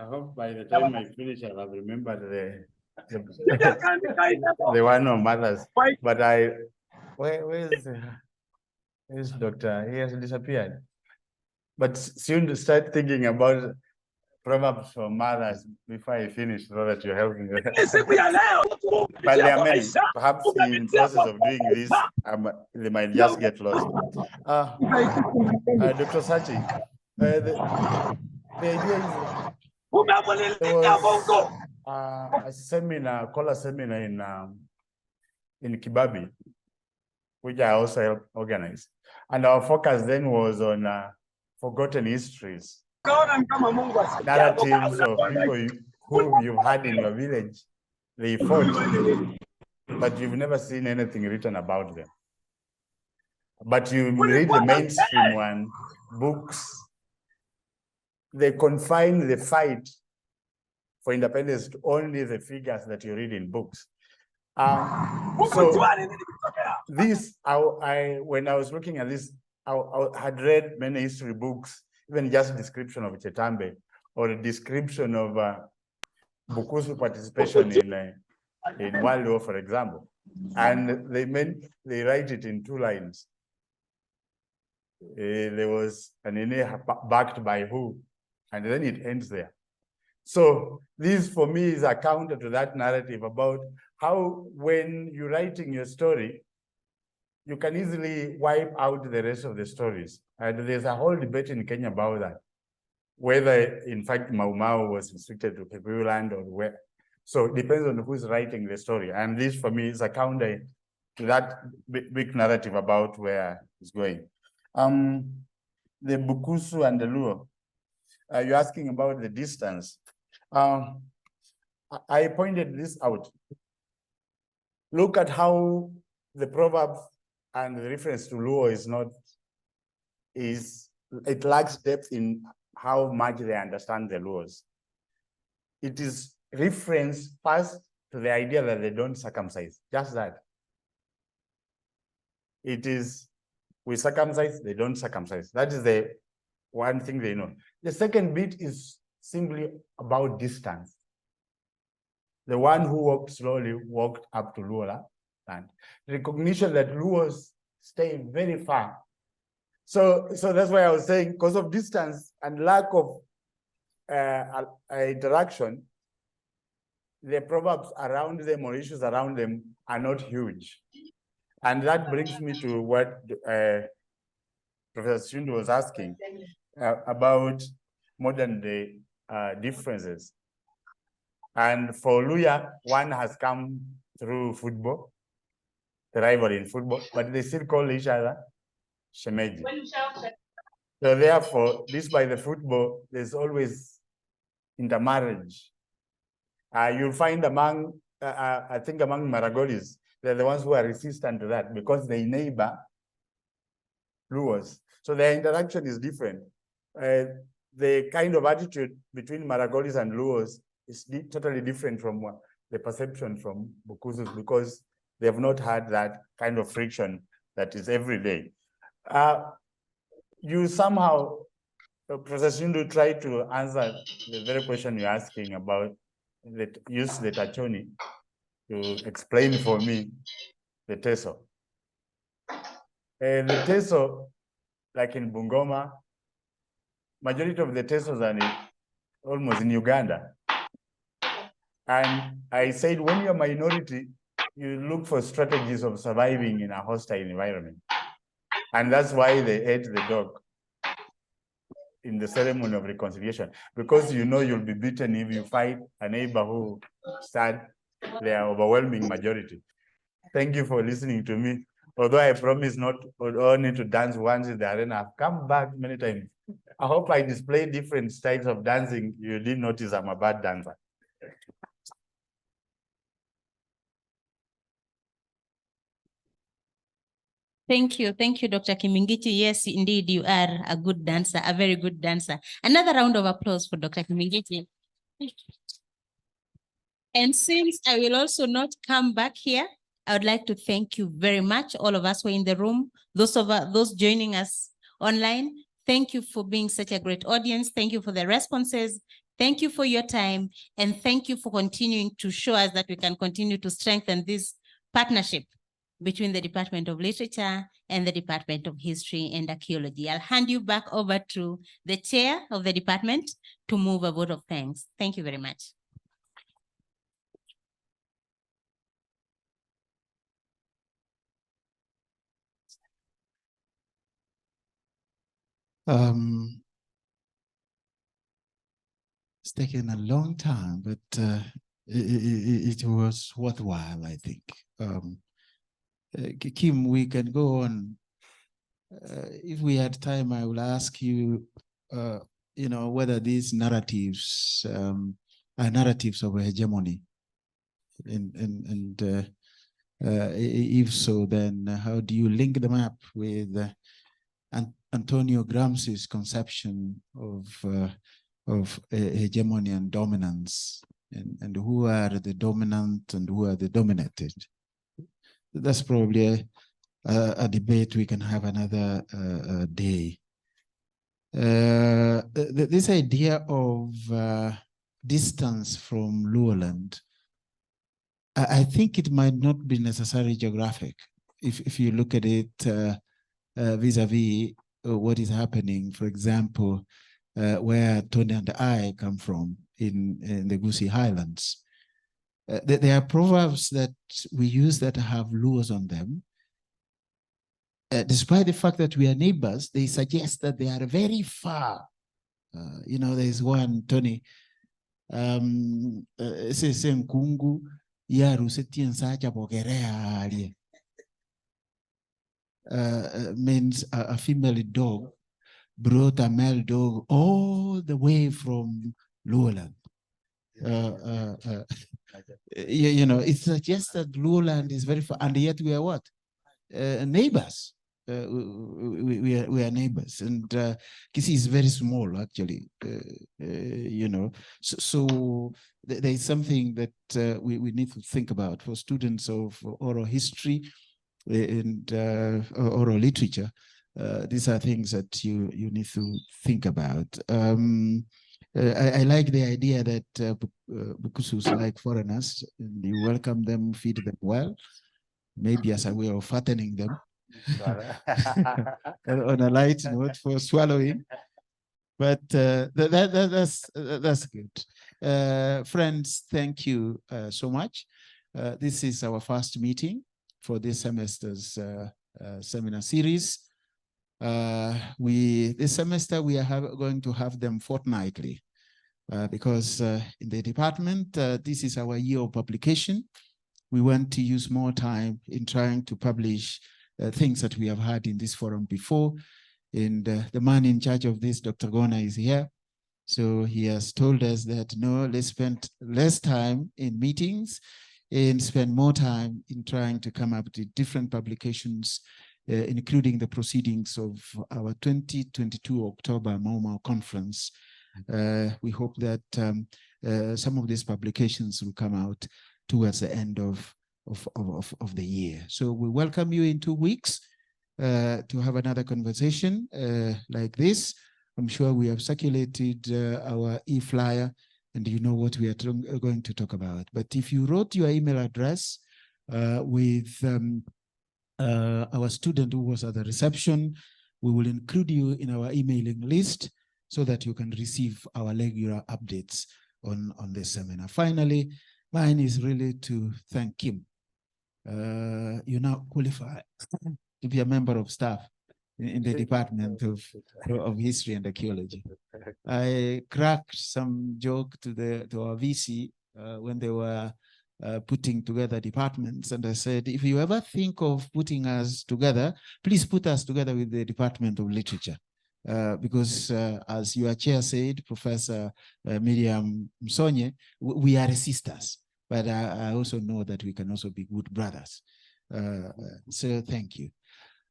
hope by the time I finish, I'll have remembered the one on mothers. But where's Doctor? He has disappeared. But soon to start thinking about proverbs for mothers before I finish, so that you're helping me. But there are many. Perhaps in the process of doing this, they might just get lost. Dr. Sachi, the idea is there was a seminar, call a seminar in Kibabi, which I also helped organize. And our focus then was on forgotten histories, narratives of people who you've had in your village. They fought, but you've never seen anything written about them. But you read the mainstream one, books, they confine the fight for independence to only the figures that you read in books. So this, when I was looking at this, I had read many history books, even just description of Chetambe or a description of Bukusu participation in World War, for example. And they write it in 2 lines. There was an Ine backed by who, and then it ends there. So this for me is a counter to that narrative about how when you're writing your story, you can easily wipe out the rest of the stories. And there's a whole debate in Kenya about that, whether in fact Mau Mau was restricted to Kikuyu land or where. So it depends on who's writing the story. And this for me is a counter to that big narrative about where it's going. The Bukusu and the Luo, you're asking about the distance. I pointed this out. Look at how the proverb and the reference to Luo it lacks depth in how much they understand the Luos. It is reference first to the idea that they don't circumcise, just that. It is, we circumcise, they don't circumcise. That is the one thing they know. The second bit is simply about distance. The one who walked slowly walked up to Luo land. Recognition that Luos stay very far. So that's why I was saying, because of distance and lack of interaction, the proverbs around them or issues around them are not huge. And that brings me to what Professor Shindu was asking about modern day differences. And for Luya, one has come through football, the rivalry in football, but they still call each other Shemeji. So therefore, despite the football, there's always intermarriage. You'll find among, I think among Maragodis, they're the ones who are resistant to that because they neighbor Luos. So their interaction is different. The kind of attitude between Maragodis and Luos is totally different from the perception from Bukusus because they have not had that kind of friction that is every day. You somehow, Professor Shindu, tried to answer the very question you're asking about use the Tachoni to explain for me the Teso. The Teso, like in Bungoma, majority of the Tesos are almost in Uganda. And I said, when you're a minority, you look for strategies of surviving in a hostile environment. And that's why they ate the dog in the ceremony of reconciliation, because you know you'll be beaten if you fight a neighbor who said their overwhelming majority. Thank you for listening to me. Although I promise not only to dance once in the arena, I've come back many times. I hope I display different styles of dancing. You didn't notice I'm a bad dancer. Thank you, Dr. Kimingichi. Yes, indeed, you are a good dancer, a very good dancer. Another round of applause for Dr. Kimingichi. And since I will also not come back here, I would like to thank you very much, all of us who are in the room, those joining us online. Thank you for being such a great audience. Thank you for the responses. Thank you for your time. And thank you for continuing to show us that we can continue to strengthen this partnership between the Department of Literature and the Department of History and Archaeology. I'll hand you back over to the chair of the department to move a vote of thanks. Thank you very much. It's taken a long time, but it was worthwhile, I think. Kim, we can go on. If we had time, I will ask you, whether these narratives are narratives of hegemony. And if so, then how do you link them up with Antonio Gramsci's conception of hegemony and dominance and who are the dominant and who are the dominated. That's probably a debate we can have another day. This idea of distance from Luoland, I think it might not be necessarily geographic. If you look at it vis-a-vis what is happening, for example, where Tony and I come from in the Gusii Highlands. There are proverbs that we use that have Luos on them. Despite the fact that we are neighbors, they suggest that they are very far. You know, there's one, Tony, Nkungu, means a female dog brought a male dog all the way from Lowland. You know, it suggests that Lowland is very far, and yet we are what? Neighbors. We are neighbors, and Kisii is very small, actually. You know, so there is something that we need to think about for students of oral history and oral literature. These are things that you need to think about. I like the idea that Bukusus like foreigners, and you welcome them, feed them well, maybe as a way of fattening them. On a light note for swallowing, but that's good. Friends, thank you so much. This is our first meeting for this semester's seminar series. This semester we are going to have them fortnightly because in the department, this is our year of publication. We want to use more time in trying to publish things that we have had in this forum before. And the man in charge of this, Dr. Gona, is here. So he has told us that, no, let's spend less time in meetings and spend more time in trying to come up with different publications, including the proceedings of our 2022 October MOMA conference. We hope that some of these publications will come out towards the end of the year. So we welcome you in 2 weeks to have another conversation like this. I'm sure we have circulated our e-flyer and you know what we are going to talk about. But if you wrote your email address with our student who was at the reception, we will include you in our emailing list so that you can receive our regular updates on this seminar. Finally, mine is really to thank Kim. You now qualify to be a member of staff in the Department of History and Archaeology. I cracked some joke to our VC when they were putting together departments, and I said, if you ever think of putting us together, please put us together with the Department of Literature. Because as your chair said, Professor Miriam Msonye, we are sisters, but I also know that we can also be good brothers. So thank you.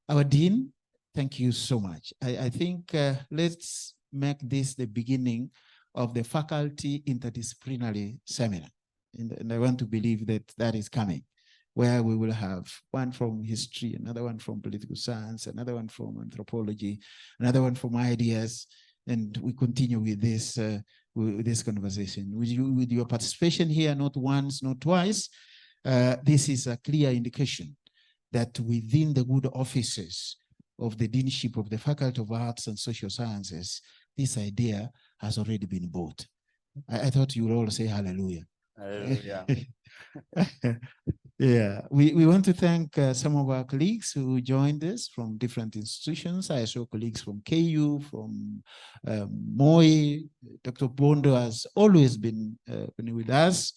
Our Dean, thank you so much. I think let's make this the beginning of the faculty interdisciplinary seminar. And I want to believe that that is coming, where we will have one from history, another one from political science, another one from anthropology, another one from ideas, and we continue with this conversation. With your participation here, not once, not twice, this is a clear indication that within the good offices of the Deanship of the Faculty of Arts and Social Sciences, this idea has already been bought. I thought you would all say hallelujah. Hallelujah. Yeah, we want to thank some of our colleagues who joined us from different institutions. I saw colleagues from KU, from Moi. Dr. Bondo has always been with us.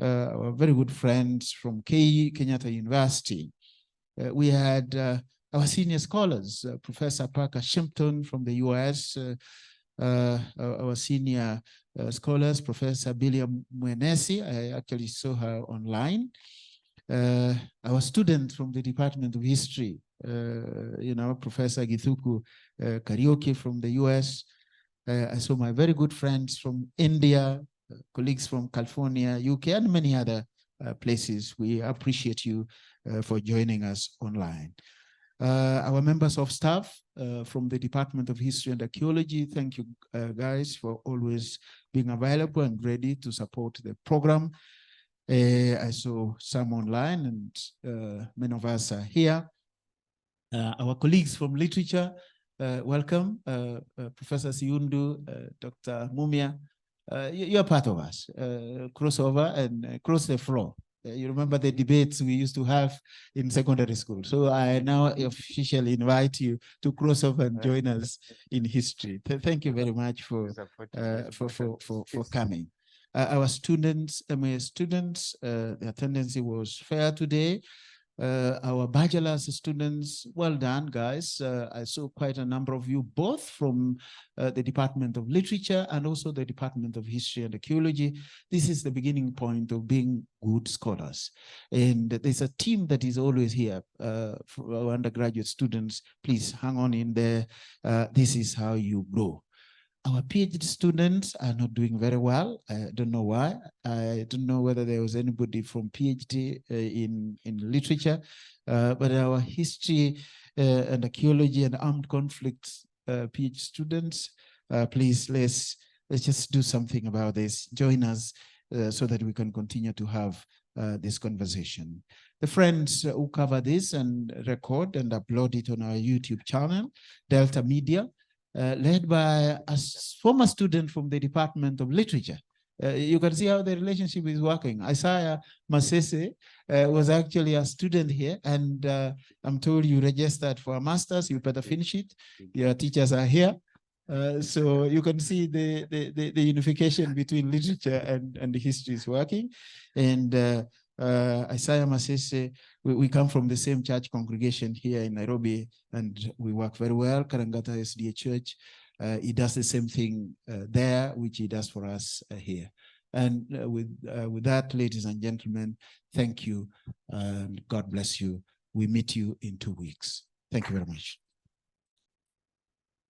Our very good friends from Kenyatta University. We had our senior scholars, Professor Parker Shimpton from the US, our senior scholars, Professor Bilia Mwenesi. I actually saw her online. Our student from the Department of History, Professor Githuku Karaoke from the US. I saw my very good friends from India, colleagues from California, UK, and many other places. We appreciate you for joining us online. Our members of staff from the Department of History and Archaeology, thank you guys for always being available and ready to support the program. I saw some online and many of us are here. Our colleagues from literature, welcome. Professor Siundu, Dr. Mumia, you're part of us. Cross over and cross the floor. You remember the debates we used to have in secondary school. So I now officially invite you to cross over and join us in history. Thank you very much for coming. Our students, MA students, the attendance was fair today. Our bachelor's students, well done, guys. I saw quite a number of you, both from the Department of Literature and also the Department of History and Archaeology. This is the beginning point of being good scholars. And there's a team that is always here for our undergraduate students. Please hang on in there. This is how you grow. Our PhD students are not doing very well. I don't know why. I don't know whether there was anybody from PhD in literature, but our history and archaeology and armed conflicts PhD students, please let's just do something about this. Join us so that we can continue to have this conversation. The friends who cover this and record and upload it on our YouTube channel, Delta Media, led by a former student from the Department of Literature. You can see how the relationship is working. Isaiah Masese was actually a student here, and I'm told you registered for a master's. You better finish it. Your teachers are here. So you can see the unification between literature and the history is working. And Isaiah Masese, we come from the same church congregation here in Nairobi, and we work very well. Karangata SDA Church, he does the same thing there, which he does for us here. And with that, ladies and gentlemen, thank you, and God bless you. We meet you in 2 weeks. Thank you very much.